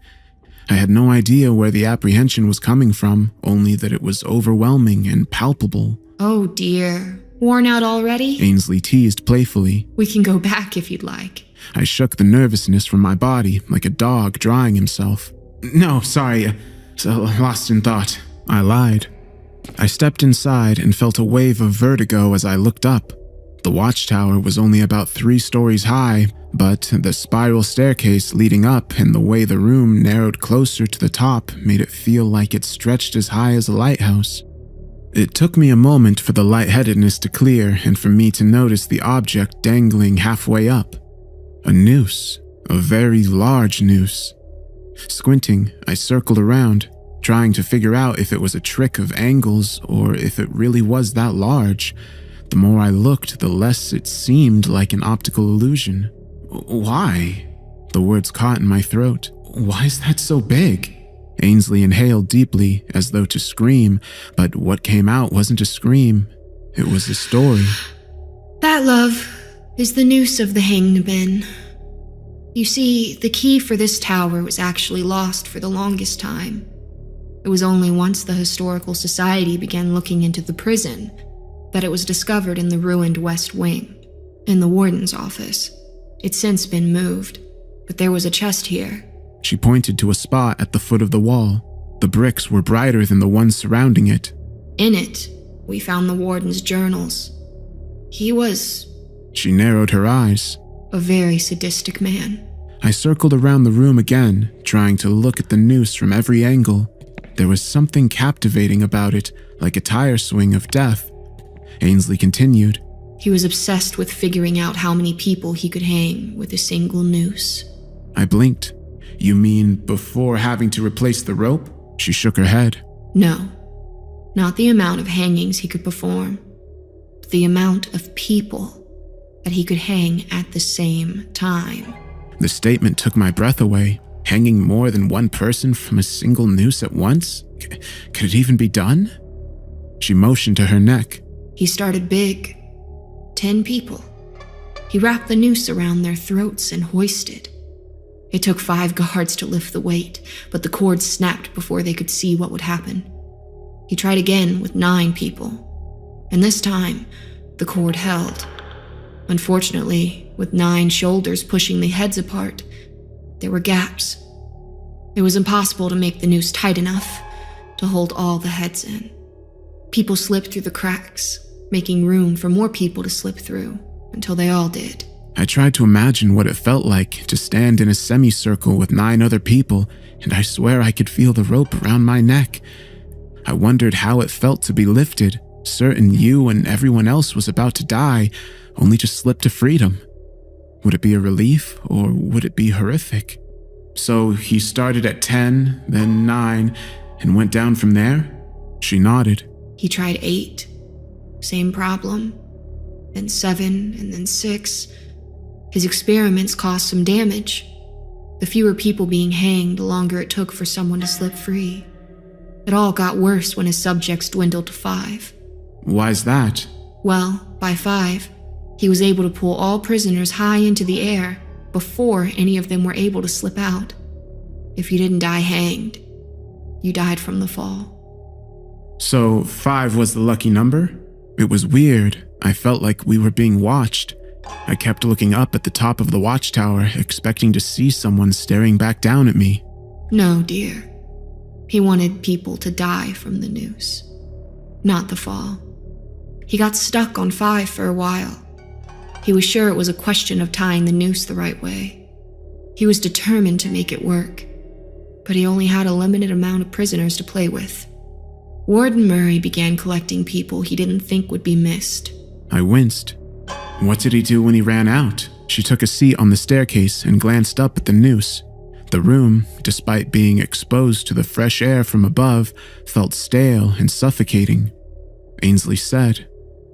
I had no idea where the apprehension was coming from, only that it was overwhelming and palpable. Oh dear. Worn out already? Ainsley teased playfully. We can go back if you'd like. I shook the nervousness from my body like a dog drying himself. No, sorry. So lost in thought. I lied. I stepped inside and felt a wave of vertigo as I looked up. The watchtower was only about 3 stories high, but the spiral staircase leading up and the way the room narrowed closer to the top made it feel like it stretched as high as a lighthouse. It took me a moment for the lightheadedness to clear and for me to notice the object dangling halfway up. A noose. A very large noose. Squinting, I circled around, trying to figure out if it was a trick of angles or if it really was that large. The more I looked, the less it seemed like an optical illusion. Why? The words caught in my throat. Why is that so big? Ainsley inhaled deeply, as though to scream, but what came out wasn't a scream. It was a story. That, love, is the noose of the hanged men. You see, the key for this tower was actually lost for the longest time. It was only once the Historical Society began looking into the prison that it was discovered in the ruined West Wing, in the warden's office. It's since been moved, but there was a chest here. She pointed to a spot at the foot of the wall. The bricks were brighter than the ones surrounding it. In it, we found the warden's journals. He was She narrowed her eyes. a very sadistic man. I circled around the room again, trying to look at the noose from every angle. There was something captivating about it, like a tire swing of death. Ainsley continued. He was obsessed with figuring out how many people he could hang with a single noose. I blinked. You mean before having to replace the rope? She shook her head. No, not the amount of hangings he could perform, but the amount of people that he could hang at the same time. The statement took my breath away. Hanging more than one person from a single noose at once? Could it even be done? She motioned to her neck. He started big. 10 people. He wrapped the noose around their throats and hoisted. It took 5 guards to lift the weight, but the cord snapped before they could see what would happen. He tried again with 9 people, and this time, the cord held. Unfortunately, with 9 shoulders pushing the heads apart, there were gaps. It was impossible to make the noose tight enough to hold all the heads in. People slipped through the cracks, making room for more people to slip through, until they all did. I tried to imagine what it felt like to stand in a semicircle with 9 other people, and I swear I could feel the rope around my neck. I wondered how it felt to be lifted, certain you and everyone else was about to die, only to slip to freedom. Would it be a relief, or would it be horrific? So he started at 10, then 9, and went down from there? She nodded. He tried 8. Same problem. Then 7, and then 6. His experiments caused some damage. The fewer people being hanged, the longer it took for someone to slip free. It all got worse when his subjects dwindled to 5. Why's that? Well, by 5, he was able to pull all prisoners high into the air before any of them were able to slip out. If you didn't die hanged, you died from the fall. So 5 was the lucky number? It was weird. I felt like we were being watched. I kept looking up at the top of the watchtower, expecting to see someone staring back down at me. No, dear. He wanted people to die from the noose, not the fall. He got stuck on 5 for a while. He was sure it was a question of tying the noose the right way. He was determined to make it work, but he only had a limited amount of prisoners to play with. Warden Murray began collecting people he didn't think would be missed. I winced. What did he do when he ran out? She took a seat on the staircase and glanced up at the noose. The room, despite being exposed to the fresh air from above, felt stale and suffocating. Ainsley said,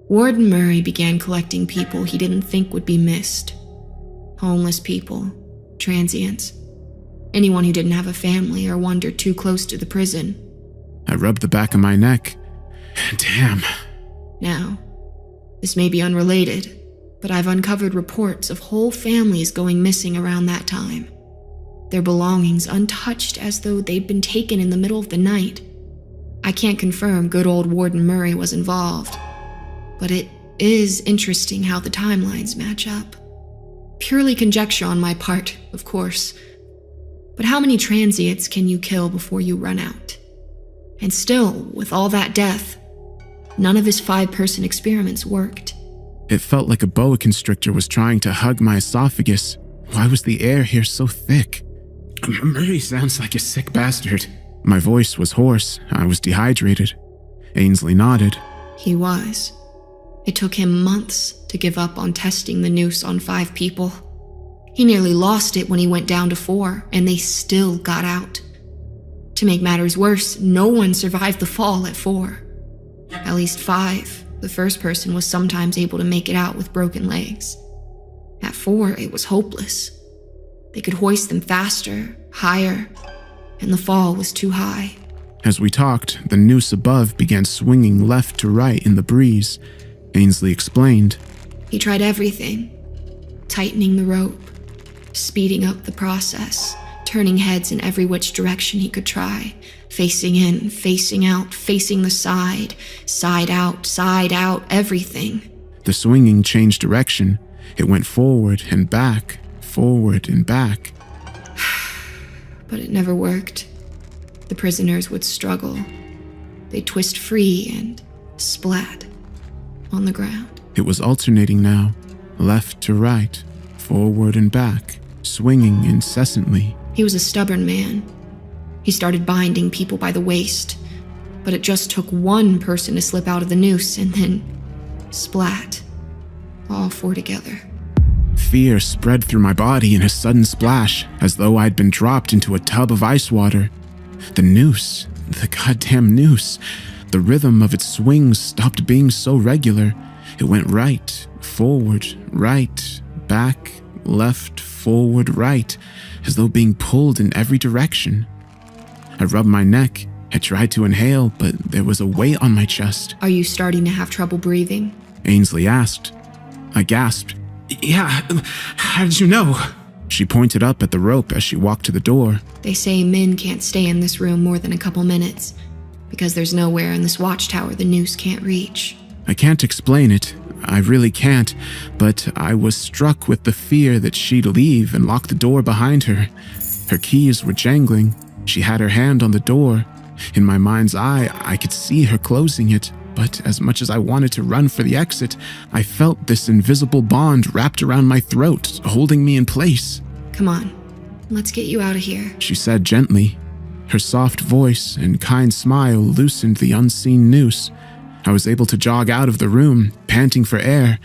Warden Murray began collecting people he didn't think would be missed. Homeless people, transients, anyone who didn't have a family or wandered too close to the prison. I rubbed the back of my neck. Damn. Now, this may be unrelated, but I've uncovered reports of whole families going missing around that time. Their belongings untouched as though they'd been taken in the middle of the night. I can't confirm good old Warden Murray was involved, but it is interesting how the timelines match up. Purely conjecture on my part, of course. But how many transients can you kill before you run out? And still, with all that death, none of his 5-person experiments worked. It felt like a boa constrictor was trying to hug my esophagus. Why was the air here so thick? Murray sounds like a sick bastard. My voice was hoarse. I was dehydrated. Ainsley nodded. He was. It took him months to give up on testing the noose on 5 people. He nearly lost it when he went down to 4, and they still got out. To make matters worse, no one survived the fall at 4. At least 5. The first person was sometimes able to make it out with broken legs. At 4, it was hopeless. They could hoist them faster, higher, and the fall was too high. As we talked, the noose above began swinging left to right in the breeze. Ainsley explained. He tried everything. Tightening the rope, speeding up the process, turning heads in every which direction he could try, facing in, facing out, facing the side out, everything. The swinging changed direction. It went forward and back, forward and back. But it never worked. The prisoners would struggle. They'd twist free and splat on the ground. It was alternating now, left to right, forward and back, swinging incessantly. He was a stubborn man. He started binding people by the waist, but it just took one person to slip out of the noose and then splat, all four together. Fear spread through my body in a sudden splash, as though I'd been dropped into a tub of ice water. The noose, the goddamn noose. The rhythm of its swings stopped being so regular. It went right, forward, right, back, left, forward, right, as though being pulled in every direction. I rubbed my neck. I tried to inhale, but there was a weight on my chest. Are you starting to have trouble breathing? Ainsley asked. I gasped. Yeah, how did you know? She pointed up at the rope as she walked to the door. They say men can't stay in this room more than a couple minutes, because there's nowhere in this watchtower the noose can't reach. I can't explain it. I really can't, but I was struck with the fear that she'd leave and lock the door behind her. Her keys were jangling. She had her hand on the door. In my mind's eye, I could see her closing it, but as much as I wanted to run for the exit, I felt this invisible bond wrapped around my throat, holding me in place. Come on, let's get you out of here, she said gently. Her soft voice and kind smile loosened the unseen noose. I was able to jog out of the room, panting for air.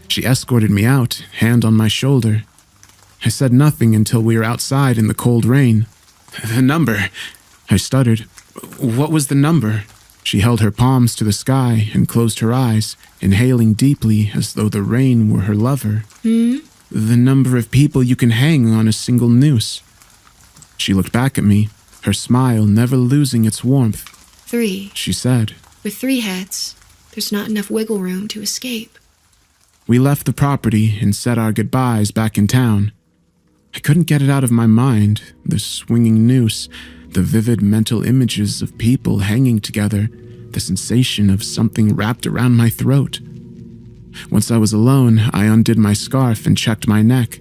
She escorted me out, hand on my shoulder. I said nothing until we were outside in the cold rain. The number, I stuttered. What was the number? She held her palms to the sky and closed her eyes, inhaling deeply as though the rain were her lover. The number of people you can hang on a single noose. She looked back at me, her smile never losing its warmth. 3, she said. With 3 heads, there's not enough wiggle room to escape. We left the property and said our goodbyes back in town. I couldn't get it out of my mind, the swinging noose, the vivid mental images of people hanging together, the sensation of something wrapped around my throat. Once I was alone, I undid my scarf and checked my neck.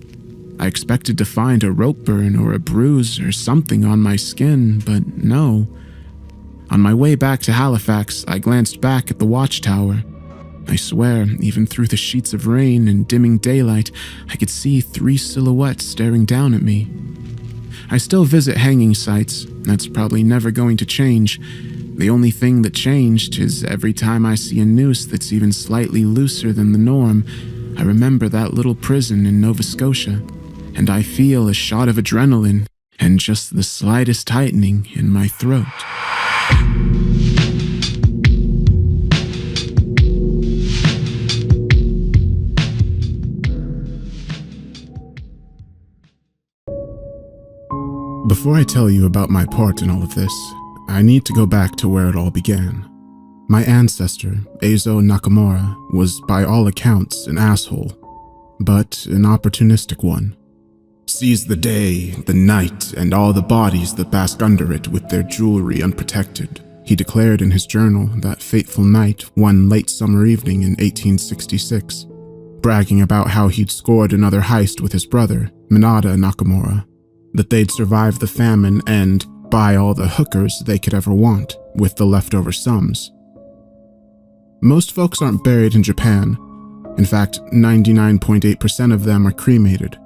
I expected to find a rope burn or a bruise or something on my skin, but no. On my way back to Halifax, I glanced back at the watchtower. I swear, even through the sheets of rain and dimming daylight, I could see 3 silhouettes staring down at me. I still visit hanging sites. That's probably never going to change. The only thing that changed is every time I see a noose that's even slightly looser than the norm, I remember that little prison in Nova Scotia, and I feel a shot of adrenaline and just the slightest tightening in my throat. Before I tell you about my part in all of this, I need to go back to where it all began. My ancestor, Eizo Nakamura, was by all accounts an asshole, but an opportunistic one. Seized the day, the night, and all the bodies that bask under it with their jewelry unprotected, he declared in his journal that fateful night one late summer evening in 1866, bragging about how he'd scored another heist with his brother, Minada Nakamura, that they'd survive the famine and buy all the hookers they could ever want with the leftover sums. Most folks aren't buried in Japan. In fact, 99.8% of them are cremated.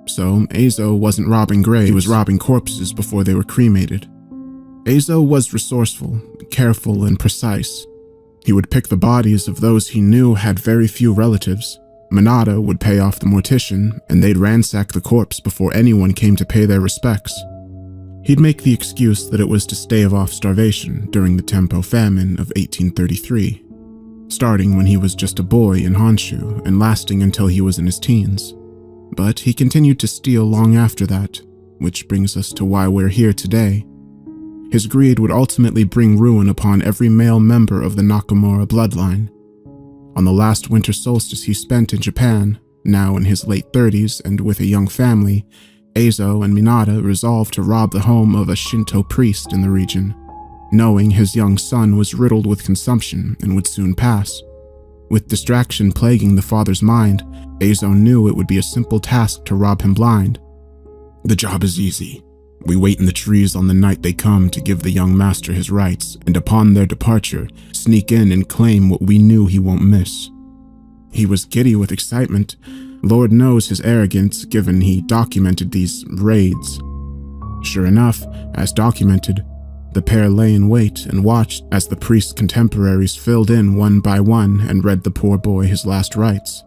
So Eizo wasn't robbing graves, he was robbing corpses before they were cremated. Eizo was resourceful, careful, and precise. He would pick the bodies of those he knew had very few relatives. Minada would pay off the mortician, and they'd ransack the corpse before anyone came to pay their respects. He'd make the excuse that it was to stave off starvation during the Tempo famine of 1833, starting when he was just a boy in Honshu and lasting until he was in his teens. But he continued to steal long after that, which brings us to why we're here today. His greed would ultimately bring ruin upon every male member of the Nakamura bloodline. On the last winter solstice he spent in Japan, now in his late 30s and with a young family, Eizo and Minata resolved to rob the home of a Shinto priest in the region, knowing his young son was riddled with consumption and would soon pass. With distraction plaguing the father's mind, Eizo knew it would be a simple task to rob him blind. The job is easy. We wait in the trees on the night they come to give the young master his rights, and upon their departure, sneak in and claim what we knew he won't miss. He was giddy with excitement. Lord knows his arrogance, given he documented these raids. Sure enough, as documented, the pair lay in wait and watched as the priest's contemporaries filled in one by one and read the poor boy his last rites.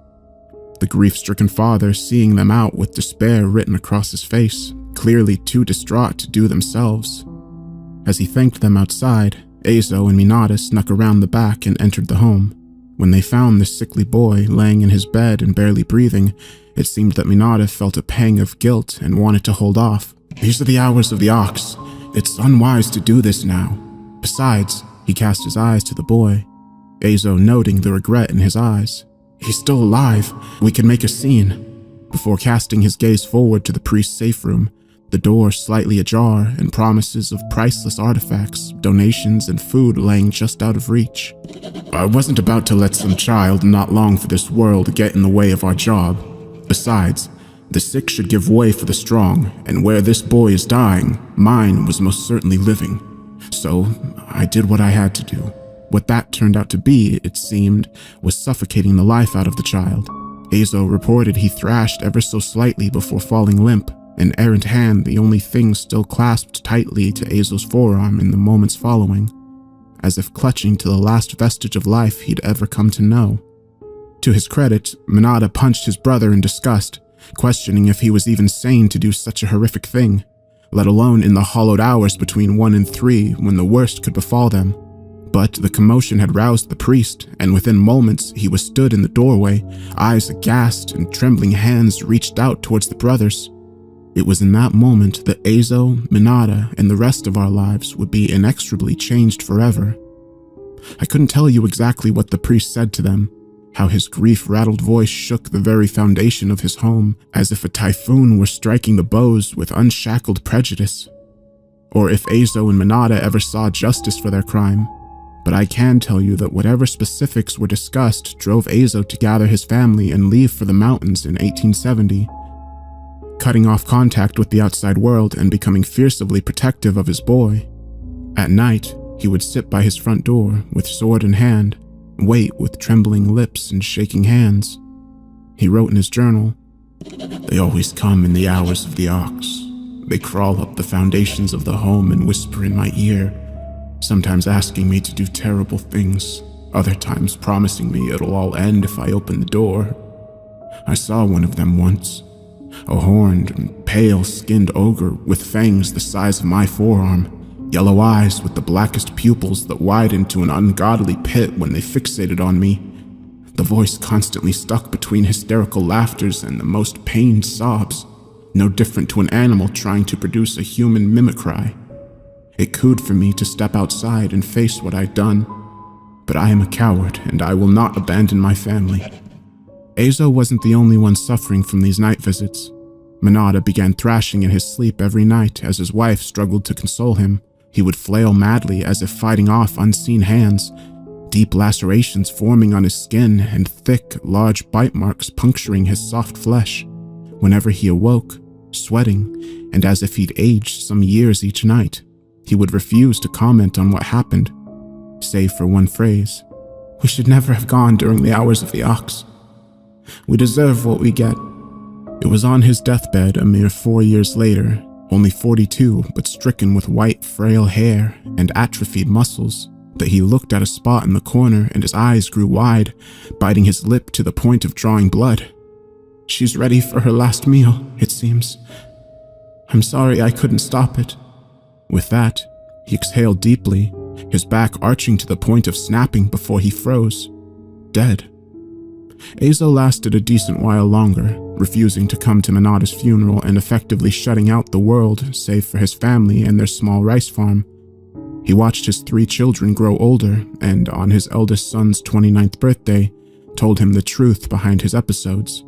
The grief-stricken father seeing them out with despair written across his face, clearly too distraught to do themselves. As he thanked them outside, Eizo and Minata snuck around the back and entered the home. When they found the sickly boy laying in his bed and barely breathing, it seemed that Minata felt a pang of guilt and wanted to hold off. "These are the hours of the ox. It's unwise to do this now. Besides," he cast his eyes to the boy, Eizo noting the regret in his eyes. "He's still alive. We can make a scene." Before casting his gaze forward to the priest's safe room, the door slightly ajar and promises of priceless artifacts, donations, and food laying just out of reach. "I wasn't about to let some child not long for this world get in the way of our job. Besides, the sick should give way for the strong, and where this boy is dying, mine was most certainly living. So I did what I had to do. What that turned out to be, it seemed, was suffocating the life out of the child. Eizo reported he thrashed ever so slightly before falling limp, an errant hand the only thing still clasped tightly to Eizo's forearm in the moments following, as if clutching to the last vestige of life he'd ever come to know. To his credit, Minata punched his brother in disgust, questioning if he was even sane to do such a horrific thing, let alone in the hollowed hours between 1 and 3 when the worst could befall them. But the commotion had roused the priest, and within moments he was stood in the doorway, eyes aghast and trembling hands reached out towards the brothers. It was in that moment that Eizo, Minata, and the rest of our lives would be inexorably changed forever. I couldn't tell you exactly what the priest said to them, how his grief-rattled voice shook the very foundation of his home, as if a typhoon were striking the bows with unshackled prejudice, or if Eizo and Minata ever saw justice for their crime. But I can tell you that whatever specifics were discussed drove Eizo to gather his family and leave for the mountains in 1870, cutting off contact with the outside world and becoming fiercely protective of his boy. At night, he would sit by his front door with sword in hand, wait with trembling lips and shaking hands. He wrote in his journal, "They always come in the hours of the ox. They crawl up the foundations of the home and whisper in my ear, sometimes asking me to do terrible things, other times promising me it'll all end if I open the door. I saw one of them once, a horned and pale-skinned ogre with fangs the size of my forearm, yellow eyes with the blackest pupils that widened to an ungodly pit when they fixated on me. The voice constantly stuck between hysterical laughters and the most pained sobs, no different to an animal trying to produce a human mimicry. It cooed for me to step outside and face what I'd done, but I am a coward and I will not abandon my family." Eizo wasn't the only one suffering from these night visits. Minata began thrashing in his sleep every night as his wife struggled to console him. He would flail madly as if fighting off unseen hands, deep lacerations forming on his skin and thick, large bite marks puncturing his soft flesh. Whenever he awoke, sweating, and as if he'd aged some years each night, he would refuse to comment on what happened, save for one phrase: "We should never have gone during the hours of the ox. We deserve what we get." It was on his deathbed a mere 4 years later, only 42 but stricken with white, frail hair and atrophied muscles, that he looked at a spot in the corner and his eyes grew wide, biting his lip to the point of drawing blood. "She's ready for her last meal, it seems. I'm sorry I couldn't stop it." With that, he exhaled deeply, his back arching to the point of snapping before he froze, dead. Eizo lasted a decent while longer, refusing to come to Minata's funeral and effectively shutting out the world save for his family and their small rice farm. He watched his 3 children grow older and, on his eldest son's 29th birthday, told him the truth behind his episodes.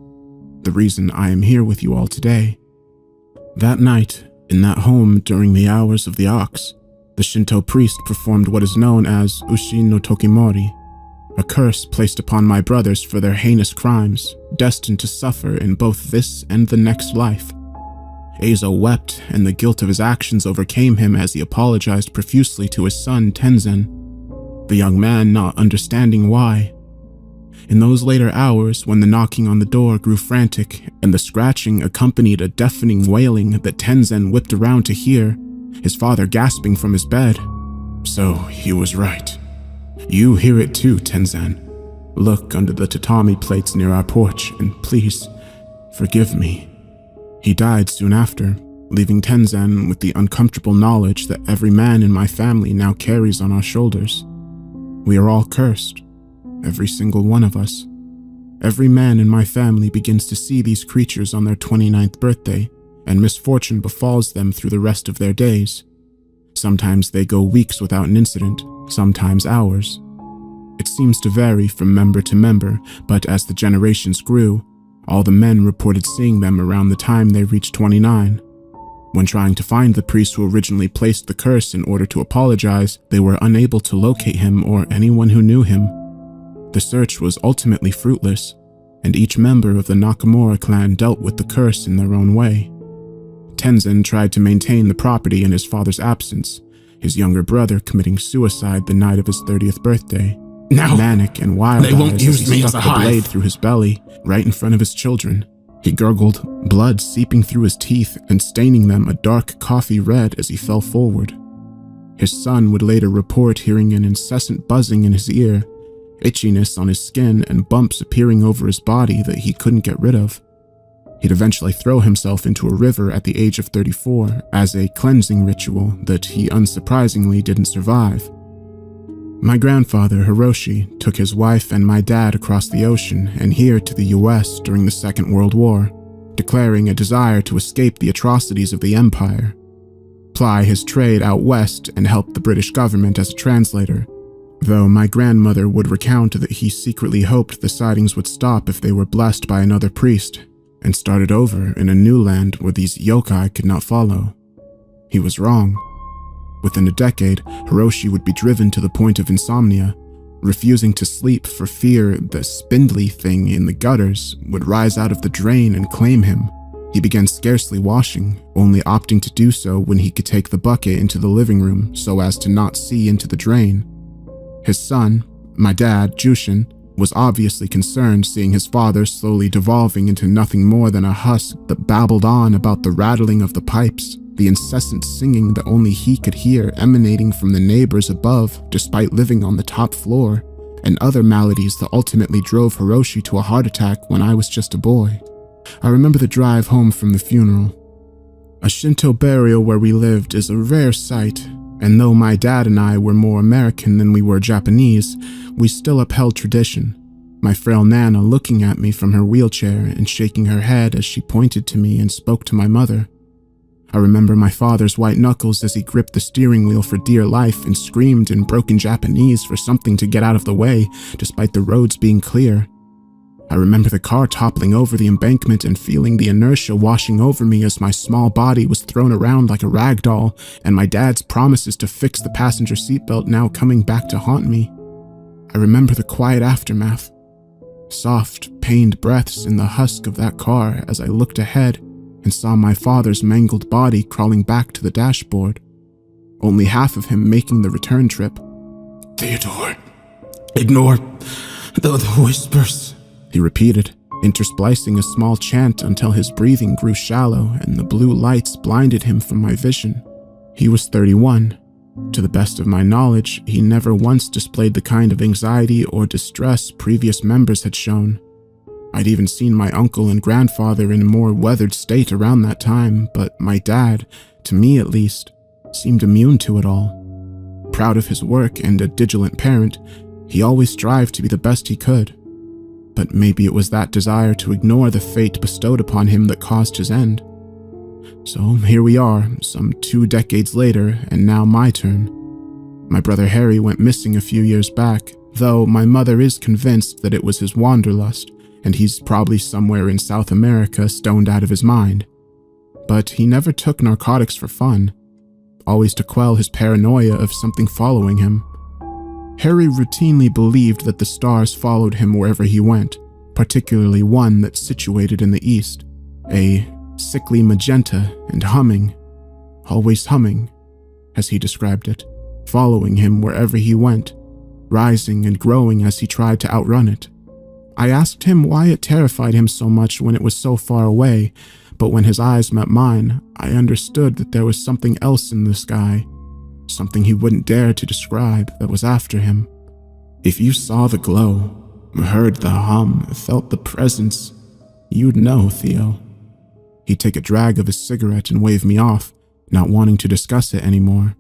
The reason I am here with you all today. That night, in that home during the hours of the ox, the Shinto priest performed what is known as Ushi no Tokimori, a curse placed upon my brothers for their heinous crimes, destined to suffer in both this and the next life. Eizo wept, and the guilt of his actions overcame him as he apologized profusely to his son Tenzen, the young man not understanding why. In those later hours, when the knocking on the door grew frantic and the scratching accompanied a deafening wailing that Tenzen whipped around to hear, his father gasping from his bed. So he was right. You hear it too, Tenzen. Look under the tatami plates near our porch and please, forgive me. He died soon after, leaving Tenzen with the uncomfortable knowledge that every man in my family now carries on our shoulders. We are all cursed. Every single one of us. Every man in my family begins to see these creatures on their 29th birthday, and misfortune befalls them through the rest of their days. Sometimes they go weeks without an incident, sometimes hours. It seems to vary from member to member, but as the generations grew, all the men reported seeing them around the time they reached 29. When trying to find the priest who originally placed the curse in order to apologize, they were unable to locate him or anyone who knew him. The search was ultimately fruitless, and each member of the Nakamura clan dealt with the curse in their own way. Tenzen tried to maintain the property in his father's absence, his younger brother committing suicide the night of his 30th birthday. Now, manic and wild they won't use as me he as stuck a the blade hive. through his belly, right in front of his children. He gurgled, blood seeping through his teeth and staining them a dark coffee red as he fell forward. His son would later report hearing an incessant buzzing in his ear, itchiness on his skin, and bumps appearing over his body that he couldn't get rid of. He'd eventually throw himself into a river at the age of 34 as a cleansing ritual that he unsurprisingly didn't survive. My grandfather, Hiroshi, took his wife and my dad across the ocean and here to the US during the Second World War, declaring a desire to escape the atrocities of the Empire, ply his trade out west and help the British government as a translator, though my grandmother would recount that he secretly hoped the sightings would stop if they were blessed by another priest, and started over in a new land where these yokai could not follow. He was wrong. Within a decade, Hiroshi would be driven to the point of insomnia, refusing to sleep for fear the spindly thing in the gutters would rise out of the drain and claim him. He began scarcely washing, only opting to do so when he could take the bucket into the living room so as to not see into the drain. His son, my dad, Jushin, was obviously concerned seeing his father slowly devolving into nothing more than a husk that babbled on about the rattling of the pipes, the incessant singing that only he could hear emanating from the neighbors above despite living on the top floor, and other maladies that ultimately drove Hiroshi to a heart attack when I was just a boy. I remember the drive home from the funeral. A Shinto burial where we lived is a rare sight, and though my dad and I were more American than we were Japanese, we still upheld tradition, my frail Nana looking at me from her wheelchair and shaking her head as she pointed to me and spoke to my mother. I remember my father's white knuckles as he gripped the steering wheel for dear life and screamed in broken Japanese for something to get out of the way, despite the roads being clear. I remember the car toppling over the embankment and feeling the inertia washing over me as my small body was thrown around like a rag doll, and my dad's promises to fix the passenger seatbelt now coming back to haunt me. I remember the quiet aftermath, soft, pained breaths in the husk of that car as I looked ahead and saw my father's mangled body crawling back to the dashboard, only half of him making the return trip. Theodore, ignore the whispers, he repeated, intersplicing a small chant until his breathing grew shallow and the blue lights blinded him from my vision. He was 31. To the best of my knowledge, he never once displayed the kind of anxiety or distress previous members had shown. I'd even seen my uncle and grandfather in a more weathered state around that time, but my dad, to me at least, seemed immune to it all. Proud of his work and a diligent parent, he always strived to be the best he could. But maybe it was that desire to ignore the fate bestowed upon him that caused his end. So here we are, some 2 decades later, and now my turn. My brother Harry went missing a few years back, though my mother is convinced that it was his wanderlust, and he's probably somewhere in South America stoned out of his mind. but he never took narcotics for fun, always to quell his paranoia of something following him. Harry routinely believed that the stars followed him wherever he went, particularly one that's situated in the east, a sickly magenta and humming, always humming, as he described it, following him wherever he went, rising and growing as he tried to outrun it. I asked him why it terrified him so much when it was so far away, but when his eyes met mine, I understood that there was something else in the sky, something he wouldn't dare to describe, that was after him. If you saw the glow, heard the hum, felt the presence, you'd know, Theo. He'd take a drag of his cigarette and wave me off, not wanting to discuss it anymore.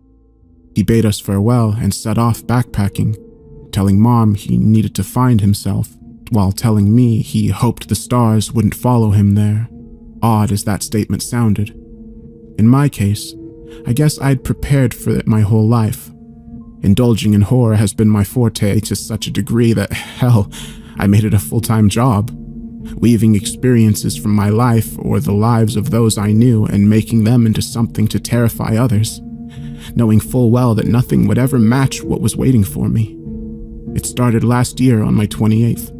He bade us farewell and set off backpacking, telling Mom he needed to find himself, while telling me he hoped the stars wouldn't follow him there, odd as that statement sounded. In my case, I guess I'd prepared for it my whole life. Indulging in horror has been my forte to such a degree that, hell, I made it a full-time job, weaving experiences from my life or the lives of those I knew and making them into something to terrify others, knowing full well that nothing would ever match what was waiting for me. It started last year on my 28th.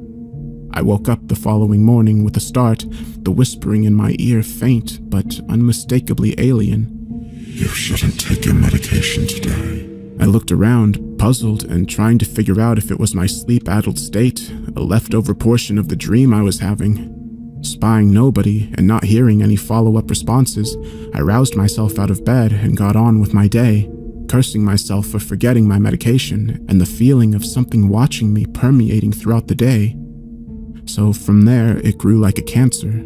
I woke up the following morning with a start, the whispering in my ear faint but unmistakably alien. You shouldn't take your medication today. I looked around, puzzled and trying to figure out if it was my sleep-addled state, a leftover portion of the dream I was having. Spying nobody and not hearing any follow-up responses, I roused myself out of bed and got on with my day, cursing myself for forgetting my medication and the feeling of something watching me permeating throughout the day. So from there, it grew like a cancer.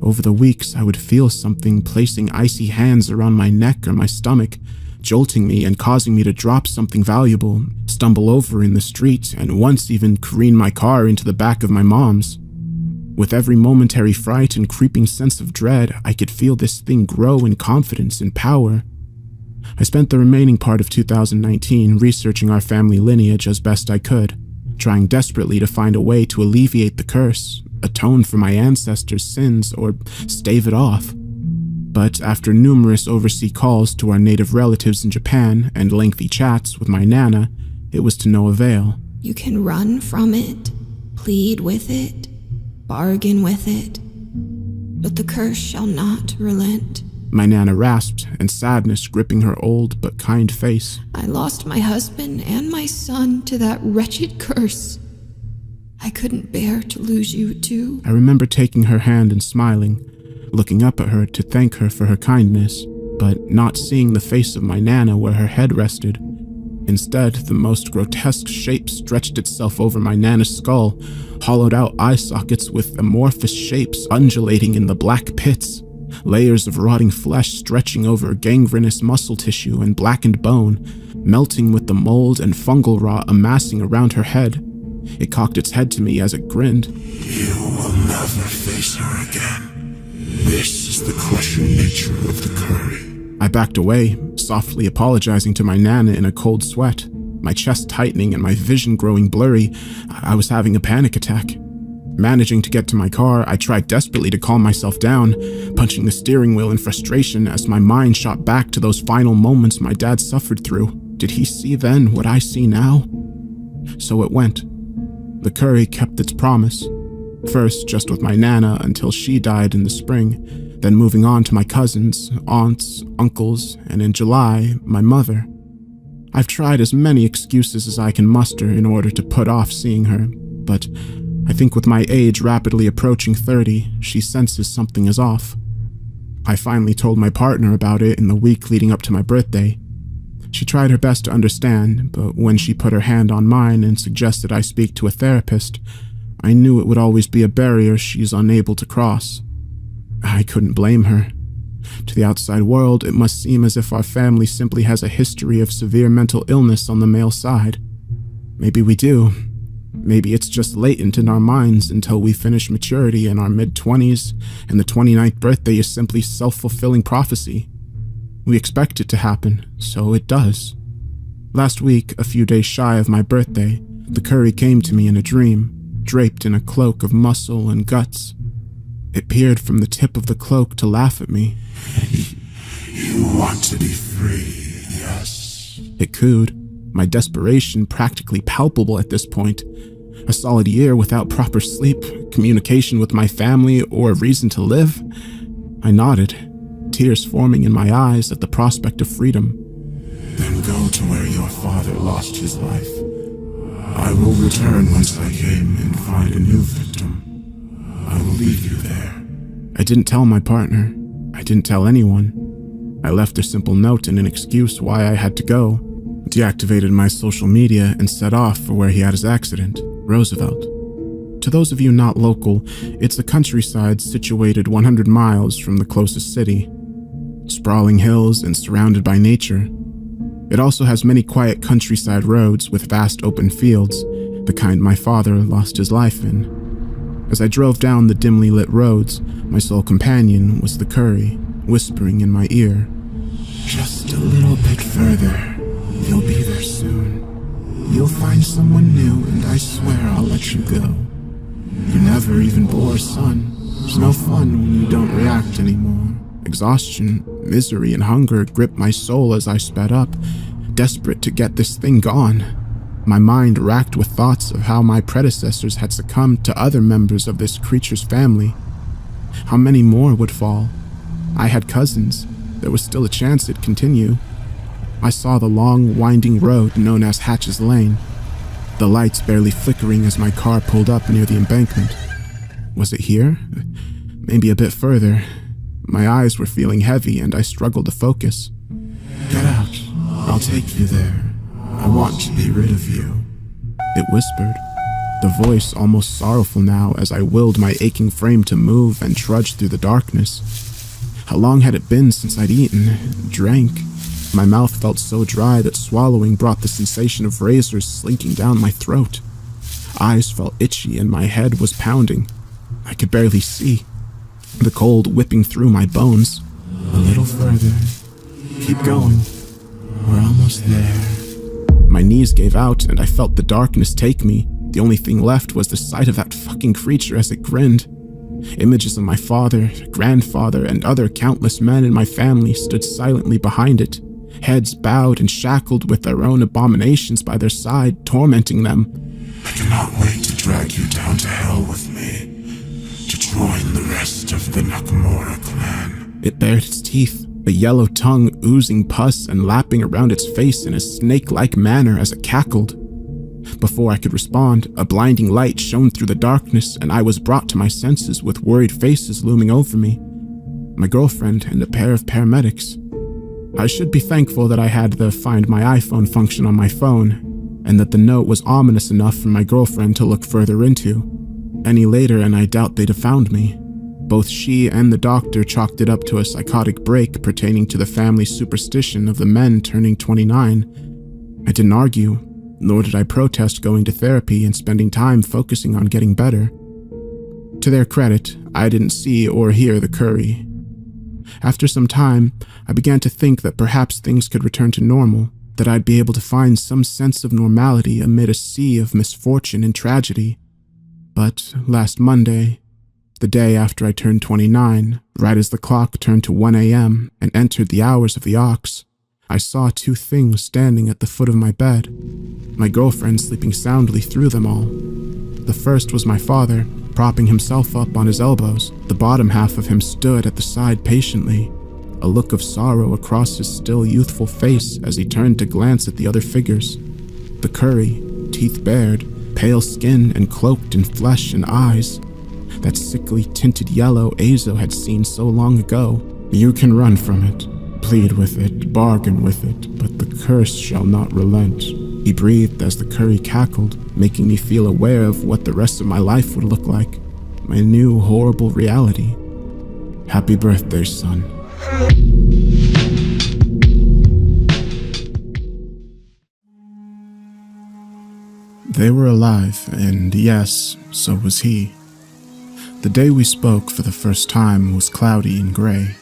Over the weeks, I would feel something placing icy hands around my neck or my stomach, jolting me and causing me to drop something valuable, stumble over in the street, and once even careen my car into the back of my mom's. With every momentary fright and creeping sense of dread, I could feel this thing grow in confidence and power. I spent the remaining part of 2019 researching our family lineage as best I could, trying desperately to find a way to alleviate the curse, atone for my ancestors' sins, or stave it off. But after numerous overseas calls to our native relatives in Japan and lengthy chats with my Nana, it was to no avail. You can run from it, plead with it, bargain with it, but the curse shall not relent. My Nana rasped, and sadness gripping her old but kind face. I lost my husband and my son to that wretched curse. I couldn't bear to lose you too. I remember taking her hand and smiling, looking up at her to thank her for her kindness, but not seeing the face of my Nana where her head rested. Instead, the most grotesque shape stretched itself over my Nana's skull, hollowed out eye sockets with amorphous shapes undulating in the black pits, layers of rotting flesh stretching over gangrenous muscle tissue and blackened bone, melting with the mold and fungal rot amassing around her head. It cocked its head to me as it grinned. You will never face her again. This is the crushing nature of the curry. I backed away, softly apologizing to my Nana in a cold sweat, my chest tightening and my vision growing blurry. I was having a panic attack. Managing to get to my car, I tried desperately to calm myself down, punching the steering wheel in frustration as my mind shot back to those final moments my dad suffered through. Did he see then what I see now? So it went. The curry kept its promise. First, just with my Nana until she died in the spring, then moving on to my cousins, aunts, uncles, and in July, my mother. I've tried as many excuses as I can muster in order to put off seeing her, but I think with my age rapidly approaching 30, she senses something is off. I finally told my partner about it in the week leading up to my birthday. She tried her best to understand, but when she put her hand on mine and suggested I speak to a therapist, I knew it would always be a barrier she's unable to cross. I couldn't blame her. To the outside world, it must seem as if our family simply has a history of severe mental illness on the male side. Maybe we do. Maybe it's just latent in our minds until we finish maturity in our mid-20s, and the 29th birthday is simply self-fulfilling prophecy. We expect it to happen, so it does. Last week, a few days shy of my birthday, the curry came to me in a dream, draped in a cloak of muscle and guts. It peered from the tip of the cloak to laugh at me. You want to be free, yes? It cooed, my desperation practically palpable at this point. A solid year without proper sleep, communication with my family, or a reason to live? I nodded, tears forming in my eyes at the prospect of freedom. Then go to where your father lost his life. I will return once I came and find a new victim. I will leave you there. I didn't tell my partner. I didn't tell anyone. I left a simple note and an excuse why I had to go, deactivated my social media, and set off for where he had his accident, Roosevelt. To those of you not local, it's a countryside situated 100 miles from the closest city. Sprawling hills and surrounded by nature. It also has many quiet countryside roads with vast open fields, the kind my father lost his life in. As I drove down the dimly lit roads, my sole companion was the Curry, whispering in my ear. Just a little bit further. You'll be there soon. You'll find someone new, and I swear I'll let you go. You never even bore a son. There's no fun when you don't react anymore. Exhaustion, misery, and hunger gripped my soul as I sped up, desperate to get this thing gone. My mind racked with thoughts of how my predecessors had succumbed to other members of this creature's family. How many more would fall? I had cousins. There was still a chance it'd continue. I saw the long, winding road known as Hatch's Lane, the lights barely flickering as my car pulled up near the embankment. Was it here? Maybe a bit further. My eyes were feeling heavy and I struggled to focus. Get out. I'll take you there. I want to be rid of you. It whispered, the voice almost sorrowful now as I willed my aching frame to move and trudge through the darkness. How long had it been since I'd eaten, drank? My mouth felt so dry that swallowing brought the sensation of razors slinking down my throat. Eyes felt itchy and my head was pounding. I could barely see, the cold whipping through my bones. A little further. Keep going. We're almost there. My knees gave out and I felt the darkness take me. The only thing left was the sight of that fucking creature as it grinned. Images of my father, grandfather, and other countless men in my family stood silently behind it, heads bowed and shackled with their own abominations by their side, tormenting them. I cannot wait to drag you down to hell with me, to join the rest of the Nakamura clan. It bared its teeth, a yellow tongue oozing pus and lapping around its face in a snake-like manner as it cackled. Before I could respond, a blinding light shone through the darkness and I was brought to my senses with worried faces looming over me. My girlfriend and a pair of paramedics. I should be thankful that I had the Find My iPhone function on my phone, and that the note was ominous enough for my girlfriend to look further into. Any later and I doubt they'd have found me. Both she and the doctor chalked it up to a psychotic break pertaining to the family superstition of the men turning 29. I didn't argue, nor did I protest going to therapy and spending time focusing on getting better. To their credit, I didn't see or hear the Curry. After some time, I began to think that perhaps things could return to normal, that I'd be able to find some sense of normality amid a sea of misfortune and tragedy. But last Monday, the day after I turned 29, right as the clock turned to 1 a.m. and entered the hours of the ox, I saw two things standing at the foot of my bed, my girlfriend sleeping soundly through them all. The first was my father, propping himself up on his elbows. The bottom half of him stood at the side patiently, a look of sorrow across his still youthful face as he turned to glance at the other figures. The Curry, teeth bared, pale skin and cloaked in flesh and eyes. That sickly tinted yellow Azo had seen so long ago. You can run from it, plead with it, bargain with it, but the curse shall not relent. He breathed as the Curry cackled, making me feel aware of what the rest of my life would look like. My new horrible reality. Happy birthday, son. They were alive, and yes, so was he. The day we spoke for the first time was cloudy and gray.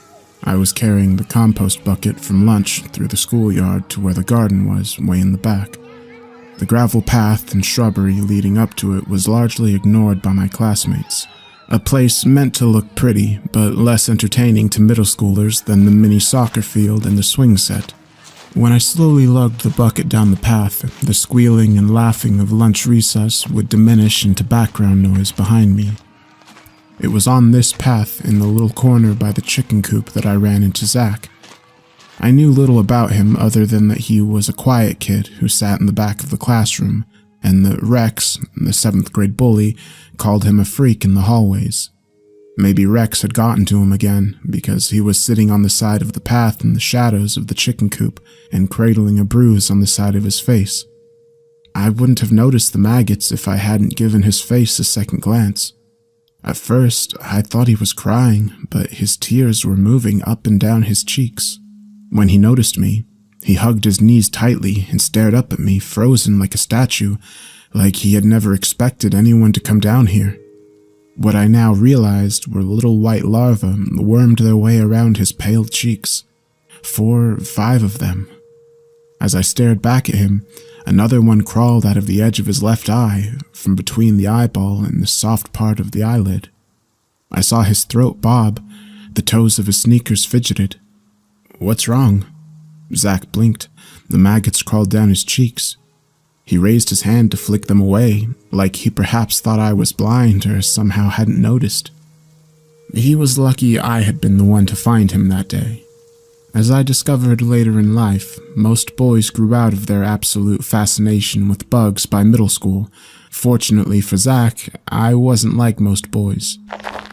I was carrying the compost bucket from lunch through the schoolyard to where the garden was, way in the back. The gravel path and shrubbery leading up to it was largely ignored by my classmates. A place meant to look pretty, but less entertaining to middle schoolers than the mini soccer field and the swing set. When I slowly lugged the bucket down the path, the squealing and laughing of lunch recess would diminish into background noise behind me. It was on this path, in the little corner by the chicken coop, that I ran into Zach. I knew little about him other than that he was a quiet kid who sat in the back of the classroom, and that Rex, the 7th grade bully, called him a freak in the hallways. Maybe Rex had gotten to him again, because he was sitting on the side of the path in the shadows of the chicken coop and cradling a bruise on the side of his face. I wouldn't have noticed the maggots if I hadn't given his face a second glance. At first, I thought he was crying, but his tears were moving up and down his cheeks. When he noticed me, he hugged his knees tightly and stared up at me, frozen like a statue, like he had never expected anyone to come down here. What I now realized were little white larvae wormed their way around his pale cheeks. 4 or 5 of them. As I stared back at him, another one crawled out of the edge of his left eye, from between the eyeball and the soft part of the eyelid. I saw his throat bob, the toes of his sneakers fidgeted. "What's wrong?" Zach blinked. The maggots crawled down his cheeks. He raised his hand to flick them away, like he perhaps thought I was blind or somehow hadn't noticed. He was lucky I had been the one to find him that day. As I discovered later in life, most boys grew out of their absolute fascination with bugs by middle school. Fortunately for Zach, I wasn't like most boys.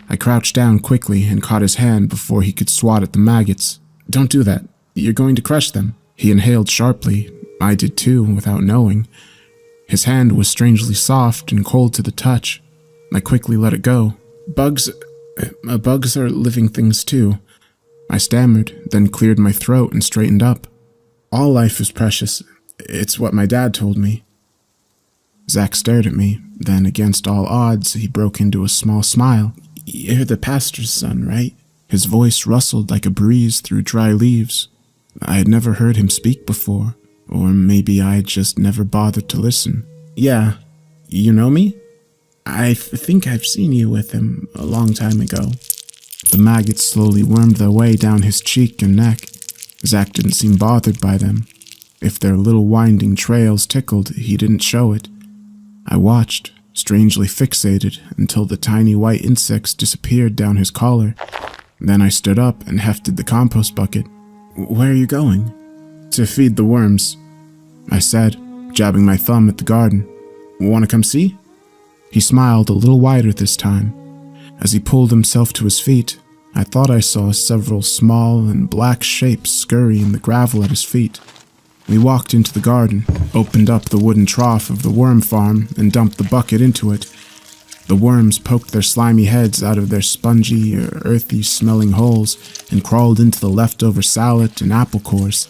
I crouched down quickly and caught his hand before he could swat at the maggots. "Don't do that. You're going to crush them." He inhaled sharply. I did too, without knowing. His hand was strangely soft and cold to the touch. I quickly let it go. Bugs are living things too." I stammered, then cleared my throat and straightened up. "All life is precious. It's what my dad told me." Zach stared at me, then against all odds, he broke into a small smile. "You're the pastor's son, right?" His voice rustled like a breeze through dry leaves. I had never heard him speak before, or maybe I had just never bothered to listen. "Yeah, you know me? I think I've seen you with him a long time ago." The maggots slowly wormed their way down his cheek and neck. Zach didn't seem bothered by them. If their little winding trails tickled, he didn't show it. I watched, strangely fixated, until the tiny white insects disappeared down his collar. Then I stood up and hefted the compost bucket. "Where are you going?" "To feed the worms," I said, jabbing my thumb at the garden. "Want to come see?" He smiled a little wider this time. As he pulled himself to his feet, I thought I saw several small and black shapes scurry in the gravel at his feet. We walked into the garden, opened up the wooden trough of the worm farm, and dumped the bucket into it. The worms poked their slimy heads out of their spongy, earthy-smelling holes and crawled into the leftover salad and apple cores.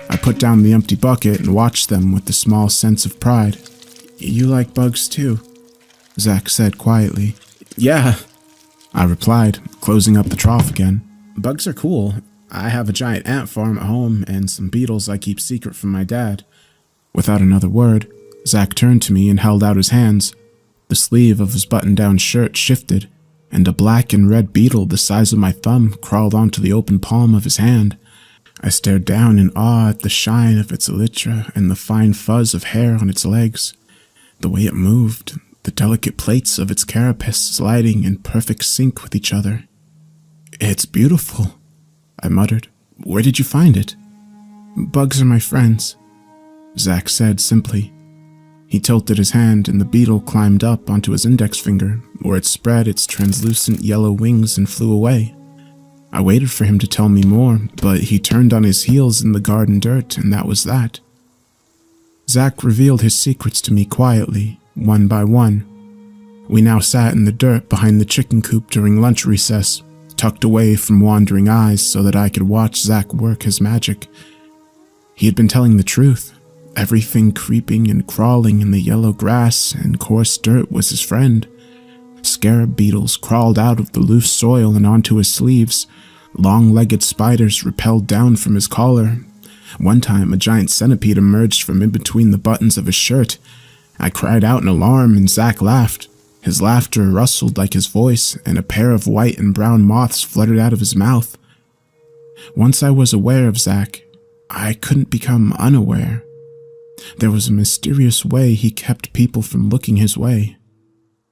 I put down the empty bucket and watched them with a small sense of pride. "You like bugs too?" Zach said quietly. "Yeah," I replied, closing up the trough again. "Bugs are cool. I have a giant ant farm at home and some beetles I keep secret from my dad." Without another word, Zach turned to me and held out his hands. The sleeve of his button-down shirt shifted, and a black and red beetle the size of my thumb crawled onto the open palm of his hand. I stared down in awe at the shine of its elytra and the fine fuzz of hair on its legs. The way it moved, the delicate plates of its carapace sliding in perfect sync with each other. "It's beautiful," I muttered. "Where did you find it?" "Bugs are my friends," Zach said simply. He tilted his hand and the beetle climbed up onto his index finger, where it spread its translucent yellow wings and flew away. I waited for him to tell me more, but he turned on his heels in the garden dirt, and that was that. Zach revealed his secrets to me quietly, one by one. We now sat in the dirt behind the chicken coop during lunch recess, tucked away from wandering eyes so that I could watch Zach work his magic. He had been telling the truth. Everything creeping and crawling in the yellow grass and coarse dirt was his friend. Scarab beetles crawled out of the loose soil and onto his sleeves. Long-legged spiders rappelled down from his collar. One time, a giant centipede emerged from in between the buttons of his shirt. I cried out in alarm and Zach laughed. His laughter rustled like his voice, and a pair of white and brown moths fluttered out of his mouth. Once I was aware of Zach, I couldn't become unaware. There was a mysterious way he kept people from looking his way.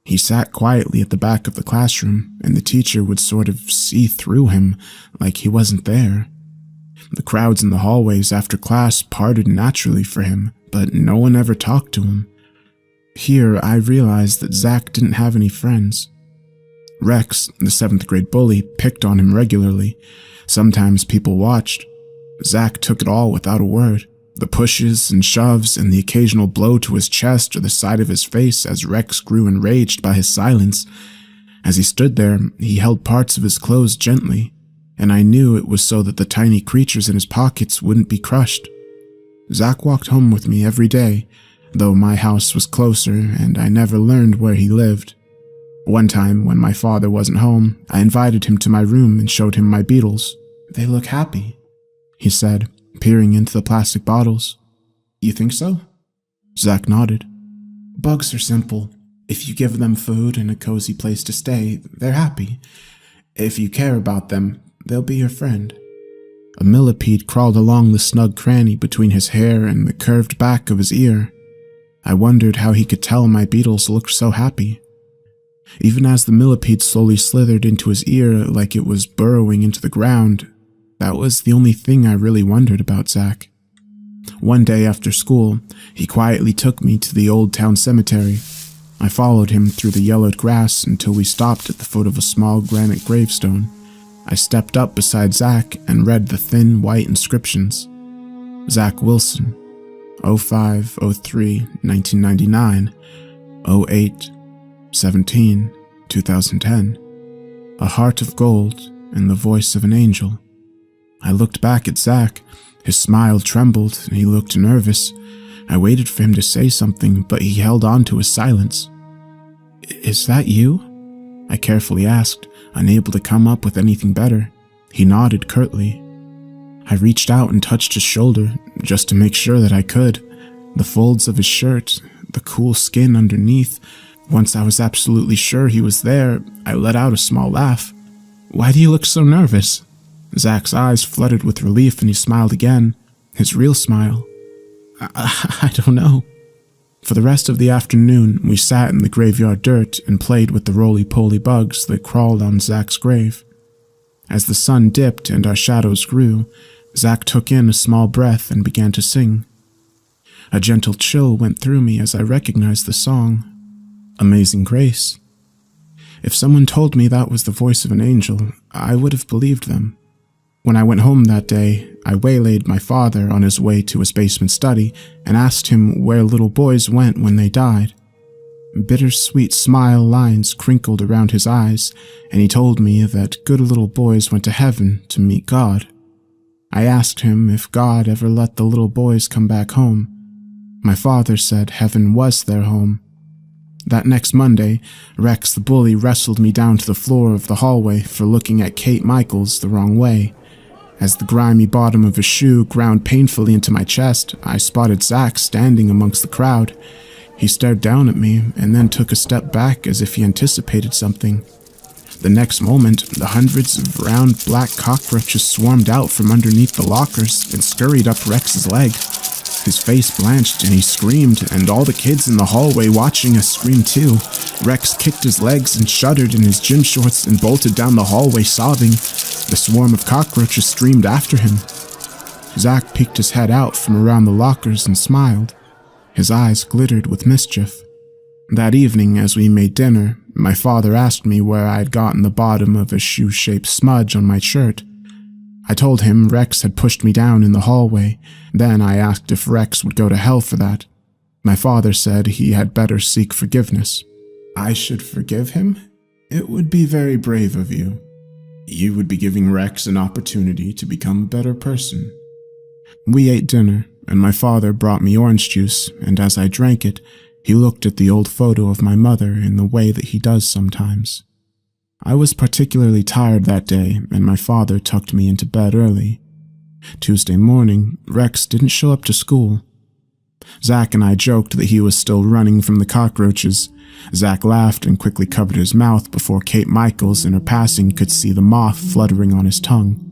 He sat quietly at the back of the classroom, and the teacher would sort of see through him, like he wasn't there. The crowds in the hallways after class parted naturally for him, but no one ever talked to him. Here, I realized that Zach didn't have any friends. Rex, the 7th grade bully, picked on him regularly. Sometimes people watched. Zach took it all without a word. The pushes and shoves and the occasional blow to his chest or the side of his face as Rex grew enraged by his silence. As he stood there, he held parts of his clothes gently, and I knew it was so that the tiny creatures in his pockets wouldn't be crushed. Zach walked home with me every day, though my house was closer and I never learned where he lived. One time, when my father wasn't home, I invited him to my room and showed him my beetles. "They look happy," he said, peering into the plastic bottles. "You think so?" Zach nodded. "Bugs are simple. If you give them food and a cozy place to stay, they're happy. If you care about them, they'll be your friend." A millipede crawled along the snug cranny between his hair and the curved back of his ear. I wondered how he could tell my beetles looked so happy. Even as the millipede slowly slithered into his ear like it was burrowing into the ground, that was the only thing I really wondered about Zach. One day after school, he quietly took me to the old town cemetery. I followed him through the yellowed grass until we stopped at the foot of a small granite gravestone. I stepped up beside Zach and read the thin white inscriptions. Zach Wilson, 05/03, 1999, 08/17, 2010. A heart of gold and the voice of an angel. I looked back at Zach. His smile trembled and he looked nervous. I waited for him to say something, but he held on to his silence. "Is that you?" I carefully asked, unable to come up with anything better. He nodded curtly. I reached out and touched his shoulder, just to make sure that I could. The folds of his shirt, the cool skin underneath. Once I was absolutely sure he was there, I let out a small laugh. "Why do you look so nervous?" Zach's eyes fluttered with relief and he smiled again, his real smile. I don't know. For the rest of the afternoon, we sat in the graveyard dirt and played with the roly-poly bugs that crawled on Zach's grave. As the sun dipped and our shadows grew, Zach took in a small breath and began to sing. A gentle chill went through me as I recognized the song, Amazing Grace. If someone told me that was the voice of an angel, I would have believed them. When I went home that day, I waylaid my father on his way to his basement study and asked him where little boys went when they died. Bittersweet smile lines crinkled around his eyes, and he told me that good little boys went to heaven to meet God. I asked him if God ever let the little boys come back home. My father said heaven was their home. That next Monday, Rex the bully wrestled me down to the floor of the hallway for looking at Kate Michaels the wrong way. As the grimy bottom of his shoe ground painfully into my chest, I spotted Zach standing amongst the crowd. He stared down at me and then took a step back as if he anticipated something. The next moment, the hundreds of round black cockroaches swarmed out from underneath the lockers and scurried up Rex's leg. His face blanched and he screamed, and all the kids in the hallway watching us screamed too. Rex kicked his legs and shuddered in his gym shorts and bolted down the hallway sobbing. The swarm of cockroaches streamed after him. Zach peeked his head out from around the lockers and smiled. His eyes glittered with mischief. That evening, as we made dinner, my father asked me where I had gotten the bottom of a shoe-shaped smudge on my shirt. I told him Rex had pushed me down in the hallway. Then I asked if Rex would go to hell for that. My father said he had better seek forgiveness. I should forgive him? It would be very brave of you. You would be giving Rex an opportunity to become a better person. We ate dinner, and my father brought me orange juice, and as I drank it, he looked at the old photo of my mother in the way that he does sometimes. I was particularly tired that day, and my father tucked me into bed early. Tuesday morning, Rex didn't show up to school. Zach and I joked that he was still running from the cockroaches. Zach laughed and quickly covered his mouth before Kate Michaels in her passing could see the moth fluttering on his tongue.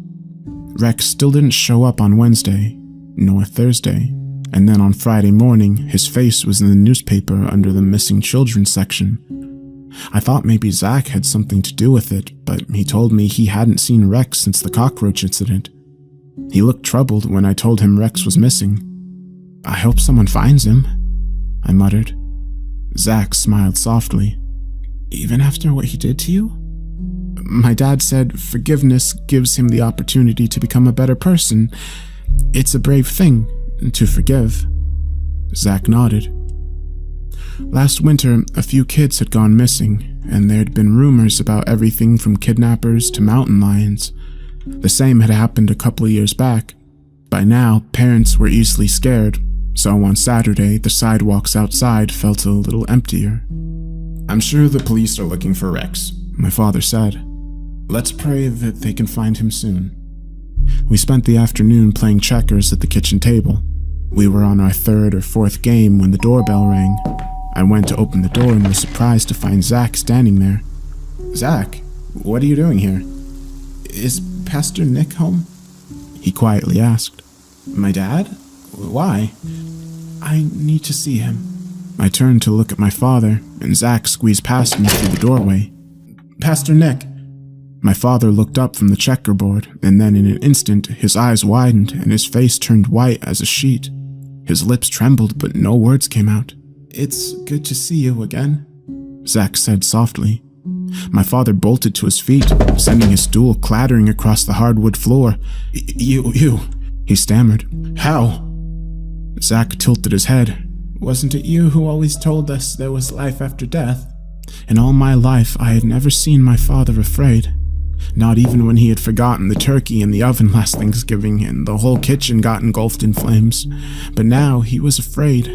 Rex still didn't show up on Wednesday, nor Thursday, and then on Friday morning, his face was in the newspaper under the missing children section. I thought maybe Zach had something to do with it, but he told me he hadn't seen Rex since the cockroach incident. He looked troubled when I told him Rex was missing. "I hope someone finds him," I muttered. Zach smiled softly. "Even after what he did to you?" "My dad said forgiveness gives him the opportunity to become a better person. It's a brave thing to forgive." Zach nodded. Last winter, a few kids had gone missing, and there had been rumors about everything from kidnappers to mountain lions. The same had happened a couple of years back. By now, parents were easily scared, so on Saturday, the sidewalks outside felt a little emptier. "I'm sure the police are looking for Rex," my father said. "Let's pray that they can find him soon." We spent the afternoon playing checkers at the kitchen table. We were on our third or fourth game when the doorbell rang. I went to open the door and was surprised to find Zach standing there. "Zach, what are you doing here?" "Is Pastor Nick home?" he quietly asked. "My dad? Why?" "I need to see him." I turned to look at my father, and Zach squeezed past me through the doorway. "Pastor Nick." My father looked up from the checkerboard, and then in an instant his eyes widened and his face turned white as a sheet. His lips trembled, but no words came out. "It's good to see you again," Zach said softly. My father bolted to his feet, sending his stool clattering across the hardwood floor. You, he stammered. "How?" Zach tilted his head. "Wasn't it you who always told us there was life after death?" In all my life, I had never seen my father afraid. Not even when he had forgotten the turkey in the oven last Thanksgiving and the whole kitchen got engulfed in flames. But now he was afraid.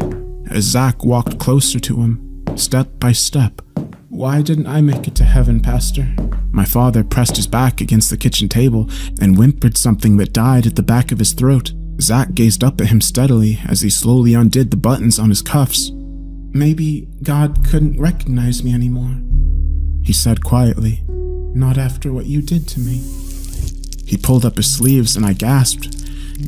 As Zach walked closer to him, step by step. "Why didn't I make it to heaven, Pastor?" My father pressed his back against the kitchen table and whimpered something that died at the back of his throat. Zach gazed up at him steadily as he slowly undid the buttons on his cuffs. "Maybe God couldn't recognize me anymore," he said quietly. "Not after what you did to me." He pulled up his sleeves and I gasped.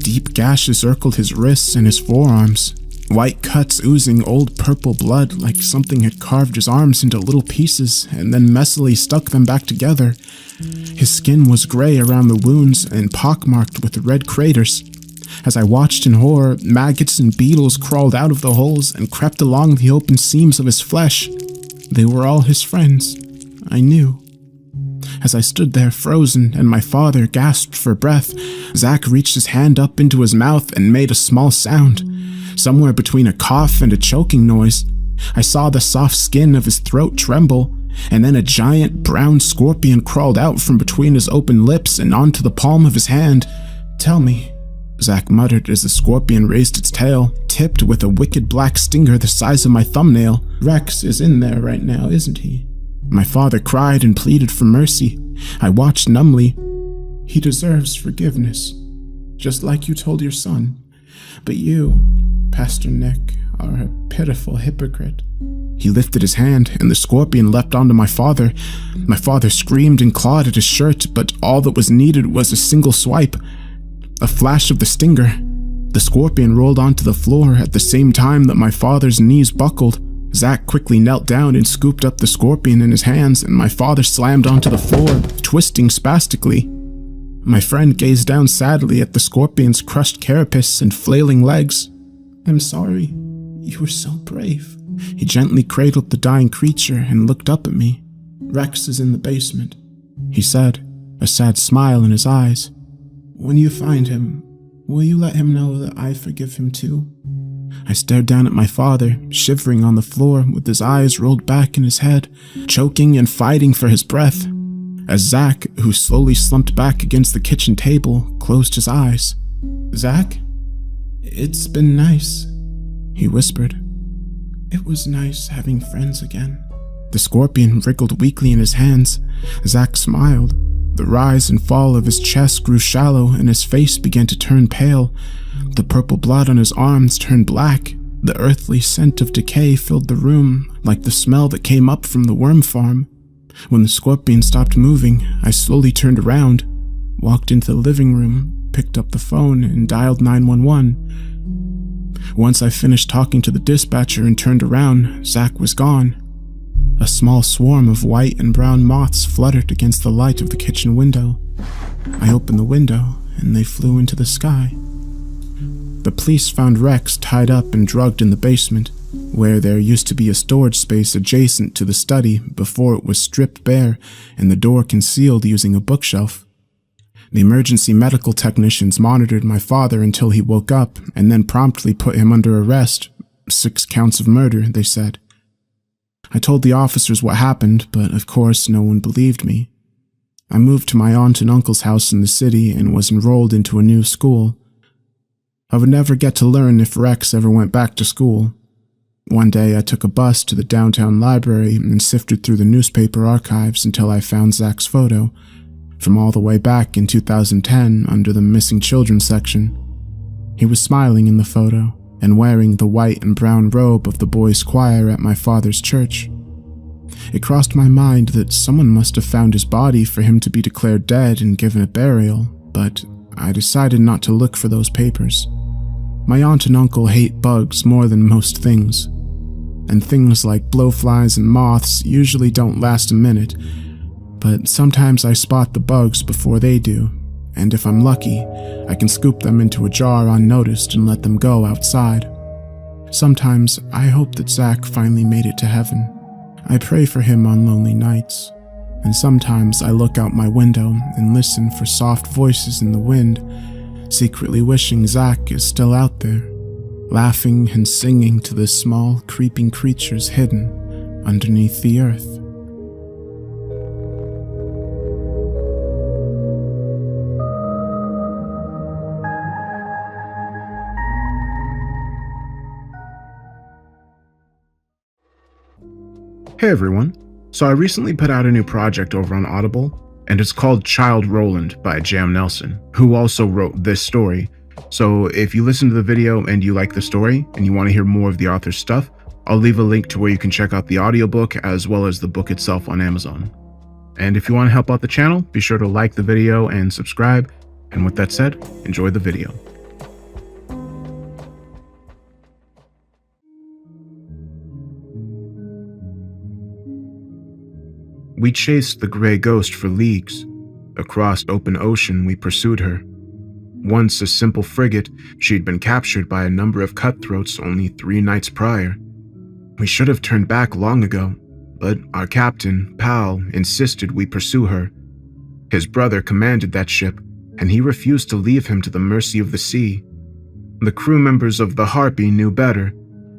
Deep gashes circled his wrists and his forearms. White cuts oozing old purple blood like something had carved his arms into little pieces and then messily stuck them back together. His skin was gray around the wounds and pockmarked with red craters. As I watched in horror, maggots and beetles crawled out of the holes and crept along the open seams of his flesh. They were all his friends. I knew. As I stood there frozen and my father gasped for breath, Zach reached his hand up into his mouth and made a small sound. Somewhere between a cough and a choking noise, I saw the soft skin of his throat tremble, and then a giant brown scorpion crawled out from between his open lips and onto the palm of his hand. "Tell me," Zach muttered as the scorpion raised its tail, tipped with a wicked black stinger the size of my thumbnail. "Rex is in there right now, isn't he?" My father cried and pleaded for mercy. I watched numbly. "He deserves forgiveness, just like you told your son. But you, Pastor Nick, are a pitiful hypocrite." He lifted his hand, and the scorpion leapt onto my father. My father screamed and clawed at his shirt, but all that was needed was a single swipe. A flash of the stinger. The scorpion rolled onto the floor at the same time that my father's knees buckled. Zach quickly knelt down and scooped up the scorpion in his hands, and my father slammed onto the floor, twisting spastically. My friend gazed down sadly at the scorpion's crushed carapace and flailing legs. "I'm sorry. You were so brave." He gently cradled the dying creature and looked up at me. "Rex is in the basement," he said, a sad smile in his eyes. "When you find him, will you let him know that I forgive him too?" I stared down at my father, shivering on the floor with his eyes rolled back in his head, choking and fighting for his breath, as Zach, who slowly slumped back against the kitchen table, closed his eyes. "Zach, it's been nice," he whispered. "It was nice having friends again." The scorpion wriggled weakly in his hands. Zach smiled. The rise and fall of his chest grew shallow and his face began to turn pale. The purple blood on his arms turned black. The earthly scent of decay filled the room, like the smell that came up from the worm farm. When the scorpion stopped moving, I slowly turned around, walked into the living room, picked up the phone, and dialed 911. Once I finished talking to the dispatcher and turned around, Zach was gone. A small swarm of white and brown moths fluttered against the light of the kitchen window. I opened the window, and they flew into the sky. The police found Rex tied up and drugged in the basement, where there used to be a storage space adjacent to the study before it was stripped bare and the door concealed using a bookshelf. The emergency medical technicians monitored my father until he woke up and then promptly put him under arrest. 6 counts of murder, they said. I told the officers what happened, but of course no one believed me. I moved to my aunt and uncle's house in the city and was enrolled into a new school. I would never get to learn if Rex ever went back to school. One day I took a bus to the downtown library and sifted through the newspaper archives until I found Zach's photo, from all the way back in 2010 under the missing children section. He was smiling in the photo and wearing the white and brown robe of the boys' choir at my father's church. It crossed my mind that someone must have found his body for him to be declared dead and given a burial, but I decided not to look for those papers. My aunt and uncle hate bugs more than most things, and things like blowflies and moths usually don't last a minute, but sometimes I spot the bugs before they do, and if I'm lucky, I can scoop them into a jar unnoticed and let them go outside. Sometimes I hope that Zach finally made it to heaven. I pray for him on lonely nights, and sometimes I look out my window and listen for soft voices in the wind, secretly wishing Zach is still out there, laughing and singing to the small, creeping creatures hidden underneath the earth. Hey everyone, so I recently put out a new project over on Audible, and it's called Child Roland by Jam Nelson, who also wrote this story. So if you listen to the video and you like the story, and you want to hear more of the author's stuff, I'll leave a link to where you can check out the audiobook as well as the book itself on Amazon. And if you want to help out the channel, be sure to like the video and subscribe, and with that said, enjoy the video. We chased the gray ghost for leagues. Across open ocean, we pursued her. Once a simple frigate, she'd been captured by a number of cutthroats only 3 nights prior. We should have turned back long ago, but our captain, Pal, insisted we pursue her. His brother commanded that ship, and he refused to leave him to the mercy of the sea. The crew members of the Harpy knew better,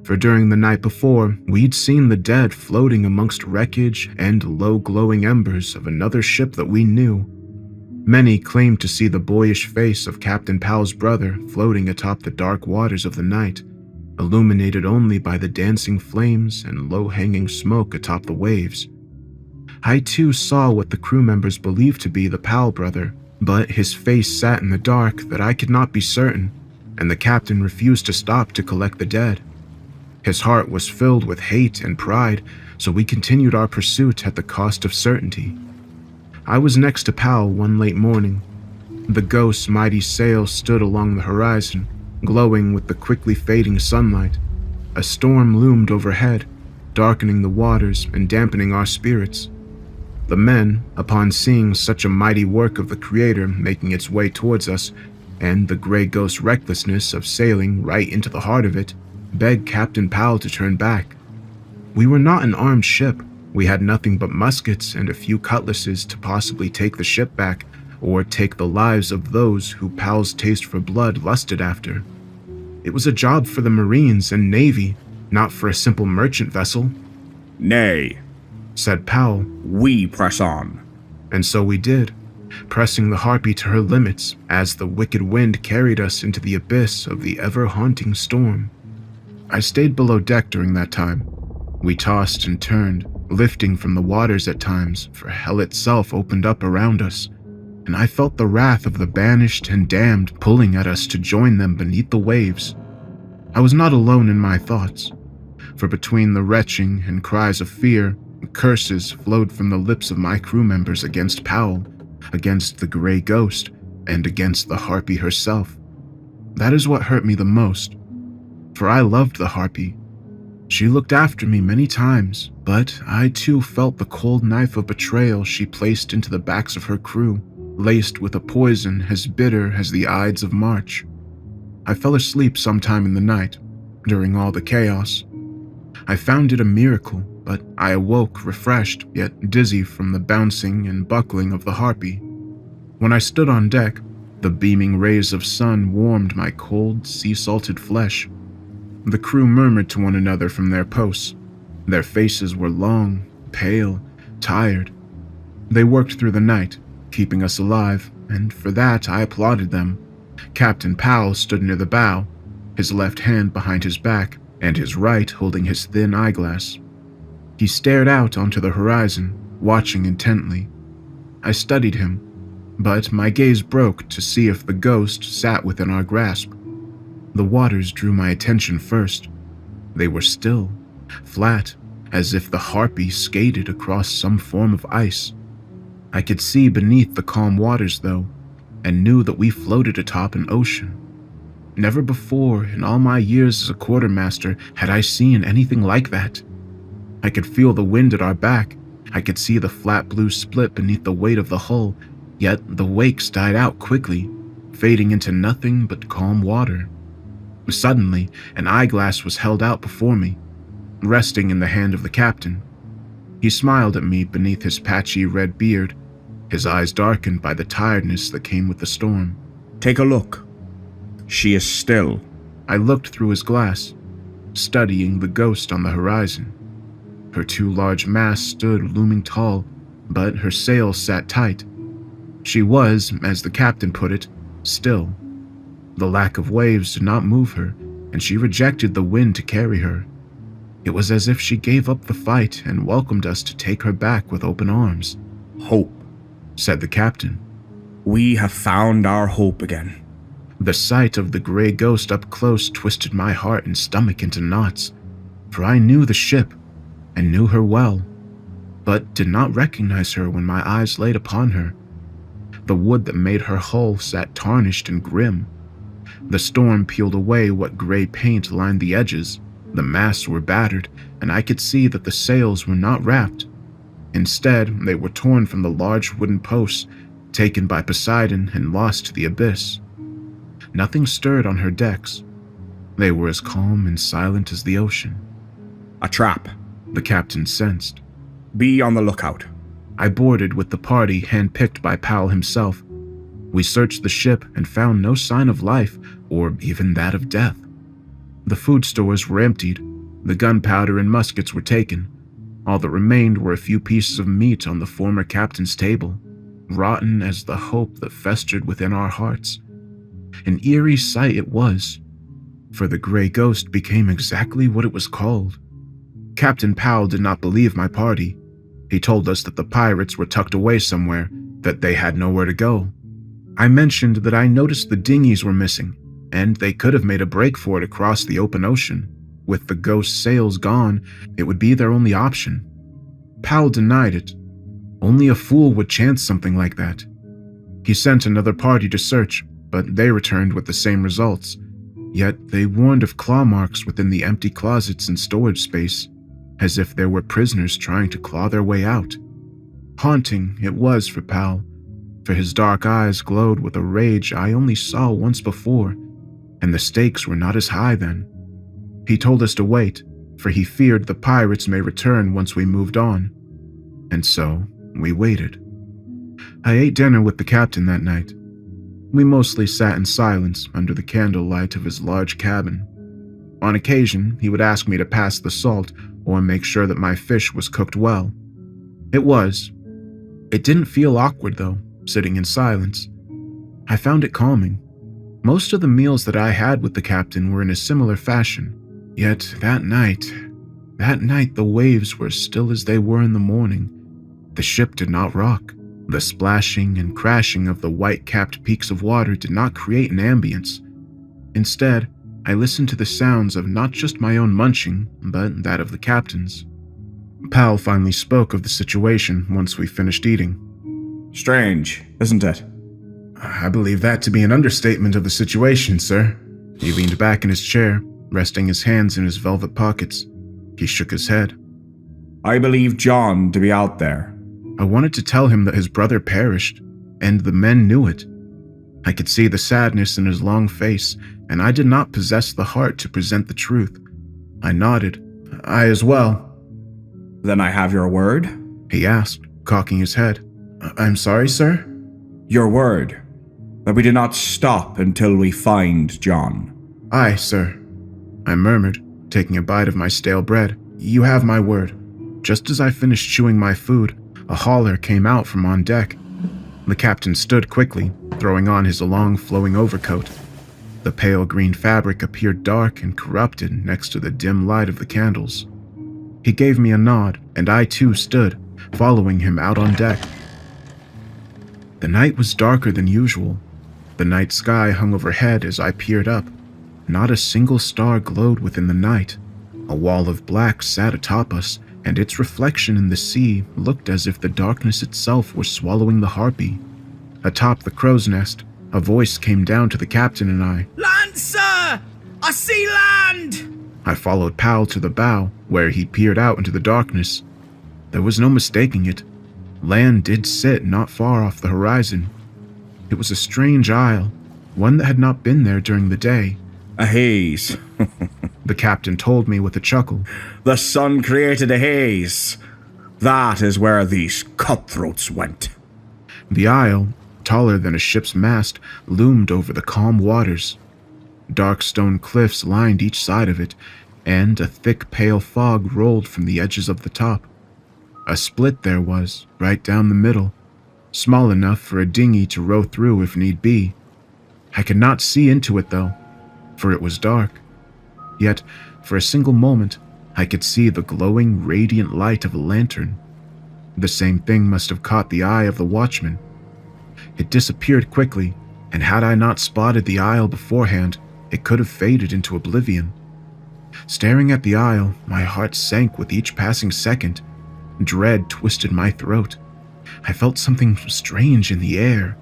for during the night before, we'd seen the dead floating amongst wreckage and low-glowing embers of another ship that we knew. Many claimed to see the boyish face of Captain Pal's brother floating atop the dark waters of the night, illuminated only by the dancing flames and low-hanging smoke atop the waves. I too saw what the crew members believed to be the Pal brother, but his face sat in the dark that I could not be certain, and the captain refused to stop to collect the dead. His heart was filled with hate and pride, so we continued our pursuit at the cost of certainty. I was next to Pal one late morning. The ghost's mighty sail stood along the horizon, glowing with the quickly fading sunlight. A storm loomed overhead, darkening the waters and dampening our spirits. The men, upon seeing such a mighty work of the Creator making its way towards us, and the gray ghost's recklessness of sailing right into the heart of it, begged Captain Pal to turn back. We were not an armed ship. We had nothing but muskets and a few cutlasses to possibly take the ship back, or take the lives of those who Pal's taste for blood lusted after. It was a job for the Marines and Navy, not for a simple merchant vessel. "Nay," said Pal. "We press on." And so we did, pressing the Harpy to her limits as the wicked wind carried us into the abyss of the ever-haunting storm. I stayed below deck during that time. We tossed and turned, lifting from the waters at times, for hell itself opened up around us, and I felt the wrath of the banished and damned pulling at us to join them beneath the waves. I was not alone in my thoughts, for between the retching and cries of fear, curses flowed from the lips of my crew members against Powell, against the gray ghost, and against the harpy herself. That is what hurt me the most, for I loved the harpy. She looked after me many times, but I too felt the cold knife of betrayal she placed into the backs of her crew, laced with a poison as bitter as the Ides of March. I fell asleep sometime in the night, during all the chaos. I found it a miracle, but I awoke refreshed yet dizzy from the bouncing and buckling of the harpy. When I stood on deck, the beaming rays of sun warmed my cold, sea-salted flesh. The crew murmured to one another from their posts. Their faces were long, pale, tired. They worked through the night, keeping us alive, and for that I applauded them. Captain Powell stood near the bow, his left hand behind his back, and his right holding his thin eyeglass. He stared out onto the horizon, watching intently. I studied him, but my gaze broke to see if the ghost sat within our grasp. The waters drew my attention first. They were still, flat, as if the harpy skated across some form of ice. I could see beneath the calm waters, though, and knew that we floated atop an ocean. Never before in all my years as a quartermaster had I seen anything like that. I could feel the wind at our back. I could see the flat blue split beneath the weight of the hull, yet the wakes died out quickly, fading into nothing but calm water. Suddenly, an eyeglass was held out before me, resting in the hand of the captain. He smiled at me beneath his patchy red beard, his eyes darkened by the tiredness that came with the storm. Take a look. She is still. I looked through his glass, studying the ghost on the horizon. Her two large masts stood looming tall, but her sails sat tight. She was, as the captain put it, still. The lack of waves did not move her, and she rejected the wind to carry her. It was as if she gave up the fight and welcomed us to take her back with open arms. Hope, said the captain. We have found our hope again. The sight of the gray ghost up close twisted my heart and stomach into knots, for I knew the ship and knew her well, but did not recognize her when my eyes laid upon her. The wood that made her hull sat tarnished and grim. The storm peeled away what gray paint lined the edges. The masts were battered, and I could see that the sails were not wrapped. Instead, they were torn from the large wooden posts, taken by Poseidon and lost to the abyss. Nothing stirred on her decks. They were as calm and silent as the ocean. A trap, the captain sensed. Be on the lookout. I boarded with the party handpicked by Powell himself. We searched the ship and found no sign of life, or even that of death. The food stores were emptied. The gunpowder and muskets were taken. All that remained were a few pieces of meat on the former captain's table, rotten as the hope that festered within our hearts. An eerie sight it was, for the gray ghost became exactly what it was called. Captain Powell did not believe my party. He told us that the pirates were tucked away somewhere, that they had nowhere to go. I mentioned that I noticed the dinghies were missing, and they could have made a break for it across the open ocean. With the ghost's sails gone, it would be their only option. Powell denied it. Only a fool would chance something like that. He sent another party to search, but they returned with the same results. Yet they warned of claw marks within the empty closets and storage space, as if there were prisoners trying to claw their way out. Haunting it was for Powell, for his dark eyes glowed with a rage I only saw once before, and the stakes were not as high then. He told us to wait, for he feared the pirates may return once we moved on. And so, we waited. I ate dinner with the captain that night. We mostly sat in silence under the candlelight of his large cabin. On occasion, he would ask me to pass the salt or make sure that my fish was cooked well. It was. It didn't feel awkward, though, sitting in silence. I found it calming. Most of the meals that I had with the captain were in a similar fashion. Yet that night the waves were still as they were in the morning. The ship did not rock. The splashing and crashing of the white-capped peaks of water did not create an ambience. Instead, I listened to the sounds of not just my own munching, but that of the captain's. Pal finally spoke of the situation once we finished eating. Strange, isn't it? I believe that to be an understatement of the situation, sir. He leaned back in his chair, resting his hands in his velvet pockets. He shook his head. I believe John to be out there. I wanted to tell him that his brother perished, and the men knew it. I could see the sadness in his long face, and I did not possess the heart to present the truth. I nodded. I as well. Then I have your word? He asked, cocking his head. I'm sorry, sir? Your word. That we do not stop until we find John. Aye, sir. I murmured, taking a bite of my stale bread. You have my word. Just as I finished chewing my food, a hauler came out from on deck. The captain stood quickly, throwing on his long flowing overcoat. The pale green fabric appeared dark and corrupted next to the dim light of the candles. He gave me a nod, and I too stood, following him out on deck. The night was darker than usual. The night sky hung overhead as I peered up. Not a single star glowed within the night. A wall of black sat atop us, and its reflection in the sea looked as if the darkness itself were swallowing the harpy. Atop the crow's nest, a voice came down to the captain and I. Land, sir! I see land! I followed Pal to the bow, where he peered out into the darkness. There was no mistaking it. Land did sit not far off the horizon. It was a strange isle, one that had not been there during the day. A haze. The captain told me with a chuckle. The sun created a haze. That is where these cutthroats went. The isle, taller than a ship's mast, loomed over the calm waters. Dark stone cliffs lined each side of it, and a thick pale fog rolled from the edges of the top. A split there was, right down the middle, small enough for a dinghy to row through if need be. I could not see into it though, for it was dark. Yet, for a single moment, I could see the glowing, radiant light of a lantern. The same thing must have caught the eye of the watchman. It disappeared quickly, and had I not spotted the isle beforehand, it could have faded into oblivion. Staring at the isle, my heart sank with each passing second. Dread twisted my throat. I felt something strange in the air,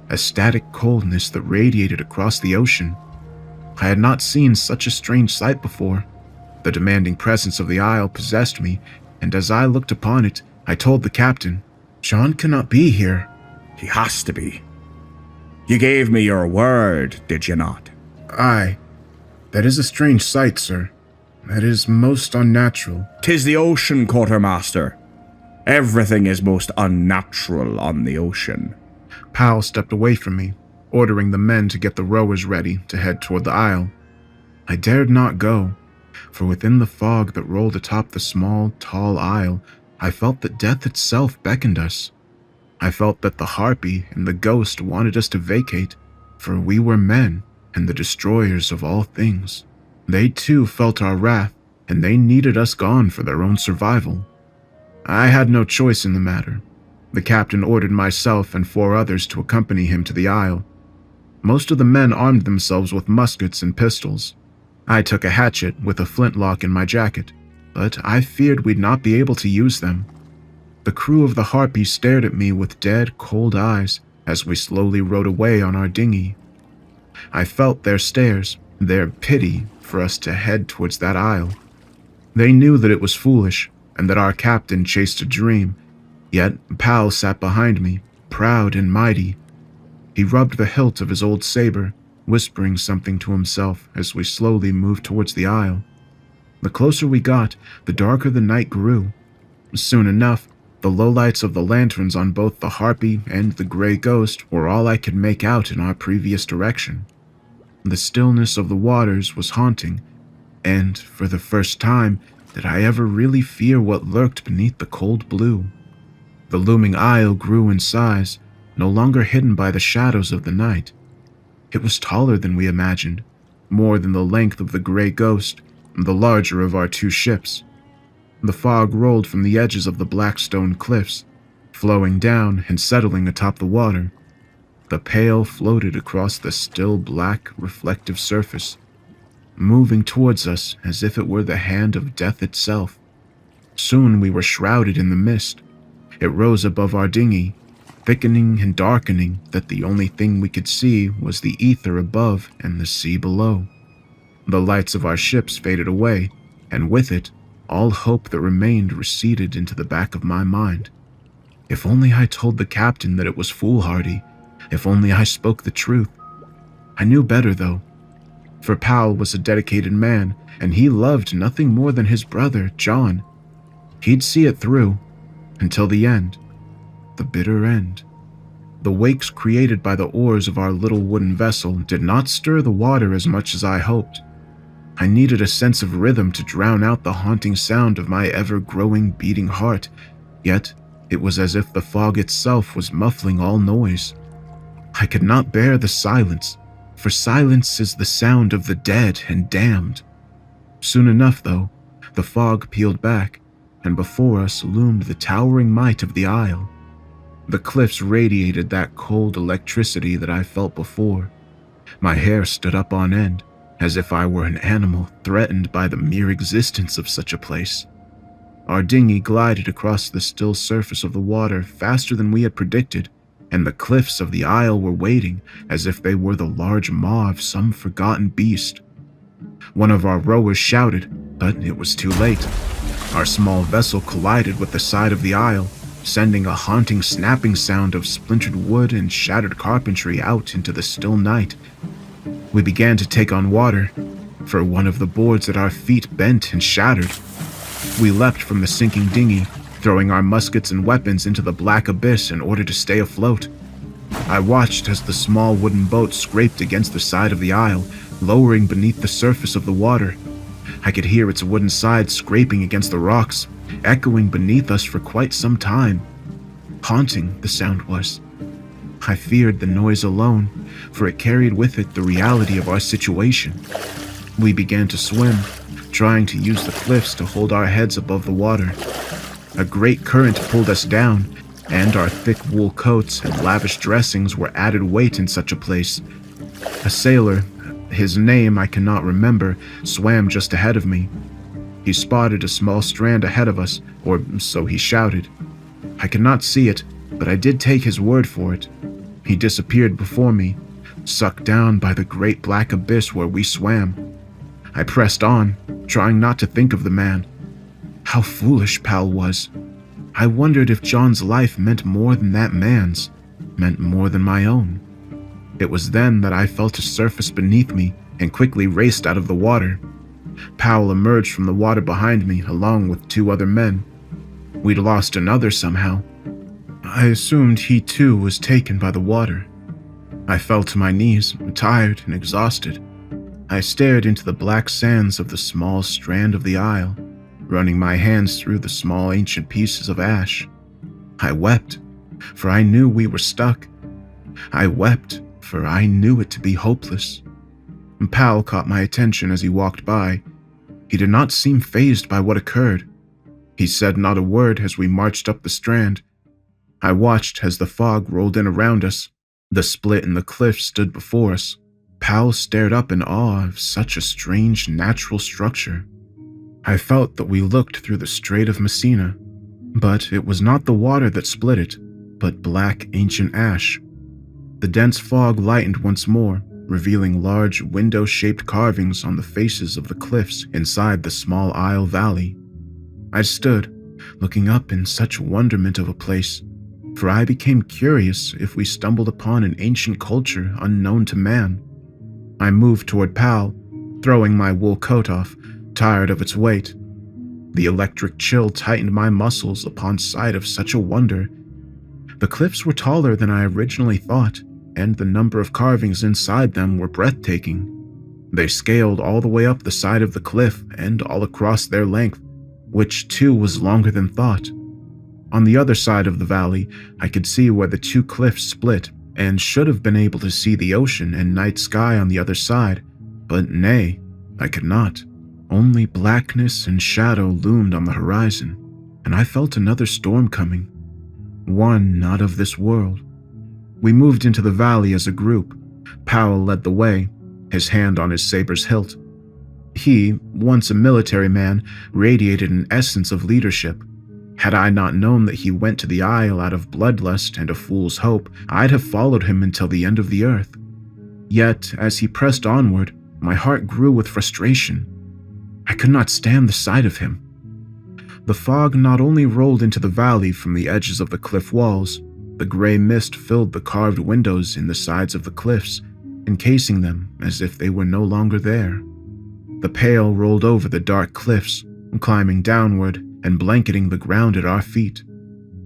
a static coldness that radiated across the ocean. I had not seen such a strange sight before. The demanding presence of the isle possessed me, and as I looked upon it, I told the captain, John cannot be here. He has to be. You gave me your word, did you not? Aye. That is a strange sight, sir. That is most unnatural. 'Tis the ocean, quartermaster. Everything is most unnatural on the ocean. Powell stepped away from me, ordering the men to get the rowers ready to head toward the isle. I dared not go, for within the fog that rolled atop the small, tall isle, I felt that death itself beckoned us. I felt that the harpy and the ghost wanted us to vacate, for we were men and the destroyers of all things. They too felt our wrath, and they needed us gone for their own survival. I had no choice in the matter. The captain ordered myself and 4 others to accompany him to the isle. Most of the men armed themselves with muskets and pistols. I took a hatchet with a flintlock in my jacket, but I feared we'd not be able to use them. The crew of the Harpy stared at me with dead, cold eyes as we slowly rowed away on our dinghy. I felt their stares, their pity for us to head towards that isle. They knew that it was foolish and that our captain chased a dream, yet Pal sat behind me, proud and mighty. He rubbed the hilt of his old saber, whispering something to himself as we slowly moved towards the isle. The closer we got, the darker the night grew. Soon enough, the lowlights of the lanterns on both the Harpy and the Grey Ghost were all I could make out in our previous direction. The stillness of the waters was haunting, and for the first time did I ever really fear what lurked beneath the cold blue. The looming isle grew in size, no longer hidden by the shadows of the night. It was taller than we imagined, more than the length of the Grey Ghost, the larger of our 2 ships. The fog rolled from the edges of the black stone cliffs, flowing down and settling atop the water. The pale floated across the still black, reflective surface. moving towards us as if it were the hand of death itself. Soon we were shrouded in the mist. It rose above our dinghy, thickening and darkening that the only thing we could see was the ether above and the sea below. The lights of our ships faded away, and with it, all hope that remained receded into the back of my mind. If only I told the captain that it was foolhardy. If only I spoke the truth. I knew better, though. For Pal was a dedicated man, and he loved nothing more than his brother, John. He'd see it through, until the end. The bitter end. The wakes created by the oars of our little wooden vessel did not stir the water as much as I hoped. I needed a sense of rhythm to drown out the haunting sound of my ever-growing beating heart, yet it was as if the fog itself was muffling all noise. I could not bear the silence, for silence is the sound of the dead and damned. Soon enough, though, the fog peeled back, and before us loomed the towering might of the isle. The cliffs radiated that cold electricity that I felt before. My hair stood up on end, as if I were an animal threatened by the mere existence of such a place. Our dinghy glided across the still surface of the water faster than we had predicted, and the cliffs of the isle were waiting as if they were the large maw of some forgotten beast. One of our rowers shouted, but it was too late. Our small vessel collided with the side of the isle, sending a haunting snapping sound of splintered wood and shattered carpentry out into the still night. We began to take on water, for one of the boards at our feet bent and shattered. We leapt from the sinking dinghy, throwing our muskets and weapons into the black abyss in order to stay afloat. I watched as the small wooden boat scraped against the side of the isle, lowering beneath the surface of the water. I could hear its wooden sides scraping against the rocks, echoing beneath us for quite some time. Haunting, the sound was. I feared the noise alone, for it carried with it the reality of our situation. We began to swim, trying to use the cliffs to hold our heads above the water. A great current pulled us down, and our thick wool coats and lavish dressings were added weight in such a place. A sailor, his name I cannot remember, swam just ahead of me. He spotted a small strand ahead of us, or so he shouted. I could not see it, but I did take his word for it. He disappeared before me, sucked down by the great black abyss where we swam. I pressed on, trying not to think of the man. How foolish Pal was. I wondered if John's life meant more than that man's, meant more than my own. It was then that I felt a surface beneath me and quickly raced out of the water. Powell emerged from the water behind me along with 2 other men. We'd lost another somehow. I assumed he too was taken by the water. I fell to my knees, tired and exhausted. I stared into the black sands of the small strand of the isle, running my hands through the small ancient pieces of ash. I wept, for I knew we were stuck. I wept, for I knew it to be hopeless. Pal caught my attention as he walked by. He did not seem fazed by what occurred. He said not a word as we marched up the strand. I watched as the fog rolled in around us. The split in the cliff stood before us. Pal stared up in awe of such a strange natural structure. I felt that we looked through the Strait of Messina, but it was not the water that split it, but black ancient ash. The dense fog lightened once more, revealing large window-shaped carvings on the faces of the cliffs inside the small isle valley. I stood, looking up in such wonderment of a place, for I became curious if we stumbled upon an ancient culture unknown to man. I moved toward Pal, throwing my wool coat off, tired of its weight. The electric chill tightened my muscles upon sight of such a wonder. The cliffs were taller than I originally thought, and the number of carvings inside them were breathtaking. They scaled all the way up the side of the cliff and all across their length, which too was longer than thought. On the other side of the valley, I could see where the 2 cliffs split, and should have been able to see the ocean and night sky on the other side, but nay, I could not. Only blackness and shadow loomed on the horizon, and I felt another storm coming, one not of this world. We moved into the valley as a group. Powell led the way, his hand on his saber's hilt. He, once a military man, radiated an essence of leadership. Had I not known that he went to the Isle out of bloodlust and a fool's hope, I'd have followed him until the end of the earth. Yet, as he pressed onward, my heart grew with frustration. I could not stand the sight of him. The fog not only rolled into the valley from the edges of the cliff walls, the gray mist filled the carved windows in the sides of the cliffs, encasing them as if they were no longer there. The pale rolled over the dark cliffs, climbing downward and blanketing the ground at our feet.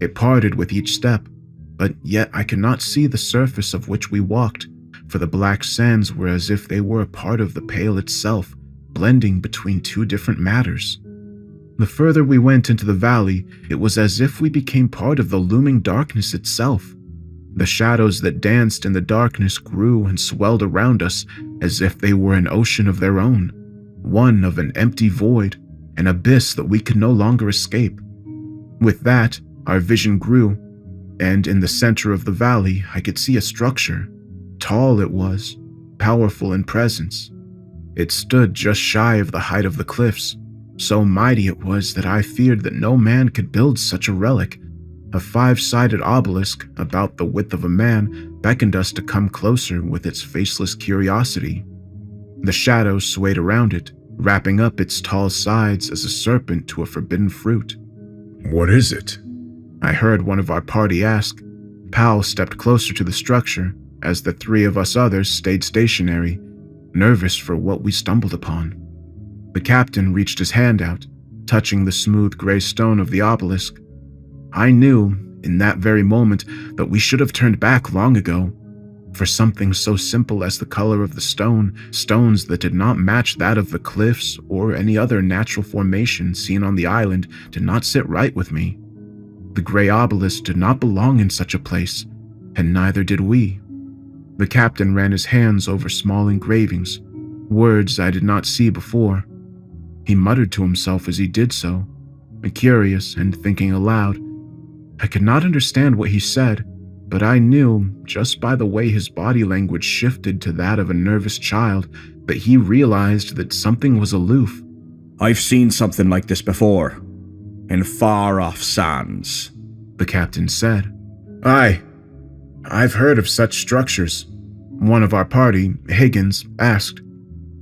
It parted with each step, but yet I could not see the surface of which we walked, for the black sands were as if they were a part of the pale itself, blending between two different matters. The further we went into the valley, it was as if we became part of the looming darkness itself. The shadows that danced in the darkness grew and swelled around us as if they were an ocean of their own, one of an empty void, an abyss that we could no longer escape. With that, our vision grew, and in the center of the valley I could see a structure. Tall it was, powerful in presence. It stood just shy of the height of the cliffs. So mighty it was that I feared that no man could build such a relic. A 5-sided obelisk, about the width of a man, beckoned us to come closer with its faceless curiosity. The shadows swayed around it, wrapping up its tall sides as a serpent to a forbidden fruit. What is it? I heard one of our party ask. Powell stepped closer to the structure, as the 3 of us others stayed stationary, nervous for what we stumbled upon. The captain reached his hand out, touching the smooth gray stone of the obelisk. I knew, in that very moment, that we should have turned back long ago. For something so simple as the color of the stone, stones that did not match that of the cliffs or any other natural formation seen on the island, did not sit right with me. The gray obelisk did not belong in such a place, and neither did we. The captain ran his hands over small engravings, words I did not see before. He muttered to himself as he did so, curious and thinking aloud. I could not understand what he said, but I knew, just by the way his body language shifted to that of a nervous child, that he realized that something was aloof. I've seen something like this before, in far-off sands, the captain said. Aye, I've heard of such structures. One of our party, Higgins, asked.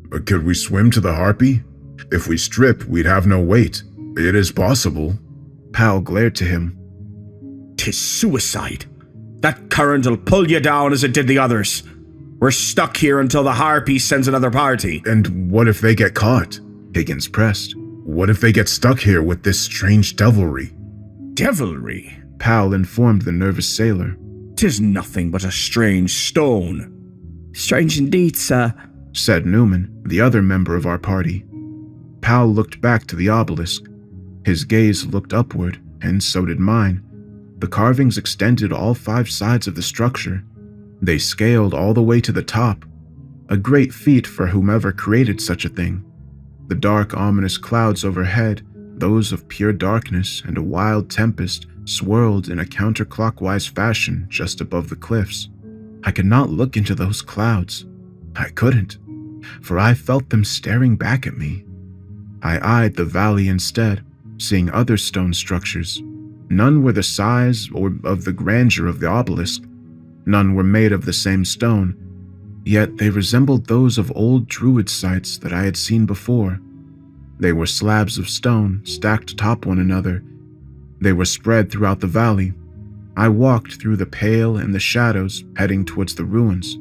But could we swim to the Harpy? If we strip, we'd have no weight. It is possible. Powell glared to him. 'Tis suicide. That current'll pull you down as it did the others. We're stuck here until the Harpy sends another party. And what if they get caught? Higgins pressed. What if they get stuck here with this strange devilry? Devilry? Powell informed the nervous sailor. 'Tis nothing but a strange stone. Strange indeed, sir, said Newman, the other member of our party. Powell looked back to the obelisk. His gaze looked upward, and so did mine. The carvings extended all 5 sides of the structure. They scaled all the way to the top. A great feat for whomever created such a thing. The dark, ominous clouds overhead, those of pure darkness and a wild tempest, swirled in a counterclockwise fashion just above the cliffs. I could not look into those clouds. I couldn't, for I felt them staring back at me. I eyed the valley instead, seeing other stone structures. None were the size or of the grandeur of the obelisk. None were made of the same stone, yet they resembled those of old druid sites that I had seen before. They were slabs of stone stacked atop one another. They were spread throughout the valley. I walked through the pale and the shadows, heading towards the ruins.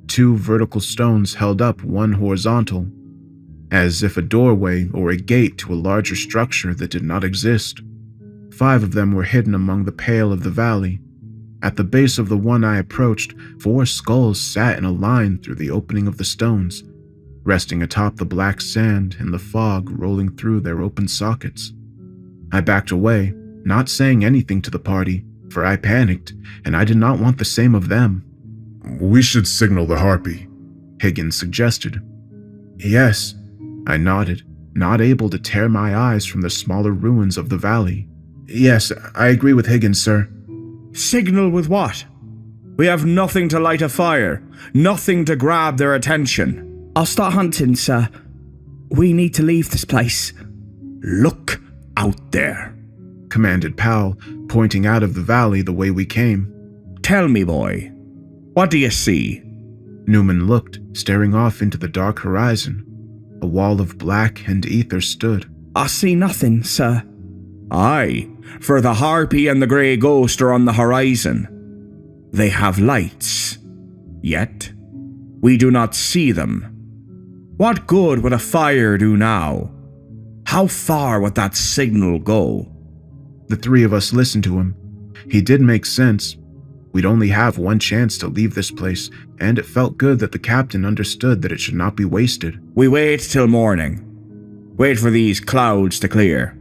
2 vertical stones held up one horizontal, as if a doorway or a gate to a larger structure that did not exist. 5 of them were hidden among the pale of the valley. At the base of the one I approached, 4 skulls sat in a line through the opening of the stones, resting atop the black sand and the fog rolling through their open sockets. I backed away, not saying anything to the party, for I panicked, and I did not want the same of them. We should signal the Harpy, Higgins suggested. Yes, I nodded, not able to tear my eyes from the smaller ruins of the valley. Yes, I agree with Higgins, sir. Signal with what? We have nothing to light a fire, nothing to grab their attention. I'll start hunting, sir. We need to leave this place. Look out there, commanded Powell, pointing out of the valley the way we came. Tell me, boy, what do you see? Newman looked, staring off into the dark horizon. A wall of black and ether stood. I see nothing, sir. Aye, for the harpy and the grey ghost are on the horizon. They have lights, yet we do not see them. What good would a fire do now? How far would that signal go? The three of us listened to him. He did make sense. We'd only have one chance to leave this place, and it felt good that the captain understood that it should not be wasted. We wait till morning. Wait for these clouds to clear.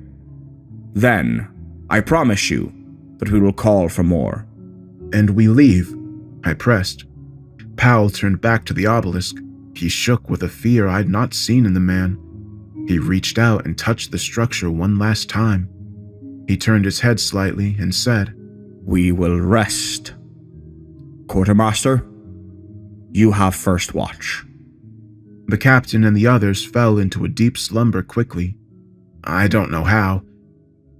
Then, I promise you that we will call for more. And we leave, I pressed. Powell turned back to the obelisk. He shook with a fear I'd not seen in the man. He reached out and touched the structure one last time. He turned his head slightly and said, We will rest. Quartermaster, you have first watch. The captain and the others fell into a deep slumber quickly. I don't know how.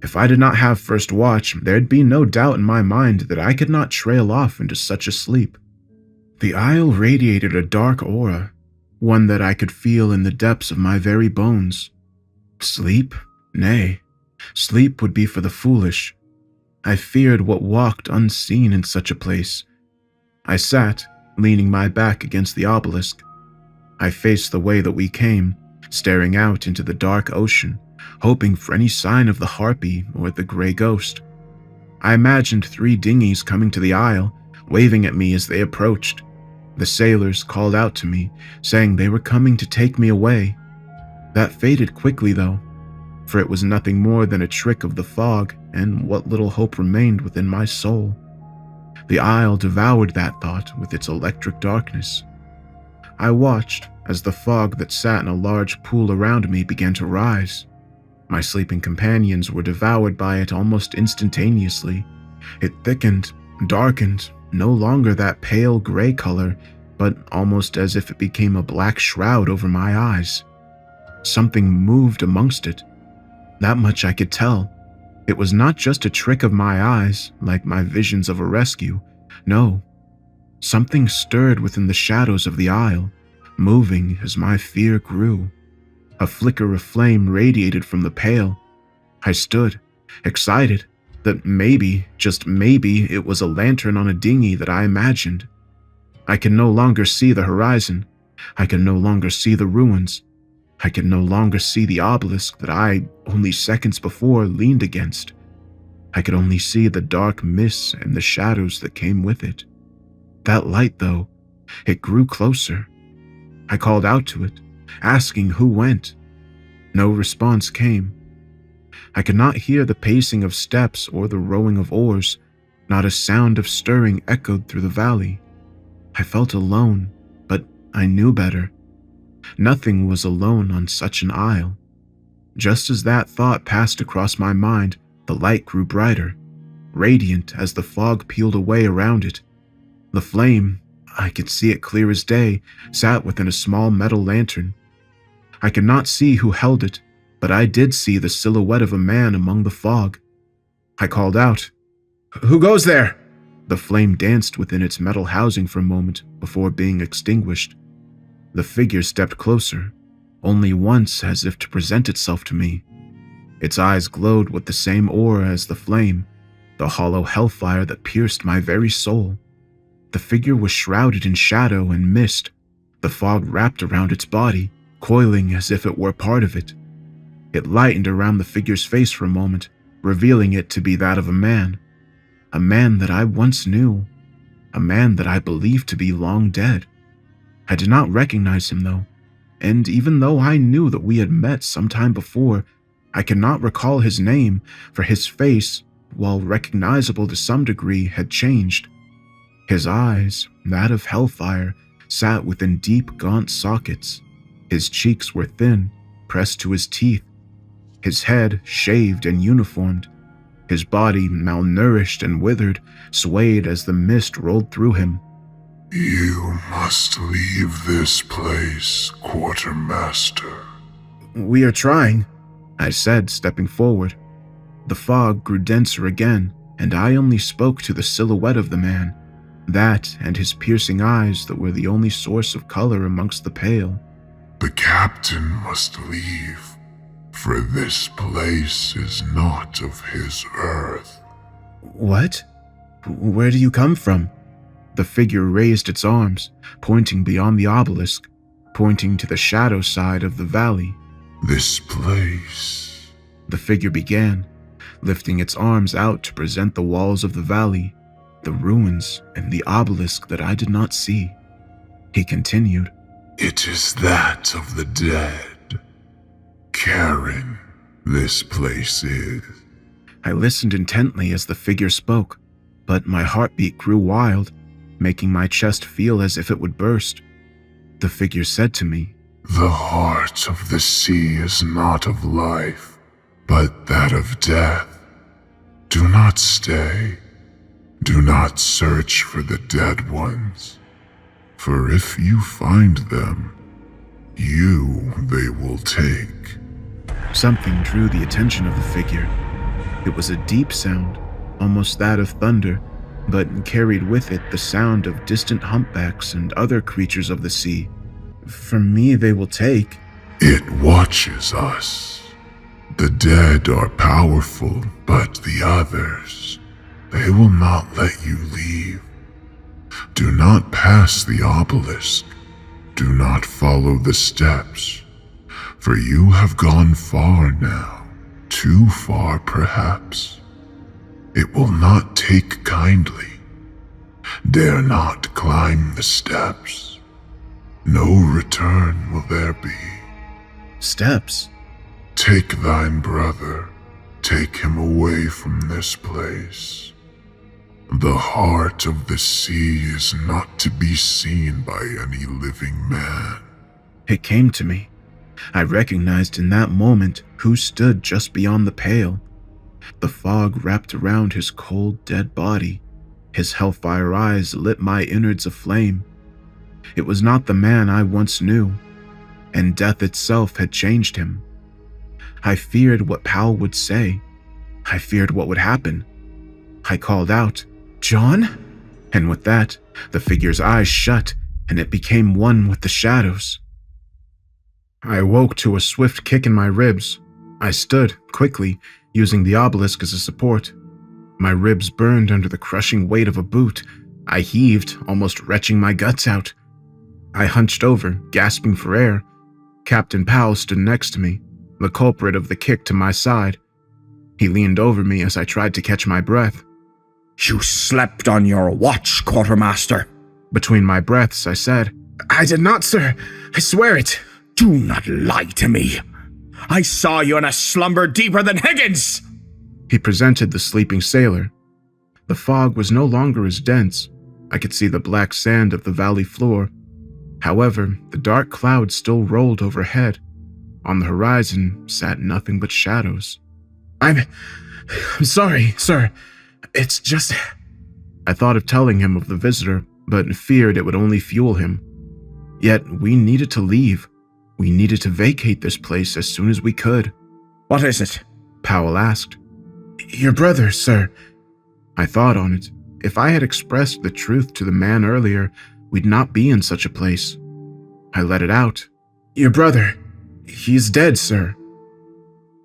If I did not have first watch, there'd be no doubt in my mind that I could not trail off into such a sleep. The isle radiated a dark aura, one that I could feel in the depths of my very bones. Sleep? Nay, sleep would be for the foolish. I feared what walked unseen in such a place. I sat, leaning my back against the obelisk. I faced the way that we came, staring out into the dark ocean, hoping for any sign of the harpy or the grey ghost. I imagined 3 dinghies coming to the isle, waving at me as they approached. The sailors called out to me, saying they were coming to take me away. That faded quickly, though, for it was nothing more than a trick of the fog and what little hope remained within my soul. The isle devoured that thought with its electric darkness. I watched as the fog that sat in a large pool around me began to rise. My sleeping companions were devoured by it almost instantaneously. It thickened, darkened, no longer that pale gray color, but almost as if it became a black shroud over my eyes. Something moved amongst it. That much I could tell. It was not just a trick of my eyes, like my visions of a rescue. No. Something stirred within the shadows of the isle, moving as my fear grew. A flicker of flame radiated from the pail. I stood, excited, that maybe, just maybe, it was a lantern on a dinghy that I imagined. I could no longer see the horizon. I could no longer see the ruins. I could no longer see the obelisk that I, only seconds before, leaned against. I could only see the dark mists and the shadows that came with it. That light, though, it grew closer. I called out to it, asking who went. No response came. I could not hear the pacing of steps or the rowing of oars. Not a sound of stirring echoed through the valley. I felt alone, but I knew better. Nothing was alone on such an isle. Just as that thought passed across my mind, the light grew brighter, radiant as the fog peeled away around it. The flame, I could see it clear as day, sat within a small metal lantern. I could not see who held it, but I did see the silhouette of a man among the fog. I called out, "Who goes there?" The flame danced within its metal housing for a moment before being extinguished. The figure stepped closer, only once as if to present itself to me. Its eyes glowed with the same aura as the flame, the hollow hellfire that pierced my very soul. The figure was shrouded in shadow and mist, the fog wrapped around its body, coiling as if it were part of it. It lightened around the figure's face for a moment, revealing it to be that of a man that I once knew, a man that I believed to be long dead. I did not recognize him, though, and even though I knew that we had met some time before, I could not recall his name, for his face, while recognizable to some degree, had changed. His eyes, that of hellfire, sat within deep, gaunt sockets. His cheeks were thin, pressed to his teeth. His head, shaved and uniformed. His body, malnourished and withered, swayed as the mist rolled through him. You must leave this place, Quartermaster. We are trying, I said, stepping forward. The fog grew denser again, and I only spoke to the silhouette of the man, that and his piercing eyes that were the only source of color amongst the pale. The captain must leave, for this place is not of his earth. What? Where do you come from? The figure raised its arms, pointing beyond the obelisk, pointing to the shadow side of the valley. This place, the figure began, lifting its arms out to present the walls of the valley, the ruins, and the obelisk that I did not see. He continued, It is that of the dead. Karen, this place is. I listened intently as the figure spoke, but my heartbeat grew wild, making my chest feel as if it would burst. The figure said to me, The heart of the sea is not of life, but that of death. Do not stay. Do not search for the dead ones. For if you find them, you they will take. Something drew the attention of the figure. It was a deep sound, almost that of thunder, but carried with it the sound of distant humpbacks and other creatures of the sea. From me they will take. It watches us. The dead are powerful, but the others, they will not let you leave. Do not pass the obelisk. Do not follow the steps, for you have gone far now, too far perhaps. It will not take kindly. Dare not climb the steps. No return will there be. Steps? Take thine brother. Take him away from this place. The heart of the sea is not to be seen by any living man. It came to me. I recognized in that moment who stood just beyond the pale. The fog wrapped around his cold, dead body. His hellfire eyes lit my innards aflame. It was not the man I once knew, and death itself had changed him. I feared what Powell would say. I feared what would happen. I called out, John? And with that, the figure's eyes shut, and it became one with the shadows. I awoke to a swift kick in my ribs. I stood, quickly, using the obelisk as a support. My ribs burned under the crushing weight of a boot. I heaved, almost retching my guts out. I hunched over, gasping for air. Captain Powell stood next to me, the culprit of the kick to my side. He leaned over me as I tried to catch my breath. You slept on your watch, quartermaster. Between my breaths, I said, I did not, sir. I swear it. Do not lie to me. I saw you in a slumber deeper than Higgins. He presented the sleeping sailor. The fog was no longer as dense. I could see the black sand of the valley floor. However, the dark clouds still rolled overhead. On the horizon sat nothing but shadows. I'm sorry, sir. It's just... I thought of telling him of the visitor, but feared it would only fuel him. Yet we needed to leave. We needed to vacate this place as soon as we could. What is it? Powell asked. Your brother, sir. I thought on it. If I had expressed the truth to the man earlier, we'd not be in such a place. I let it out. Your brother. He's dead, sir.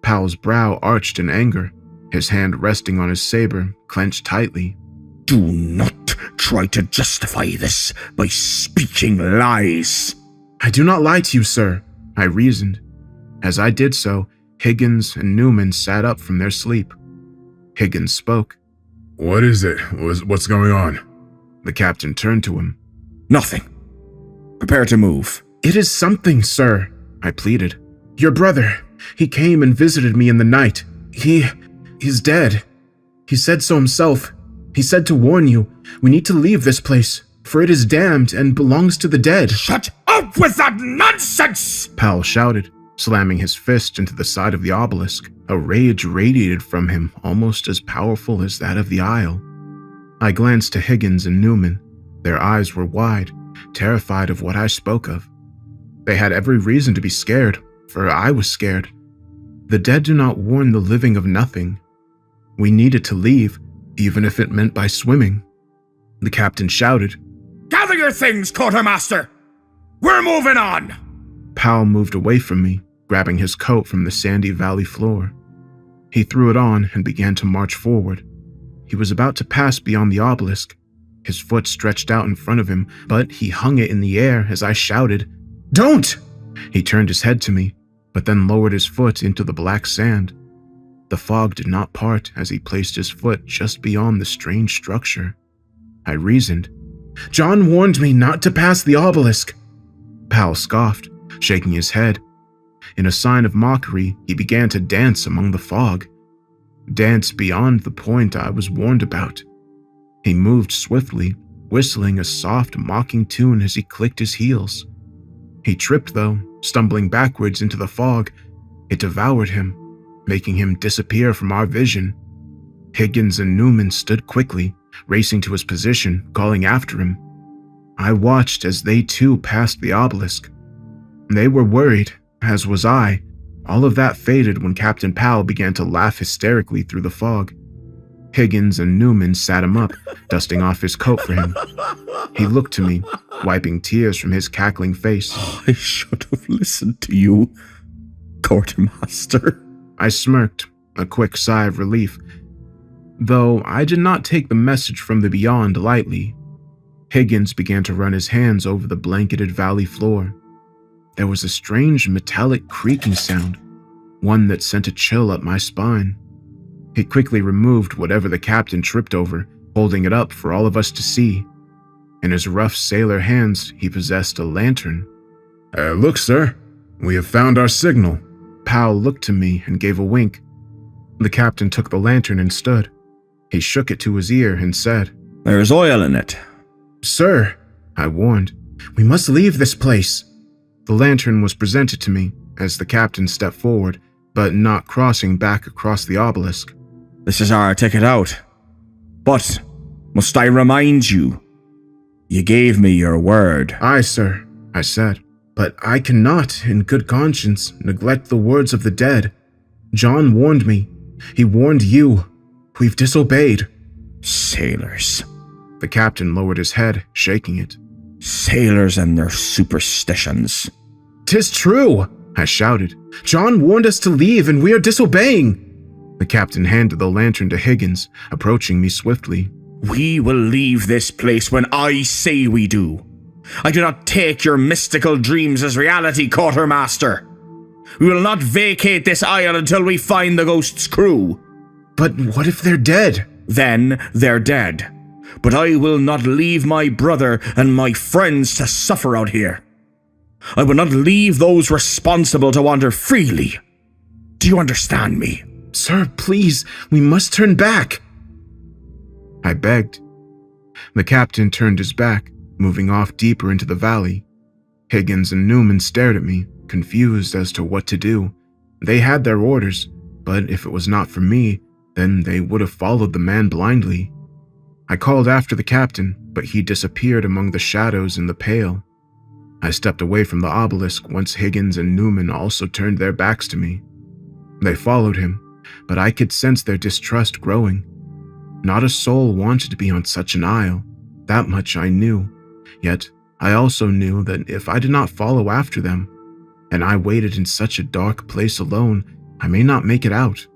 Powell's brow arched in anger, his hand resting on his saber, clenched tightly. Do not try to justify this by speaking lies. I do not lie to you, sir, I reasoned. As I did so, Higgins and Newman sat up from their sleep. Higgins spoke. What is it? What's going on? The captain turned to him. Nothing. Prepare to move. It is something, sir, I pleaded. Your brother, he came and visited me in the night. He's dead. He said so himself. He said to warn you, we need to leave this place, for it is damned and belongs to the dead. Shut up with that nonsense! Powell shouted, slamming his fist into the side of the obelisk. A rage radiated from him, almost as powerful as that of the Isle. I glanced to Higgins and Newman. Their eyes were wide, terrified of what I spoke of. They had every reason to be scared, for I was scared. The dead do not warn the living of nothing. We needed to leave, even if it meant by swimming. The captain shouted, Gather your things, quartermaster! We're moving on! Powell moved away from me, grabbing his coat from the sandy valley floor. He threw it on and began to march forward. He was about to pass beyond the obelisk. His foot stretched out in front of him, but he hung it in the air as I shouted, Don't! He turned his head to me, but then lowered his foot into the black sand. The fog did not part as he placed his foot just beyond the strange structure. I reasoned, John warned me not to pass the obelisk. Powell scoffed, shaking his head. In a sign of mockery, he began to dance among the fog. Dance beyond the point I was warned about. He moved swiftly, whistling a soft, mocking tune as he clicked his heels. He tripped, though, stumbling backwards into the fog. It devoured him, making him disappear from our vision. Higgins and Newman stood quickly, racing to his position, calling after him. I watched as they too passed the obelisk. They were worried, as was I. All of that faded when Captain Powell began to laugh hysterically through the fog. Higgins and Newman sat him up, dusting off his coat for him. He looked to me, wiping tears from his cackling face. I should have listened to you, quartermaster. I smirked, a quick sigh of relief, though I did not take the message from the beyond lightly. Higgins began to run his hands over the blanketed valley floor. There was a strange metallic creaking sound, one that sent a chill up my spine. He quickly removed whatever the captain tripped over, holding it up for all of us to see. In his rough sailor hands, he possessed a lantern. Look, sir. We have found our signal. Powell looked to me and gave a wink. The captain took the lantern and stood. He shook it to his ear and said, There's oil in it. Sir, I warned, we must leave this place. The lantern was presented to me as the captain stepped forward, but not crossing back across the obelisk. This is our ticket out. But must I remind you, you gave me your word. Aye, sir, I said, but I cannot, in good conscience, neglect the words of the dead. John warned me. He warned you. We've disobeyed. Sailors. The captain lowered his head, shaking it. Sailors and their superstitions. 'Tis true, I shouted. John warned us to leave and we are disobeying. The captain handed the lantern to Higgins, approaching me swiftly. We will leave this place when I say we do. I do not take your mystical dreams as reality, quartermaster. We will not vacate this isle until we find the ghost's crew. But what if they're dead? Then they're dead. But I will not leave my brother and my friends to suffer out here. I will not leave those responsible to wander freely. Do you understand me? Sir, please, we must turn back. I begged. The captain turned his back, moving off deeper into the valley. Higgins and Newman stared at me, confused as to what to do. They had their orders, but if it was not for me, then they would have followed the man blindly. I called after the captain, but he disappeared among the shadows in the pale. I stepped away from the obelisk once Higgins and Newman also turned their backs to me. They followed him, but I could sense their distrust growing. Not a soul wanted to be on such an isle. That much I knew. Yet, I also knew that if I did not follow after them, and I waited in such a dark place alone, I may not make it out.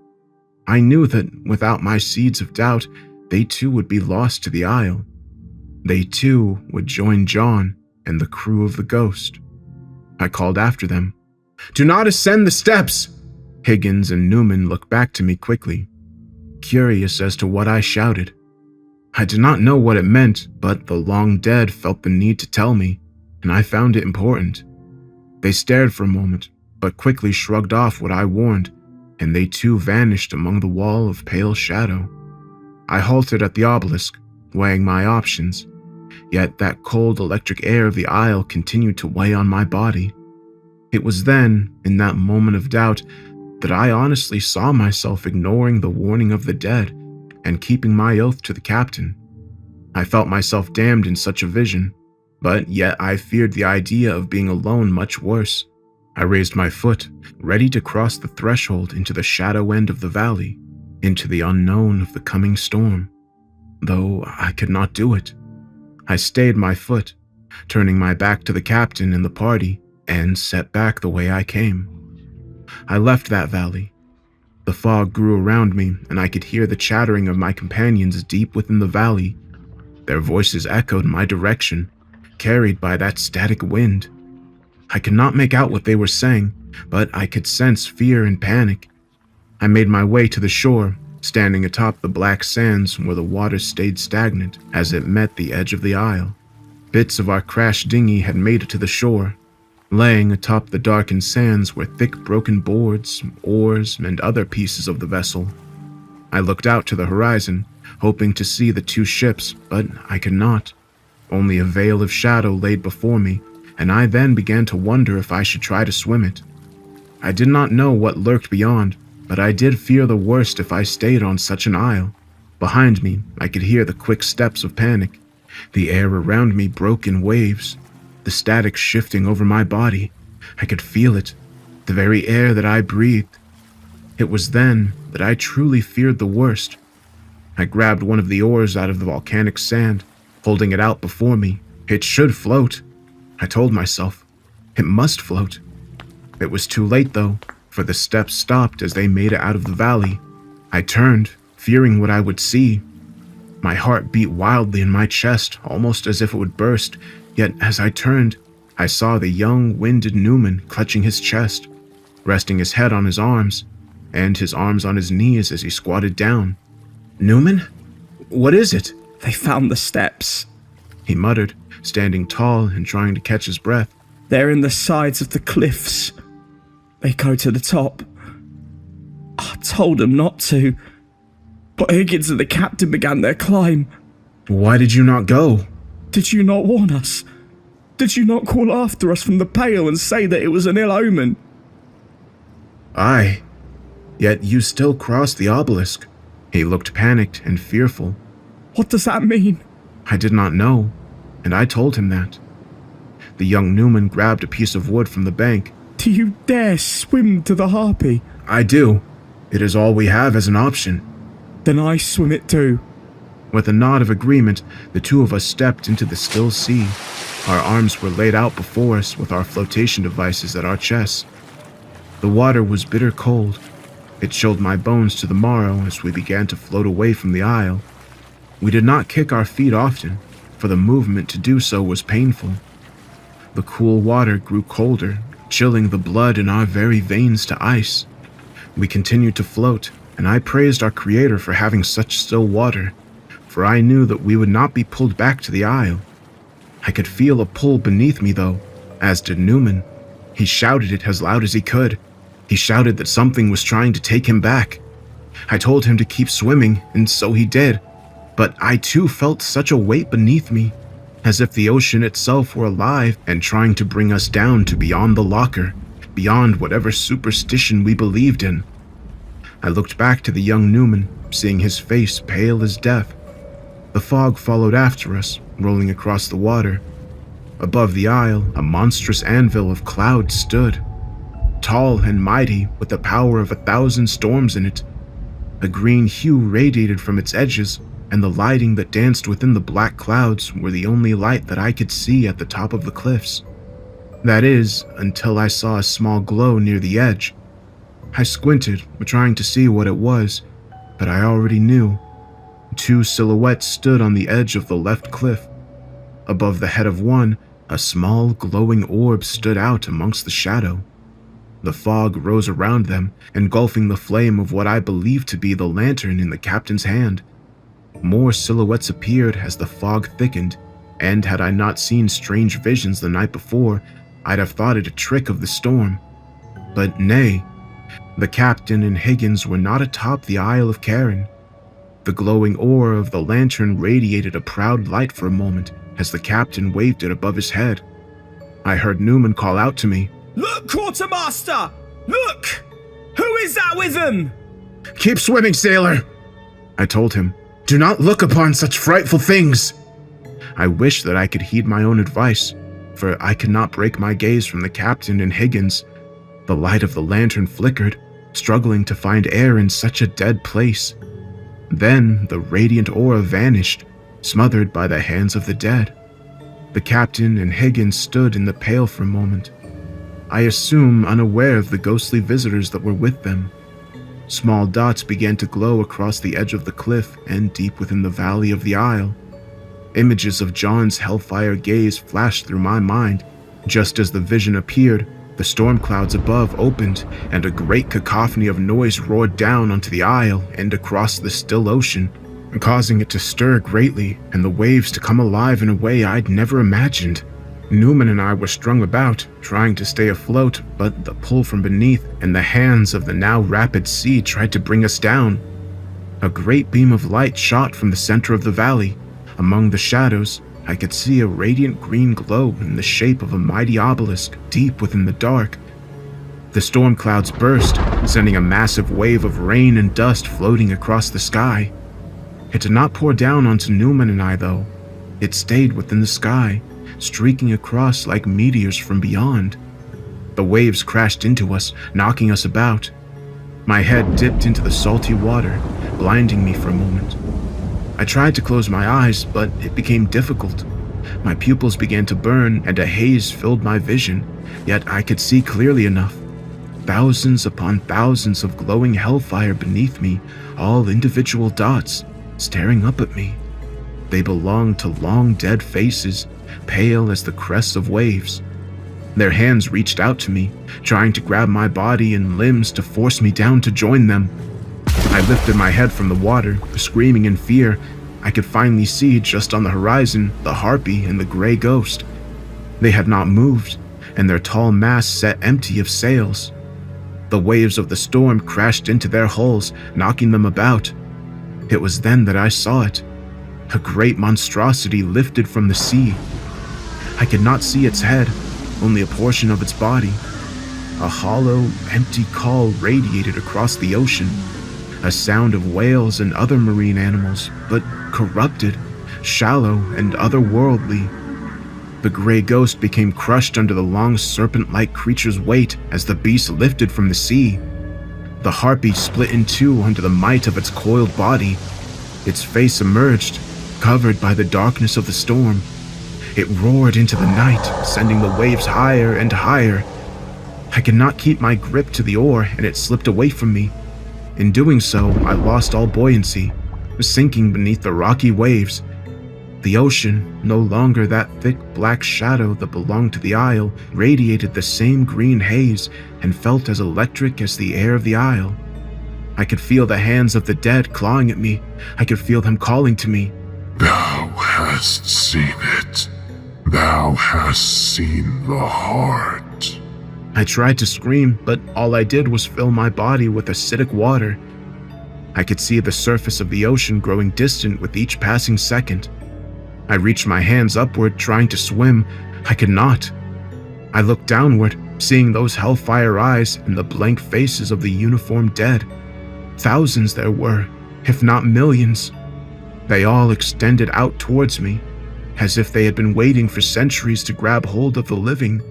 I knew that without my seeds of doubt, they too would be lost to the isle. They too would join John and the crew of the Ghost. I called after them. Do not ascend the steps! Higgins and Newman looked back to me quickly, curious as to what I shouted. I did not know what it meant, but the long dead felt the need to tell me, and I found it important. They stared for a moment, but quickly shrugged off what I warned, and they too vanished among the wall of pale shadow. I halted at the obelisk, weighing my options, yet that cold electric air of the isle continued to weigh on my body. It was then, in that moment of doubt, that I honestly saw myself ignoring the warning of the dead and keeping my oath to the captain. I felt myself damned in such a vision, but yet I feared the idea of being alone much worse. I raised my foot, ready to cross the threshold into the shadow end of the valley, into the unknown of the coming storm. Though I could not do it. I stayed my foot, turning my back to the captain and the party, and set back the way I came. I left that valley. The fog grew around me, and I could hear the chattering of my companions deep within the valley. Their voices echoed my direction, carried by that static wind. I could not make out what they were saying, but I could sense fear and panic. I made my way to the shore, standing atop the black sands where the water stayed stagnant as it met the edge of the isle. Bits of our crashed dinghy had made it to the shore. Laying atop the darkened sands were thick broken boards, oars, and other pieces of the vessel. I looked out to the horizon, hoping to see the two ships, but I could not. Only a veil of shadow laid before me, and I then began to wonder if I should try to swim it. I did not know what lurked beyond, but I did fear the worst if I stayed on such an isle. Behind me, I could hear the quick steps of panic. The air around me broke in waves, the static shifting over my body. I could feel it, the very air that I breathed. It was then that I truly feared the worst. I grabbed one of the oars out of the volcanic sand, holding it out before me. It should float. I told myself, it must float. It was too late though, for the steps stopped as they made it out of the valley. I turned, fearing what I would see. My heart beat wildly in my chest, almost as if it would burst, yet as I turned, I saw the young, winded Newman clutching his chest, resting his head on his arms, and his arms on his knees as he squatted down. "Newman? What is it?" They found the steps, he muttered, standing tall and trying to catch his breath. They're in the sides of the cliffs. They go to the top. I told them not to, but Higgins and the captain began their climb. Why did you not go? Did you not warn us? Did you not call after us from the Pale and say that it was an ill omen? Aye. Yet you still crossed the obelisk. He looked panicked and fearful. What does that mean? I did not know, and I told him that. The young Newman grabbed a piece of wood from the bank. Do you dare swim to the Harpy? I do. It is all we have as an option. Then I swim it too. With a nod of agreement, the two of us stepped into the still sea. Our arms were laid out before us with our flotation devices at our chests. The water was bitter cold. It chilled my bones to the marrow as we began to float away from the isle. We did not kick our feet often, for the movement to do so was painful. The cool water grew colder, chilling the blood in our very veins to ice. We continued to float, and I praised our Creator for having such still water, for I knew that we would not be pulled back to the isle. I could feel a pull beneath me though, as did Newman. He shouted it as loud as he could. He shouted that something was trying to take him back. I told him to keep swimming, and so he did. But I too felt such a weight beneath me, as if the ocean itself were alive and trying to bring us down to beyond the locker, beyond whatever superstition we believed in. I looked back to the young Newman, seeing his face pale as death. The fog followed after us, rolling across the water. Above the isle, a monstrous anvil of cloud stood, tall and mighty with the power of 1,000 storms in it. A green hue radiated from its edges, and the lighting that danced within the black clouds were the only light that I could see at the top of the cliffs. That is, until I saw a small glow near the edge. I squinted, trying to see what it was, but I already knew. Two silhouettes stood on the edge of the left cliff. Above the head of one, a small glowing orb stood out amongst the shadow. The fog rose around them, engulfing the flame of what I believed to be the lantern in the captain's hand. More silhouettes appeared as the fog thickened, and had I not seen strange visions the night before, I'd have thought it a trick of the storm. But nay, the captain and Higgins were not atop the Isle of Karen. The glowing ore of the lantern radiated a proud light for a moment as the captain waved it above his head. I heard Newman call out to me, "Look, quartermaster! Look! Who is that with them?" "Keep swimming, sailor," I told him. "Do not look upon such frightful things." I wished that I could heed my own advice, for I could not break my gaze from the captain and Higgins, The light of the lantern flickered, struggling to find air in such a dead place. Then the radiant aura vanished, smothered by the hands of the dead. The captain and Higgins stood in the pale for a moment, I assume unaware of the ghostly visitors that were with them. Small dots began to glow across the edge of the cliff and deep within the valley of the isle. Images of John's hellfire gaze flashed through my mind. Just as the vision appeared, the storm clouds above opened, and a great cacophony of noise roared down onto the isle and across the still ocean, causing it to stir greatly and the waves to come alive in a way I'd never imagined. Newman and I were strung about, trying to stay afloat, but the pull from beneath and the hands of the now rapid sea tried to bring us down. A great beam of light shot from the center of the valley. Among the shadows, I could see a radiant green glow in the shape of a mighty obelisk deep within the dark. The storm clouds burst, sending a massive wave of rain and dust floating across the sky. It did not pour down onto Newman and I, though. It stayed within the sky, streaking across like meteors from beyond. The waves crashed into us, knocking us about. My head dipped into the salty water, blinding me for a moment. I tried to close my eyes, but it became difficult. My pupils began to burn, and a haze filled my vision, yet I could see clearly enough. Thousands upon thousands of glowing hellfire beneath me, all individual dots, staring up at me. They belonged to long dead faces, pale as the crests of waves. Their hands reached out to me, trying to grab my body and limbs to force me down to join them. I lifted my head from the water, screaming in fear. I could finally see, just on the horizon, the harpy and the gray ghost. They had not moved, and their tall masts sat empty of sails. The waves of the storm crashed into their hulls, knocking them about. It was then that I saw it. A great monstrosity lifted from the sea. I could not see its head, only a portion of its body. A hollow, empty call radiated across the ocean, a sound of whales and other marine animals, but corrupted, shallow, and otherworldly. The gray ghost became crushed under the long serpent-like creature's weight as the beast lifted from the sea. The harpy split in two under the might of its coiled body. Its face emerged, covered by the darkness of the storm. It roared into the night, sending the waves higher and higher. I could not keep my grip to the oar, and it slipped away from me. In doing so, I lost all buoyancy, sinking beneath the rocky waves. The ocean, no longer that thick black shadow that belonged to the isle, radiated the same green haze and felt as electric as the air of the isle. I could feel the hands of the dead clawing at me. I could feel them calling to me. Thou hast seen it. Thou hast seen the heart. I tried to scream, but all I did was fill my body with acidic water. I could see the surface of the ocean growing distant with each passing second. I reached my hands upward, trying to swim. I could not. I looked downward, seeing those hellfire eyes and the blank faces of the uniformed dead. Thousands there were, if not millions. They all extended out towards me, as if they had been waiting for centuries to grab hold of the living.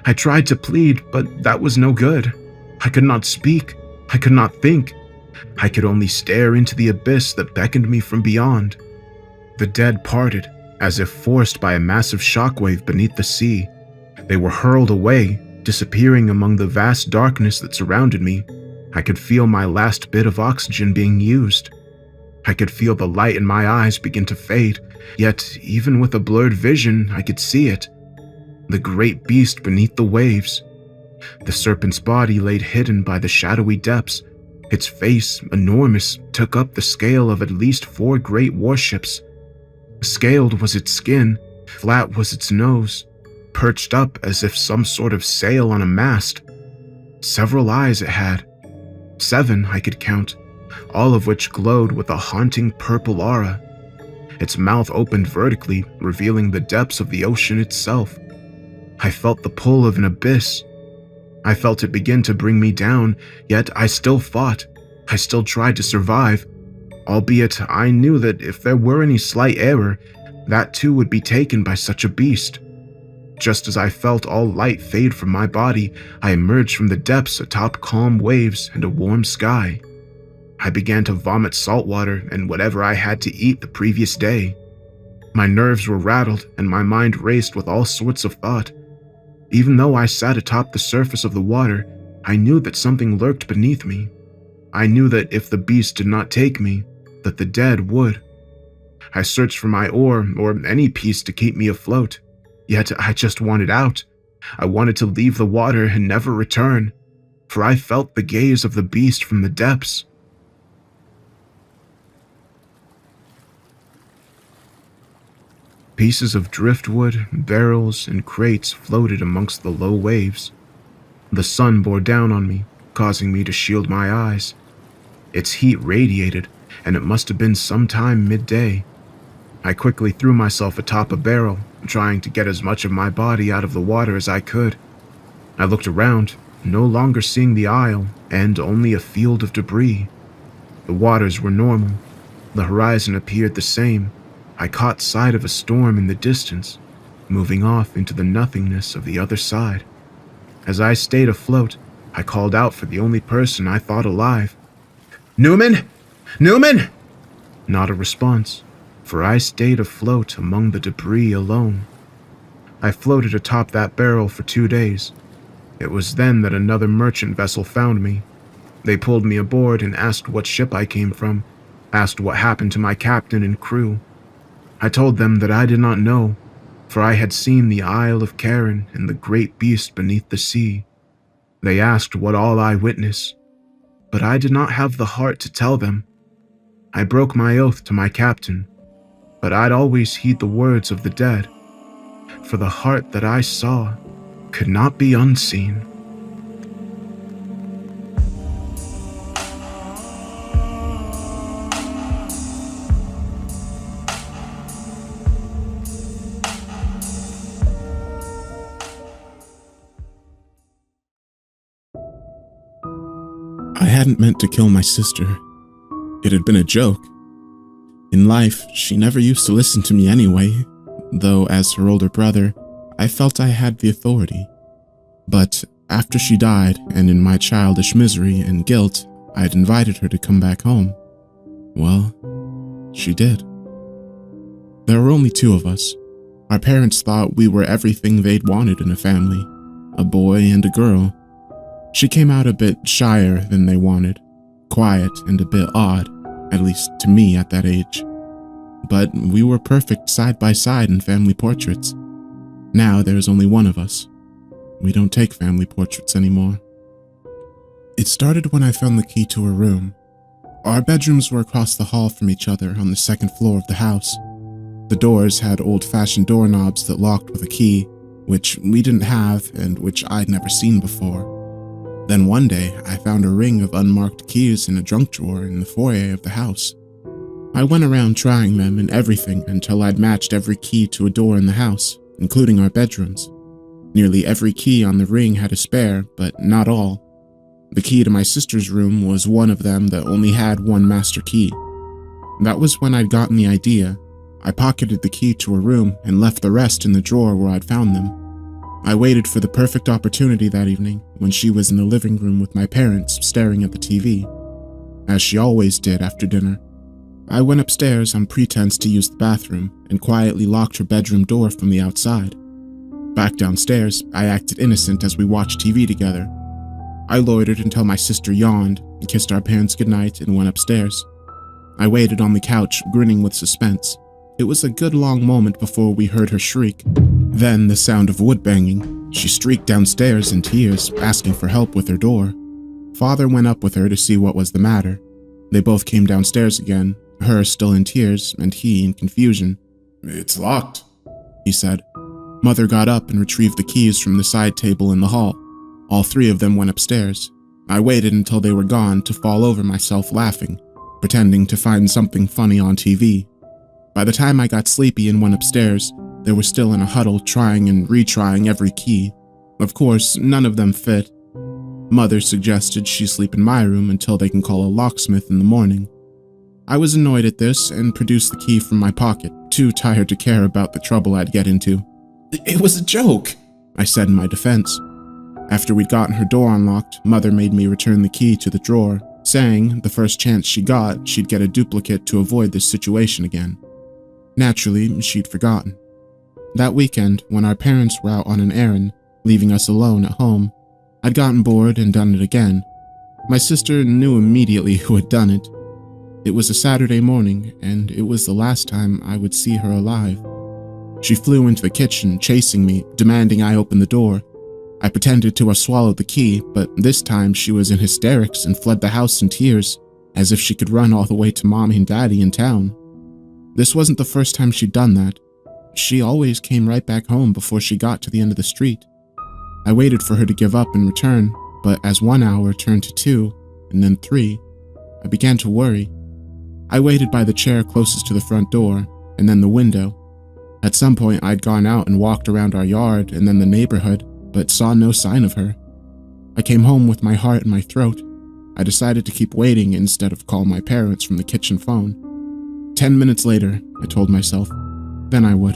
I tried to plead, but that was no good. I could not speak. I could not think. I could only stare into the abyss that beckoned me from beyond. The dead parted, as if forced by a massive shockwave beneath the sea. They were hurled away, disappearing among the vast darkness that surrounded me. I could feel my last bit of oxygen being used. I could feel the light in my eyes begin to fade, yet even with a blurred vision, I could see it. The great beast beneath the waves. The serpent's body laid hidden by the shadowy depths. Its face, enormous, took up the scale of at least 4 great warships. Scaled was its skin, flat was its nose, perched up as if some sort of sail on a mast. Several eyes it had. 7 I could count, all of which glowed with a haunting purple aura. Its mouth opened vertically, revealing the depths of the ocean itself. I felt the pull of an abyss. I felt it begin to bring me down, yet I still fought. I still tried to survive, albeit I knew that if there were any slight error, that too would be taken by such a beast. Just as I felt all light fade from my body, I emerged from the depths atop calm waves and a warm sky. I began to vomit salt water and whatever I had to eat the previous day. My nerves were rattled and my mind raced with all sorts of thought. Even though I sat atop the surface of the water, I knew that something lurked beneath me. I knew that if the beast did not take me, that the dead would. I searched for my oar or any piece to keep me afloat, yet I just wanted out. I wanted to leave the water and never return, for I felt the gaze of the beast from the depths. Pieces of driftwood, barrels, and crates floated amongst the low waves. The sun bore down on me, causing me to shield my eyes. Its heat radiated, and it must have been sometime midday. I quickly threw myself atop a barrel, trying to get as much of my body out of the water as I could. I looked around, no longer seeing the isle, and only a field of debris. The waters were normal. The horizon appeared the same. I caught sight of a storm in the distance, moving off into the nothingness of the other side. As I stayed afloat, I called out for the only person I thought alive. "Newman! Newman!" Not a response, for I stayed afloat among the debris alone. I floated atop that barrel for 2 days. It was then that another merchant vessel found me. They pulled me aboard and asked what ship I came from, asked what happened to my captain and crew. I told them that I did not know, for I had seen the Isle of Karen and the great beast beneath the sea. They asked what all I witnessed, but I did not have the heart to tell them. I broke my oath to my captain, but I'd always heed the words of the dead, for the heart that I saw could not be unseen. I hadn't meant to kill my sister. It had been a joke. In life, she never used to listen to me anyway, though as her older brother, I felt I had the authority. But after she died, and in my childish misery and guilt, I had invited her to come back home. Well, she did. There were only 2 of us. Our parents thought we were everything they'd wanted in a family, a boy and a girl. She came out a bit shyer than they wanted, quiet and a bit odd, at least to me at that age. But we were perfect side by side in family portraits. Now there's only one of us. We don't take family portraits anymore. It started when I found the key to her room. Our bedrooms were across the hall from each other on the 2nd floor of the house. The doors had old-fashioned doorknobs that locked with a key, which we didn't have and which I'd never seen before. Then one day, I found a ring of unmarked keys in a junk drawer in the foyer of the house. I went around trying them and everything until I'd matched every key to a door in the house, including our bedrooms. Nearly every key on the ring had a spare, but not all. The key to my sister's room was one of them that only had one master key. That was when I'd gotten the idea. I pocketed the key to her room and left the rest in the drawer where I'd found them. I waited for the perfect opportunity that evening when she was in the living room with my parents staring at the TV, as she always did after dinner. I went upstairs on pretense to use the bathroom and quietly locked her bedroom door from the outside. Back downstairs, I acted innocent as we watched TV together. I loitered until my sister yawned, kissed our parents goodnight, and went upstairs. I waited on the couch, grinning with suspense. It was a good long moment before we heard her shriek. Then the sound of wood banging. She streaked downstairs in tears, asking for help with her door. Father went up with her to see what was the matter. They both came downstairs again, her still in tears and he in confusion. "It's locked," he said. Mother got up and retrieved the keys from the side table in the hall. All 3 of them went upstairs. I waited until they were gone to fall over myself laughing, pretending to find something funny on TV. By the time I got sleepy and went upstairs, they were still in a huddle trying and retrying every key. Of course, none of them fit. Mother suggested she sleep in my room until they can call a locksmith in the morning. I was annoyed at this and produced the key from my pocket, too tired to care about the trouble I'd get into. It was a joke, I said in my defense. After we'd gotten her door unlocked, Mother made me return the key to the drawer, saying the first chance she got, she'd get a duplicate to avoid this situation again. Naturally, she'd forgotten. That weekend, when our parents were out on an errand, leaving us alone at home, I'd gotten bored and done it again. My sister knew immediately who had done it. It was a Saturday morning, and it was the last time I would see her alive. She flew into the kitchen, chasing me, demanding I open the door. I pretended to have swallowed the key, but this time she was in hysterics and fled the house in tears, as if she could run all the way to Mommy and Daddy in town. This wasn't the first time she'd done that. She always came right back home before she got to the end of the street. I waited for her to give up and return, but as 1 hour turned to 2, and then 3, I began to worry. I waited by the chair closest to the front door, and then the window. At some point, I'd gone out and walked around our yard and then the neighborhood, but saw no sign of her. I came home with my heart in my throat. I decided to keep waiting instead of call my parents from the kitchen phone. 10 minutes later, I told myself, then I would.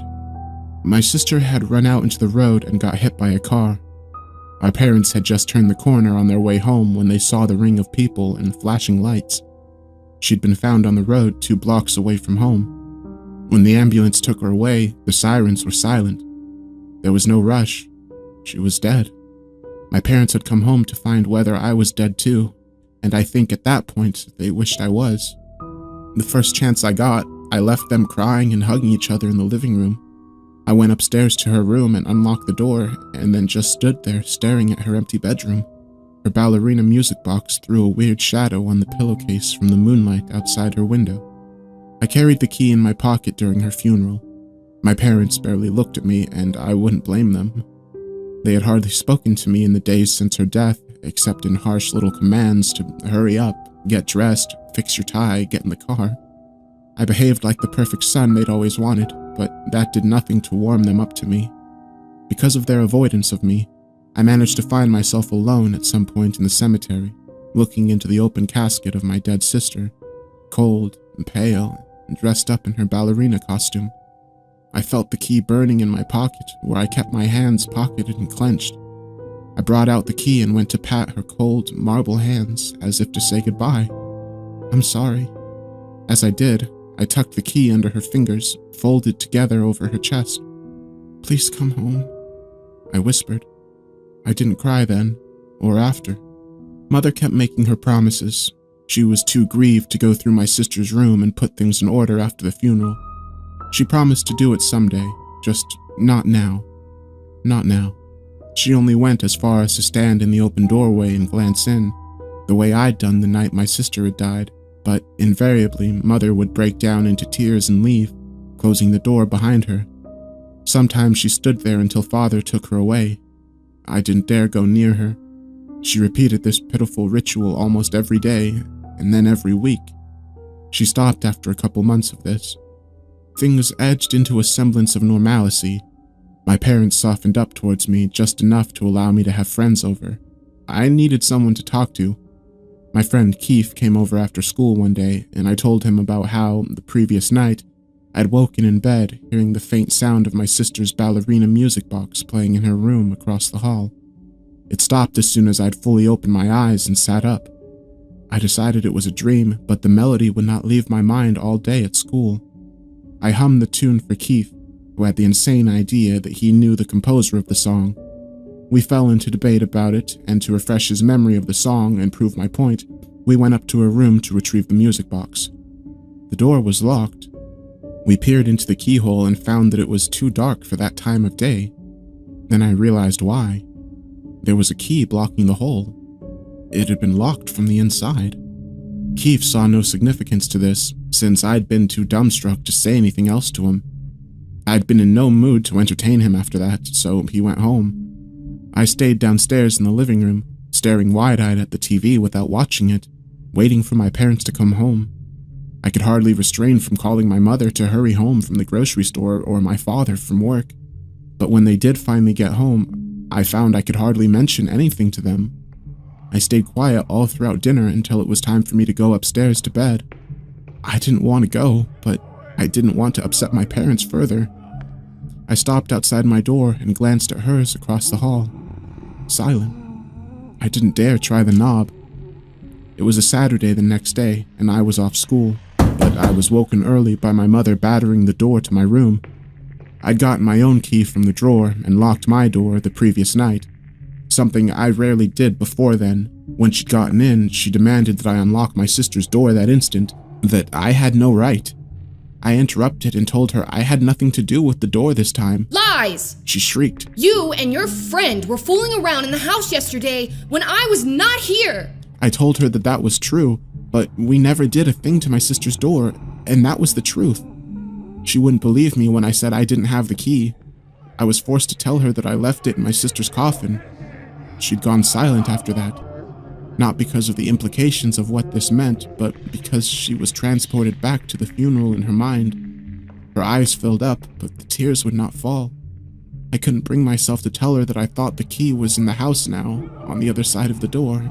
My sister had run out into the road and got hit by a car. Our parents had just turned the corner on their way home when they saw the ring of people and flashing lights. She'd been found on the road 2 blocks away from home. When the ambulance took her away, the sirens were silent. There was no rush. She was dead. My parents had come home to find whether I was dead too, and I think at that point they wished I was. The first chance I got, I left them crying and hugging each other in the living room. I went upstairs to her room and unlocked the door, and then just stood there staring at her empty bedroom. Her ballerina music box threw a weird shadow on the pillowcase from the moonlight outside her window. I carried the key in my pocket during her funeral. My parents barely looked at me, and I wouldn't blame them. They had hardly spoken to me in the days since her death, except in harsh little commands to hurry up, get dressed, fix your tie, get in the car. I behaved like the perfect son they'd always wanted, but that did nothing to warm them up to me. Because of their avoidance of me, I managed to find myself alone at some point in the cemetery, looking into the open casket of my dead sister, cold and pale and dressed up in her ballerina costume. I felt the key burning in my pocket where I kept my hands pocketed and clenched. I brought out the key and went to pat her cold, marble hands as if to say goodbye. I'm sorry. As I did, I tucked the key under her fingers, folded together over her chest. Please come home, I whispered. I didn't cry then, or after. Mother kept making her promises. She was too grieved to go through my sister's room and put things in order after the funeral. She promised to do it someday, just not now. Not now. She only went as far as to stand in the open doorway and glance in, the way I'd done the night my sister had died, but invariably Mother would break down into tears and leave, closing the door behind her. Sometimes she stood there until Father took her away. I didn't dare go near her. She repeated this pitiful ritual almost every day, and then every week. She stopped after a couple months of this. Things edged into a semblance of normalcy. My parents softened up towards me just enough to allow me to have friends over. I needed someone to talk to. My friend Keith came over after school one day, and I told him about how, the previous night, I'd woken in bed hearing the faint sound of my sister's ballerina music box playing in her room across the hall. It stopped as soon as I'd fully opened my eyes and sat up. I decided it was a dream, but the melody would not leave my mind all day at school. I hummed the tune for Keith, who had the insane idea that he knew the composer of the song. We fell into debate about it, and to refresh his memory of the song and prove my point, we went up to her room to retrieve the music box. The door was locked. We peered into the keyhole and found that it was too dark for that time of day. Then I realized why. There was a key blocking the hole. It had been locked from the inside. Keith saw no significance to this, since I'd been too dumbstruck to say anything else to him. I'd been in no mood to entertain him after that, so he went home. I stayed downstairs in the living room, staring wide-eyed at the TV without watching it, waiting for my parents to come home. I could hardly refrain from calling my mother to hurry home from the grocery store or my father from work. But when they did finally get home, I found I could hardly mention anything to them. I stayed quiet all throughout dinner until it was time for me to go upstairs to bed. I didn't want to go, but I didn't want to upset my parents further. I stopped outside my door and glanced at hers across the hall. Silent. I didn't dare try the knob. It was a Saturday the next day, and I was off school, but I was woken early by my mother battering the door to my room. I'd gotten my own key from the drawer and locked my door the previous night, something I rarely did before then. When she'd gotten in, she demanded that I unlock my sister's door that instant, that I had no right. I interrupted and told her I had nothing to do with the door this time. Lies! She shrieked. You and your friend were fooling around in the house yesterday when I was not here! I told her that that was true, but we never did a thing to my sister's door, and that was the truth. She wouldn't believe me when I said I didn't have the key. I was forced to tell her that I left it in my sister's coffin. She'd gone silent after that. Not because of the implications of what this meant, but because she was transported back to the funeral in her mind. Her eyes filled up, but the tears would not fall. I couldn't bring myself to tell her that I thought the key was in the house now, on the other side of the door.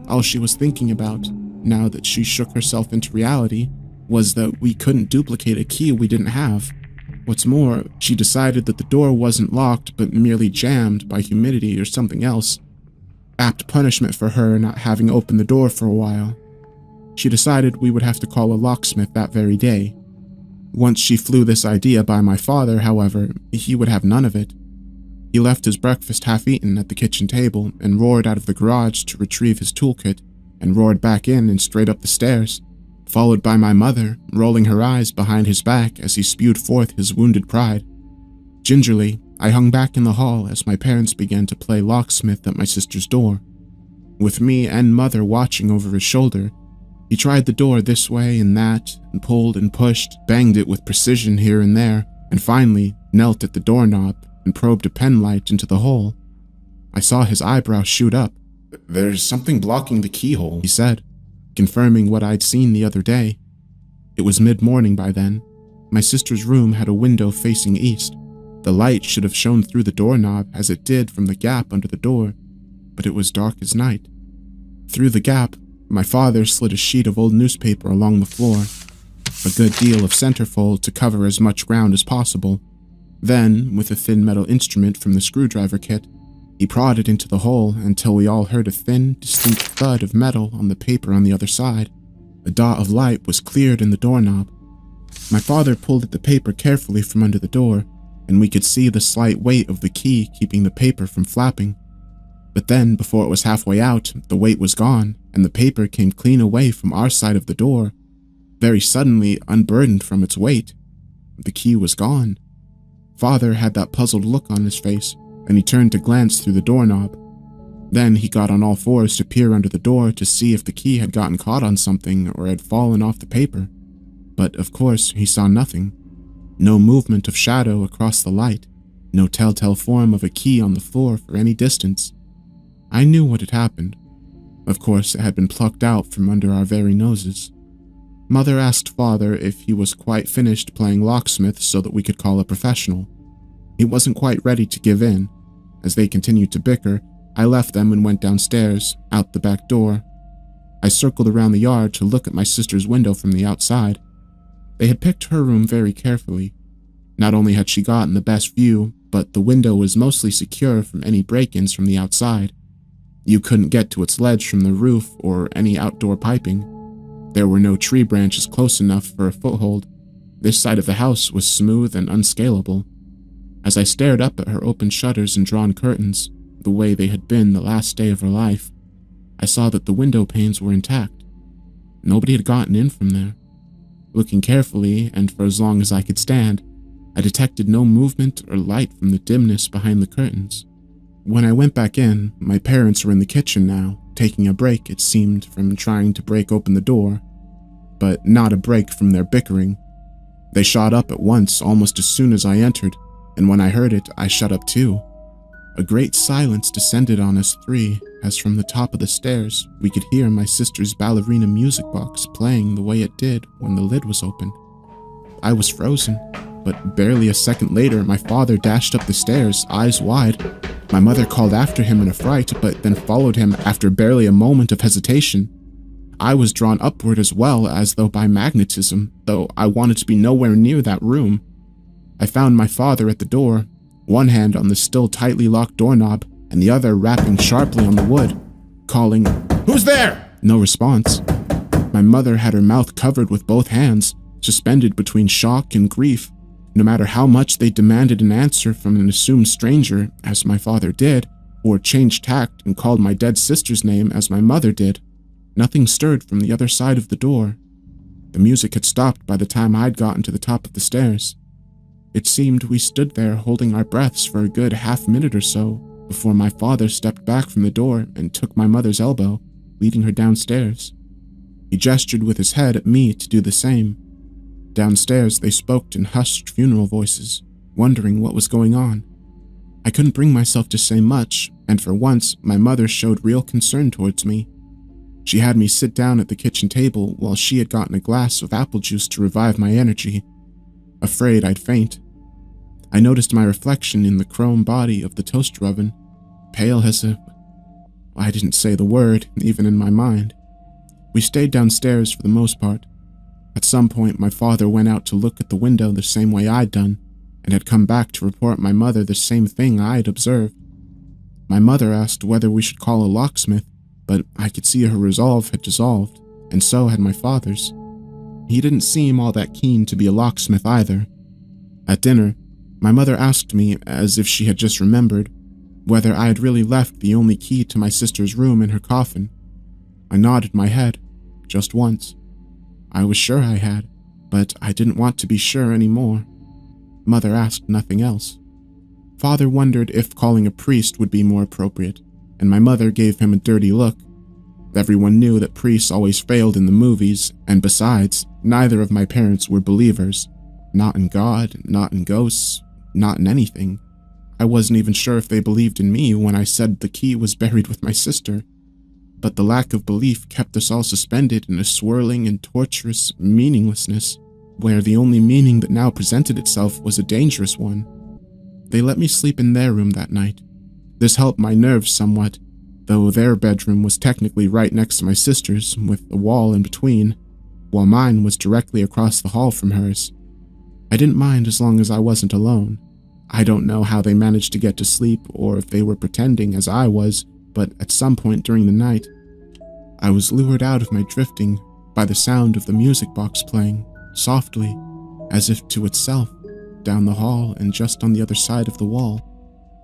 All she was thinking about, now that she shook herself into reality, was that we couldn't duplicate a key we didn't have. What's more, she decided that the door wasn't locked but merely jammed by humidity or something else. Apt punishment for her not having opened the door for a while. She decided we would have to call a locksmith that very day. Once she flew this idea by my father, however, he would have none of it. He left his breakfast half-eaten at the kitchen table and roared out of the garage to retrieve his toolkit and roared back in and straight up the stairs, followed by my mother, rolling her eyes behind his back as he spewed forth his wounded pride. Gingerly, I hung back in the hall as my parents began to play locksmith at my sister's door. With me and mother watching over his shoulder, he tried the door this way and that, and pulled and pushed, banged it with precision here and there, and finally knelt at the doorknob and probed a penlight into the hole. I saw his eyebrows shoot up. "There's something blocking the keyhole," he said, confirming what I'd seen the other day. It was mid-morning by then. My sister's room had a window facing east. The light should have shone through the doorknob as it did from the gap under the door, but it was dark as night. Through the gap, my father slid a sheet of old newspaper along the floor, a good deal of centerfold to cover as much ground as possible. Then, with a thin metal instrument from the screwdriver kit, he prodded into the hole until we all heard a thin, distinct thud of metal on the paper on the other side. A dot of light was cleared in the doorknob. My father pulled at the paper carefully from under the door, and we could see the slight weight of the key keeping the paper from flapping. But then, before it was halfway out, the weight was gone, and the paper came clean away from our side of the door, very suddenly unburdened from its weight. The key was gone. Father had that puzzled look on his face, and he turned to glance through the doorknob. Then he got on all fours to peer under the door to see if the key had gotten caught on something or had fallen off the paper. But of course, he saw nothing. No movement of shadow across the light, no telltale form of a key on the floor for any distance. I knew what had happened. Of course, it had been plucked out from under our very noses. Mother asked Father if he was quite finished playing locksmith so that we could call a professional. He wasn't quite ready to give in. As they continued to bicker, I left them and went downstairs, out the back door. I circled around the yard to look at my sister's window from the outside. They had picked her room very carefully. Not only had she gotten the best view, but the window was mostly secure from any break-ins from the outside. You couldn't get to its ledge from the roof or any outdoor piping. There were no tree branches close enough for a foothold. This side of the house was smooth and unscalable. As I stared up at her open shutters and drawn curtains, the way they had been the last day of her life, I saw that the window panes were intact. Nobody had gotten in from there. Looking carefully, and for as long as I could stand, I detected no movement or light from the dimness behind the curtains. When I went back in, my parents were in the kitchen now, taking a break, it seemed, from trying to break open the door, but not a break from their bickering. They shot up at once almost as soon as I entered, and when I heard it, I shut up too. A great silence descended on us three, as from the top of the stairs, we could hear my sister's ballerina music box playing the way it did when the lid was open. I was frozen, but barely a second later, my father dashed up the stairs, eyes wide. My mother called after him in a fright, but then followed him after barely a moment of hesitation. I was drawn upward as well, as though by magnetism, though I wanted to be nowhere near that room. I found my father at the door, one hand on the still tightly locked doorknob and the other rapping sharply on the wood, calling, "Who's there?" No response. My mother had her mouth covered with both hands, suspended between shock and grief. No matter how much they demanded an answer from an assumed stranger, as my father did, or changed tact and called my dead sister's name as my mother did, nothing stirred from the other side of the door. The music had stopped by the time I'd gotten to the top of the stairs. It seemed we stood there holding our breaths for a good half-minute or so before my father stepped back from the door and took my mother's elbow, leading her downstairs. He gestured with his head at me to do the same. Downstairs, they spoke in hushed funeral voices, wondering what was going on. I couldn't bring myself to say much, and for once, my mother showed real concern towards me. She had me sit down at the kitchen table while she had gotten a glass of apple juice to revive my energy, afraid I'd faint. I noticed my reflection in the chrome body of the toaster oven, pale as a... I didn't say the word, even in my mind. We stayed downstairs for the most part. At some point, my father went out to look at the window the same way I'd done, and had come back to report my mother the same thing I'd observed. My mother asked whether we should call a locksmith, but I could see her resolve had dissolved, and so had my father's. He didn't seem all that keen to be a locksmith either. At dinner, my mother asked me, as if she had just remembered, whether I had really left the only key to my sister's room in her coffin. I nodded my head, just once. I was sure I had, but I didn't want to be sure anymore. Mother asked nothing else. Father wondered if calling a priest would be more appropriate, and my mother gave him a dirty look. Everyone knew that priests always failed in the movies, and besides, neither of my parents were believers. Not in God, not in ghosts, not in anything. I wasn't even sure if they believed in me when I said the key was buried with my sister. But the lack of belief kept us all suspended in a swirling and torturous meaninglessness, where the only meaning that now presented itself was a dangerous one. They let me sleep in their room that night. This helped my nerves somewhat, though their bedroom was technically right next to my sister's, with a wall in between, while mine was directly across the hall from hers. I didn't mind as long as I wasn't alone. I don't know how they managed to get to sleep or if they were pretending as I was, but at some point during the night, I was lured out of my drifting by the sound of the music box playing, softly, as if to itself, down the hall and just on the other side of the wall.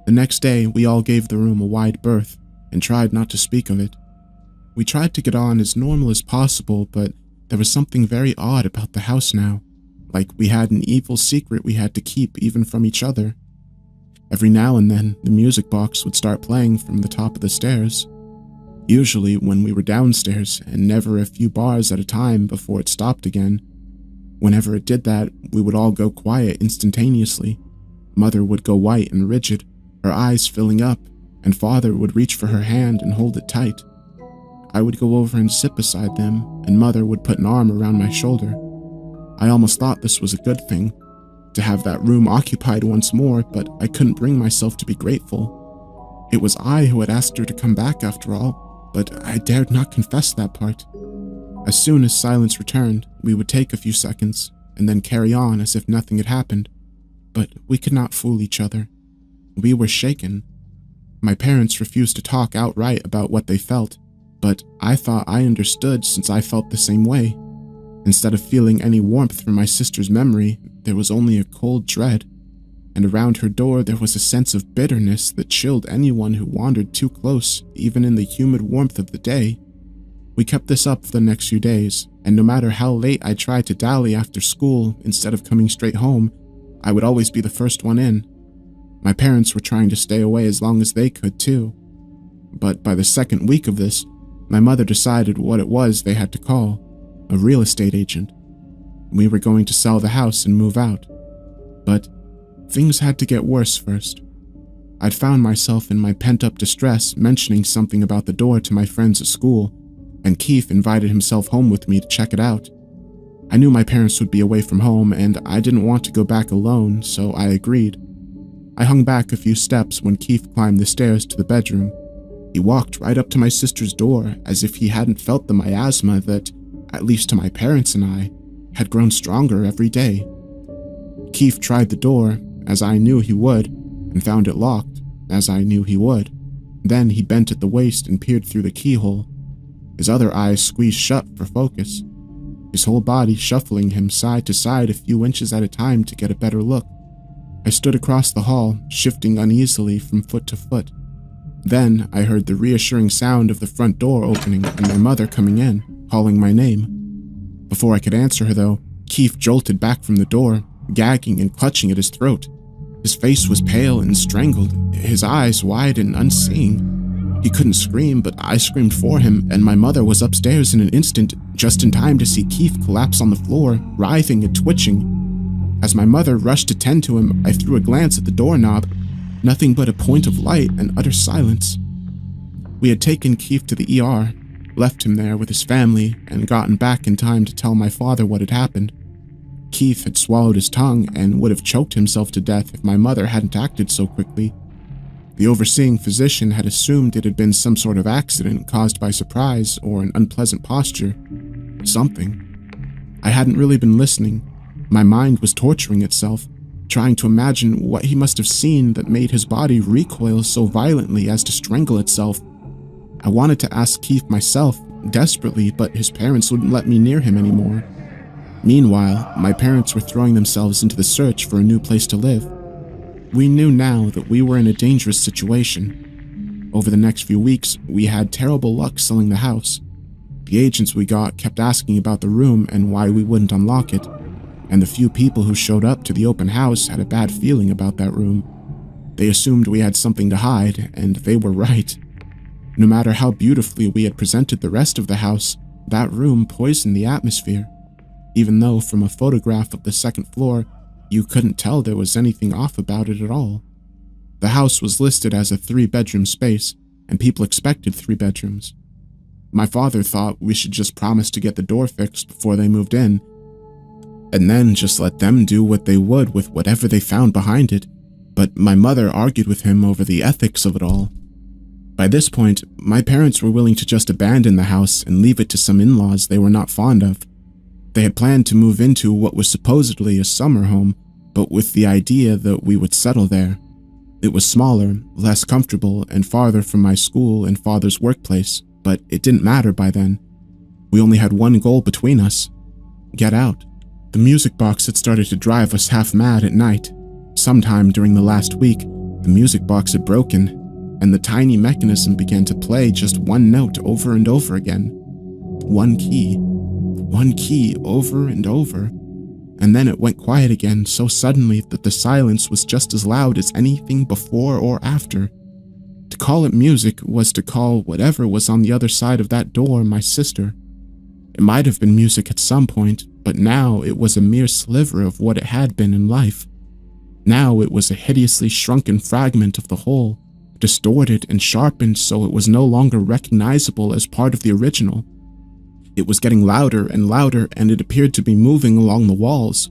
The next day, we all gave the room a wide berth and tried not to speak of it. We tried to get on as normal as possible, but there was something very odd about the house now, like we had an evil secret we had to keep even from each other. Every now and then, the music box would start playing from the top of the stairs, usually when we were downstairs, and never a few bars at a time before it stopped again. Whenever it did that, we would all go quiet instantaneously. Mother would go white and rigid, her eyes filling up, and Father would reach for her hand and hold it tight. I would go over and sit beside them, and Mother would put an arm around my shoulder. I almost thought this was a good thing, to have that room occupied once more, but I couldn't bring myself to be grateful. It was I who had asked her to come back after all, but I dared not confess that part. As soon as silence returned, we would take a few seconds, and then carry on as if nothing had happened. But we could not fool each other. We were shaken. My parents refused to talk outright about what they felt, but I thought I understood since I felt the same way. Instead of feeling any warmth from my sister's memory, there was only a cold dread, and around her door there was a sense of bitterness that chilled anyone who wandered too close, even in the humid warmth of the day. We kept this up for the next few days, and no matter how late I tried to dally after school instead of coming straight home, I would always be the first one in. My parents were trying to stay away as long as they could too. But by the second week of this, my mother decided what it was they had to call a real estate agent. We were going to sell the house and move out. But things had to get worse first. I'd found myself in my pent-up distress mentioning something about the door to my friends at school, and Keith invited himself home with me to check it out. I knew my parents would be away from home, and I didn't want to go back alone, so I agreed. I hung back a few steps when Keith climbed the stairs to the bedroom. He walked right up to my sister's door as if he hadn't felt the miasma that, at least to my parents and I, had grown stronger every day. Keith tried the door, as I knew he would, and found it locked, as I knew he would. Then he bent at the waist and peered through the keyhole. His other eyes squeezed shut for focus, his whole body shuffling him side to side a few inches at a time to get a better look. I stood across the hall, shifting uneasily from foot to foot. Then I heard the reassuring sound of the front door opening and my mother coming in, calling my name. Before I could answer her, though, Keith jolted back from the door, gagging and clutching at his throat. His face was pale and strangled, his eyes wide and unseeing. He couldn't scream, but I screamed for him, and my mother was upstairs in an instant, just in time to see Keith collapse on the floor, writhing and twitching. As my mother rushed to tend to him, I threw a glance at the doorknob. Nothing but a point of light and utter silence. We had taken Keith to the ER, left him there with his family, and gotten back in time to tell my father what had happened. Keith had swallowed his tongue and would have choked himself to death if my mother hadn't acted so quickly. The overseeing physician had assumed it had been some sort of accident caused by surprise or an unpleasant posture. Something. I hadn't really been listening. My mind was torturing itself, trying to imagine what he must have seen that made his body recoil so violently as to strangle itself. I wanted to ask Keith myself, desperately, but his parents wouldn't let me near him anymore. Meanwhile, my parents were throwing themselves into the search for a new place to live. We knew now that we were in a dangerous situation. Over the next few weeks, we had terrible luck selling the house. The agents we got kept asking about the room and why we wouldn't unlock it, and the few people who showed up to the open house had a bad feeling about that room. They assumed we had something to hide, and they were right. No matter how beautifully we had presented the rest of the house, that room poisoned the atmosphere, even though from a photograph of the second floor, you couldn't tell there was anything off about it at all. The house was listed as a 3-bedroom space, and people expected 3 bedrooms. My father thought we should just promise to get the door fixed before they moved in, and then just let them do what they would with whatever they found behind it, but my mother argued with him over the ethics of it all. By this point, my parents were willing to just abandon the house and leave it to some in-laws they were not fond of. They had planned to move into what was supposedly a summer home, but with the idea that we would settle there. It was smaller, less comfortable, and farther from my school and father's workplace, but it didn't matter by then. We only had one goal between us: get out. The music box had started to drive us half mad at night. Sometime during the last week, the music box had broken, and the tiny mechanism began to play just one note over and over again. One key over and over. And then it went quiet again so suddenly that the silence was just as loud as anything before or after. To call it music was to call whatever was on the other side of that door my sister. It might have been music at some point, but now it was a mere sliver of what it had been in life. Now it was a hideously shrunken fragment of the whole, distorted and sharpened so it was no longer recognizable as part of the original. It was getting louder and louder, and it appeared to be moving along the walls.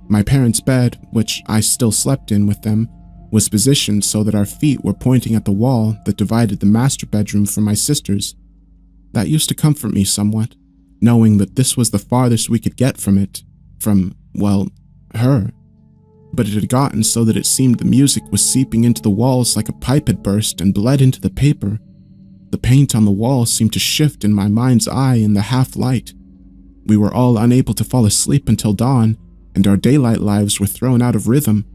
My parents' bed, which I still slept in with them, was positioned so that our feet were pointing at the wall that divided the master bedroom from my sister's. That used to comfort me somewhat, knowing that this was the farthest we could get from it, from, well, her. But it had gotten so that it seemed the music was seeping into the walls like a pipe had burst and bled into the paper. The paint on the wall seemed to shift in my mind's eye in the half-light. We were all unable to fall asleep until dawn, and our daylight lives were thrown out of rhythm.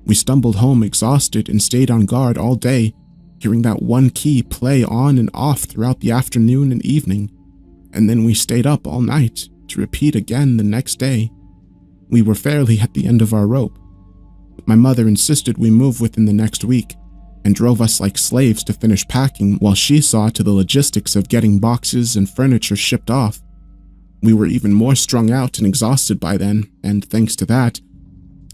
We stumbled home exhausted and stayed on guard all day, hearing that one key play on and off throughout the afternoon and evening, and then we stayed up all night to repeat again the next day. We were fairly at the end of our rope. My mother insisted we move within the next week, and drove us like slaves to finish packing while she saw to the logistics of getting boxes and furniture shipped off. We were even more strung out and exhausted by then, and thanks to that,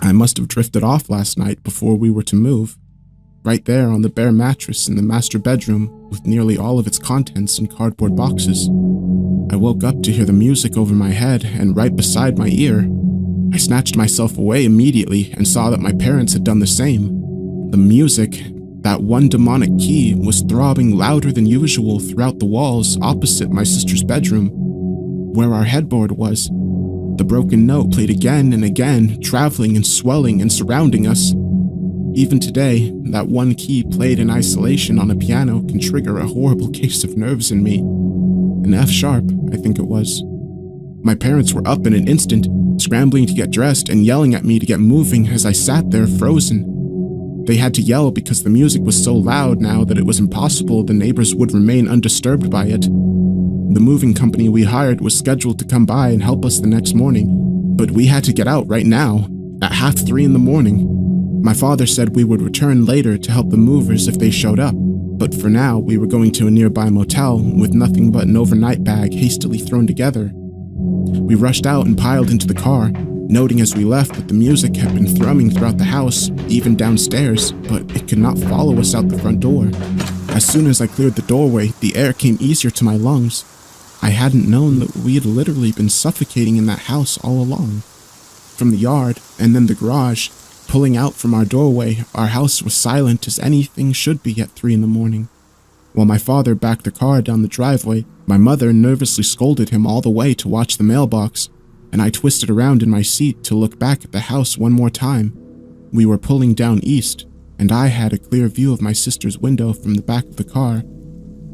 I must have drifted off last night before we were to move, right there on the bare mattress in the master bedroom with nearly all of its contents in cardboard boxes. I woke up to hear the music over my head and right beside my ear. I snatched myself away immediately and saw that my parents had done the same. The music, that one demonic key, was throbbing louder than usual throughout the walls opposite my sister's bedroom, where our headboard was. The broken note played again and again, traveling and swelling and surrounding us. Even today, that one key played in isolation on a piano can trigger a horrible case of nerves in me. An F sharp, I think it was. My parents were up in an instant, scrambling to get dressed and yelling at me to get moving as I sat there frozen. They had to yell because the music was so loud now that it was impossible the neighbors would remain undisturbed by it. The moving company we hired was scheduled to come by and help us the next morning, but we had to get out right now, at 2:30 in the morning. My father said we would return later to help the movers if they showed up, but for now we were going to a nearby motel with nothing but an overnight bag hastily thrown together. We rushed out and piled into the car, noting as we left that the music had been thrumming throughout the house, even downstairs, but it could not follow us out the front door. As soon as I cleared the doorway, the air came easier to my lungs. I hadn't known that we had literally been suffocating in that house all along. From the yard, and then the garage, pulling out from our doorway, our house was silent as anything should be at 3 in the morning. While my father backed the car down the driveway, my mother nervously scolded him all the way to watch the mailbox, and I twisted around in my seat to look back at the house one more time. We were pulling down east, and I had a clear view of my sister's window from the back of the car.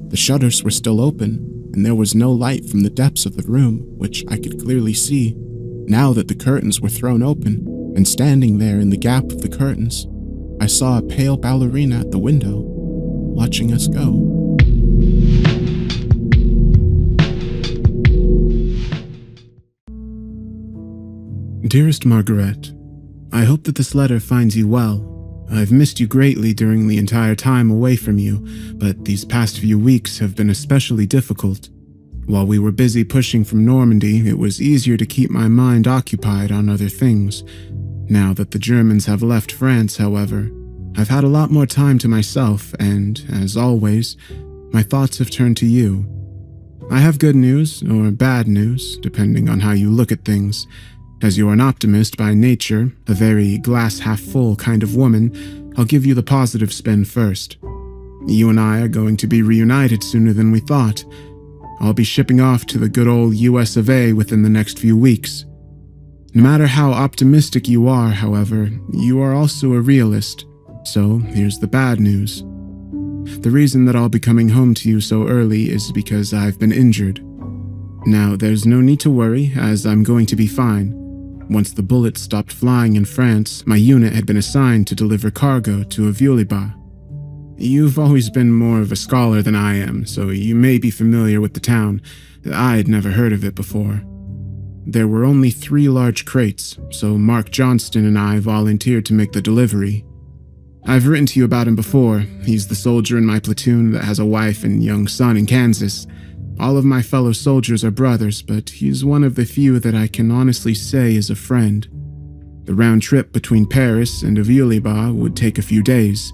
The shutters were still open, and there was no light from the depths of the room, which I could clearly see, now that the curtains were thrown open, and standing there in the gap of the curtains, I saw a pale ballerina at the window, watching us go. Dearest Margaret, I hope that this letter finds you well. I've missed you greatly during the entire time away from you, but these past few weeks have been especially difficult. While we were busy pushing from Normandy, it was easier to keep my mind occupied on other things. Now that the Germans have left France, however, I've had a lot more time to myself, and, as always, my thoughts have turned to you. I have good news, or bad news, depending on how you look at things. As you're an optimist by nature, a very glass-half-full kind of woman, I'll give you the positive spin first. You and I are going to be reunited sooner than we thought. I'll be shipping off to the good old US of A within the next few weeks. No matter how optimistic you are, however, you are also a realist, so here's the bad news. The reason that I'll be coming home to you so early is because I've been injured. Now, there's no need to worry, as I'm going to be fine. Once the bullets stopped flying in France, my unit had been assigned to deliver cargo to Avuliba. You've always been more of a scholar than I am, so you may be familiar with the town. I'd never heard of it before. There were only 3 large crates, so Mark Johnston and I volunteered to make the delivery. I've written to you about him before. He's the soldier in my platoon that has a wife and young son in Kansas. All of my fellow soldiers are brothers, but he's one of the few that I can honestly say is a friend. The round trip between Paris and Avuliba would take a few days,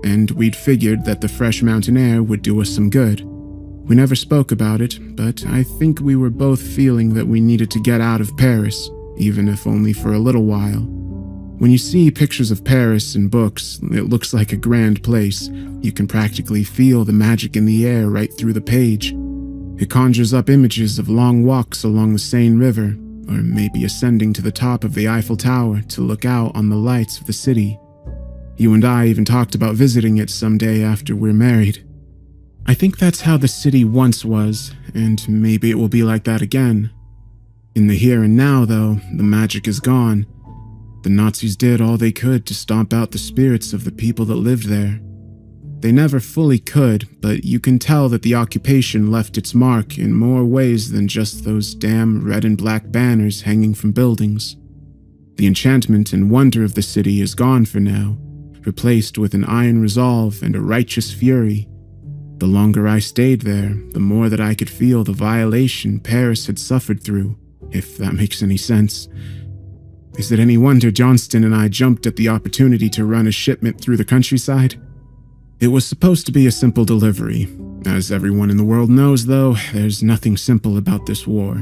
and we'd figured that the fresh mountain air would do us some good. We never spoke about it, but I think we were both feeling that we needed to get out of Paris, even if only for a little while. When you see pictures of Paris in books, it looks like a grand place. You can practically feel the magic in the air right through the page. It conjures up images of long walks along the Seine River, or maybe ascending to the top of the Eiffel Tower to look out on the lights of the city. You and I even talked about visiting it someday after we're married. I think that's how the city once was, and maybe it will be like that again. In the here and now, though, the magic is gone. The Nazis did all they could to stomp out the spirits of the people that lived there. They never fully could, but you can tell that the occupation left its mark in more ways than just those damn red and black banners hanging from buildings. The enchantment and wonder of the city is gone for now, replaced with an iron resolve and a righteous fury. The longer I stayed there, the more that I could feel the violation Paris had suffered through, if that makes any sense. Is it any wonder Johnston and I jumped at the opportunity to run a shipment through the countryside? It was supposed to be a simple delivery. As everyone in the world knows, though, there's nothing simple about this war.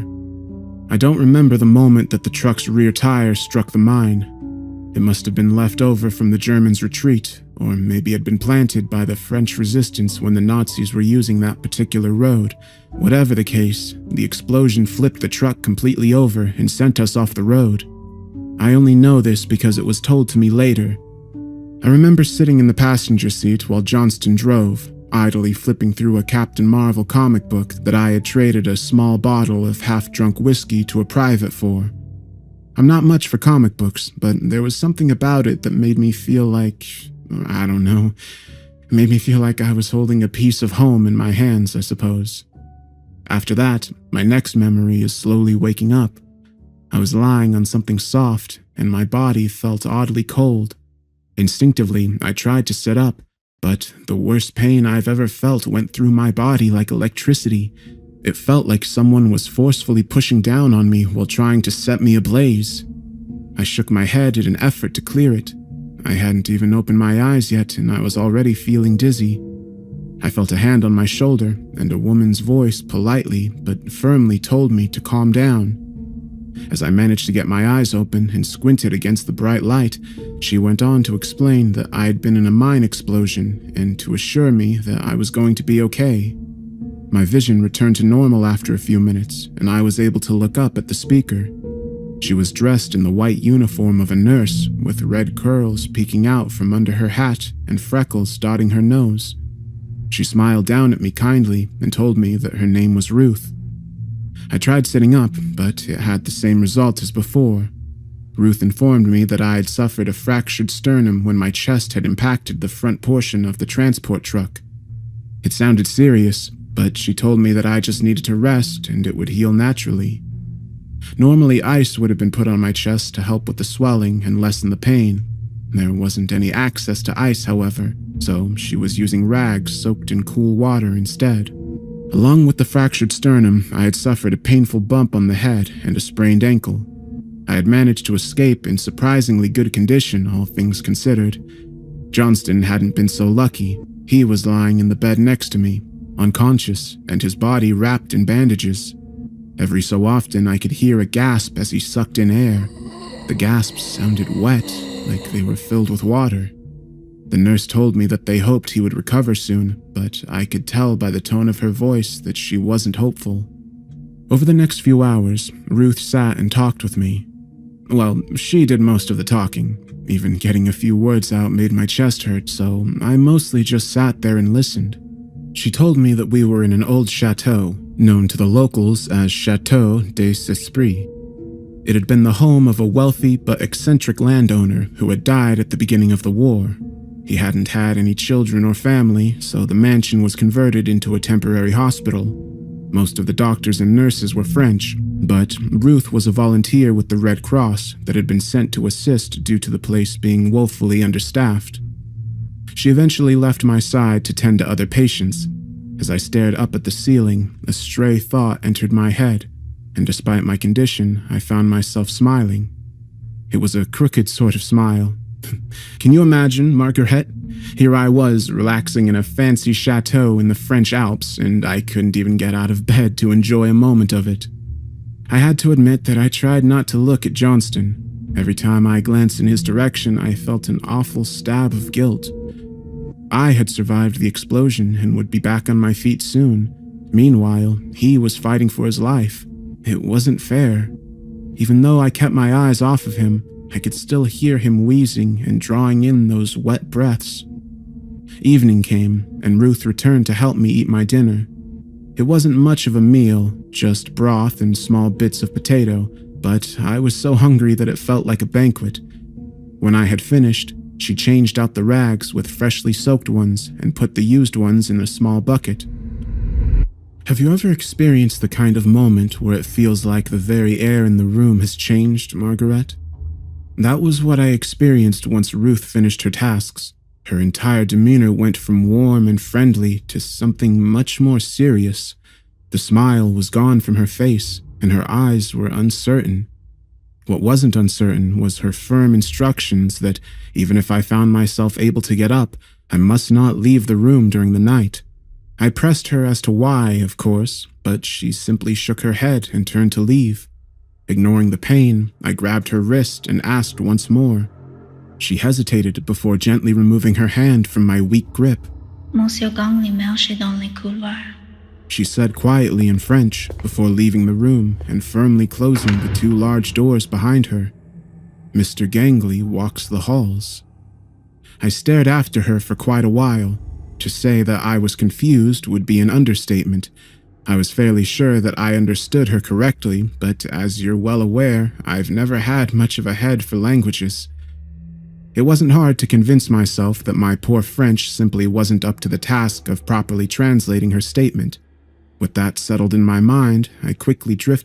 I don't remember the moment that the truck's rear tire struck the mine. It must have been left over from the Germans' retreat, or maybe had been planted by the French resistance when the Nazis were using that particular road. Whatever the case, the explosion flipped the truck completely over and sent us off the road. I only know this because it was told to me later. I remember sitting in the passenger seat while Johnston drove, idly flipping through a Captain Marvel comic book that I had traded a small bottle of half-drunk whiskey to a private for. I'm not much for comic books, but there was something about it that made me feel like, I don't know, it made me feel like I was holding a piece of home in my hands, I suppose. After that, my next memory is slowly waking up. I was lying on something soft, and my body felt oddly cold. Instinctively, I tried to sit up, but the worst pain I've ever felt went through my body like electricity. It felt like someone was forcefully pushing down on me while trying to set me ablaze. I shook my head in an effort to clear it. I hadn't even opened my eyes yet, and I was already feeling dizzy. I felt a hand on my shoulder, and a woman's voice politely but firmly told me to calm down. As I managed to get my eyes open and squinted against the bright light, she went on to explain that I had been in a mine explosion and to assure me that I was going to be okay. My vision returned to normal after a few minutes, and I was able to look up at the speaker. She was dressed in the white uniform of a nurse, with red curls peeking out from under her hat and freckles dotting her nose. She smiled down at me kindly and told me that her name was Ruth. I tried sitting up, but it had the same result as before. Ruth informed me that I had suffered a fractured sternum when my chest had impacted the front portion of the transport truck. It sounded serious, but she told me that I just needed to rest and it would heal naturally. Normally, ice would have been put on my chest to help with the swelling and lessen the pain. There wasn't any access to ice, however, so she was using rags soaked in cool water instead. Along with the fractured sternum, I had suffered a painful bump on the head and a sprained ankle. I had managed to escape in surprisingly good condition, all things considered. Johnston hadn't been so lucky. He was lying in the bed next to me, unconscious, and his body wrapped in bandages. Every so often, I could hear a gasp as he sucked in air. The gasps sounded wet, like they were filled with water. The nurse told me that they hoped he would recover soon, but I could tell by the tone of her voice that she wasn't hopeful. Over the next few hours, Ruth sat and talked with me. Well, she did most of the talking. Even getting a few words out made my chest hurt, so I mostly just sat there and listened. She told me that we were in an old chateau, known to the locals as Chateau des Esprits. It had been the home of a wealthy but eccentric landowner who had died at the beginning of the war. He hadn't had any children or family, so the mansion was converted into a temporary hospital. Most of the doctors and nurses were French, but Ruth was a volunteer with the Red Cross that had been sent to assist due to the place being woefully understaffed. She eventually left my side to tend to other patients. As I stared up at the ceiling, a stray thought entered my head, and despite my condition, I found myself smiling. It was a crooked sort of smile. Can you imagine, Marguerite? Here I was, relaxing in a fancy chateau in the French Alps, and I couldn't even get out of bed to enjoy a moment of it. I had to admit that I tried not to look at Johnston. Every time I glanced in his direction, I felt an awful stab of guilt. I had survived the explosion and would be back on my feet soon. Meanwhile, he was fighting for his life. It wasn't fair. Even though I kept my eyes off of him, I could still hear him wheezing and drawing in those wet breaths. Evening came, and Ruth returned to help me eat my dinner. It wasn't much of a meal, just broth and small bits of potato, but I was so hungry that it felt like a banquet. When I had finished, she changed out the rags with freshly soaked ones and put the used ones in a small bucket. Have you ever experienced the kind of moment where it feels like the very air in the room has changed, Margaret? That was what I experienced once Ruth finished her tasks. Her entire demeanor went from warm and friendly to something much more serious. The smile was gone from her face, and her eyes were uncertain. What wasn't uncertain was her firm instructions that, even if I found myself able to get up, I must not leave the room during the night. I pressed her as to why, of course, but she simply shook her head and turned to leave. Ignoring the pain, I grabbed her wrist and asked once more, She hesitated before gently removing her hand from my weak grip. Monsieur Gang里面是dans les couloirs. She said quietly in French before leaving the room and firmly closing the two large doors behind her. Mr. Gangley walks the halls. I stared after her for quite a while. To say that I was confused would be an understatement. I was fairly sure that I understood her correctly, but as you're well aware, I've never had much of a head for languages. It wasn't hard to convince myself that my poor French simply wasn't up to the task of properly translating her statement. With that settled in my mind, I quickly drifted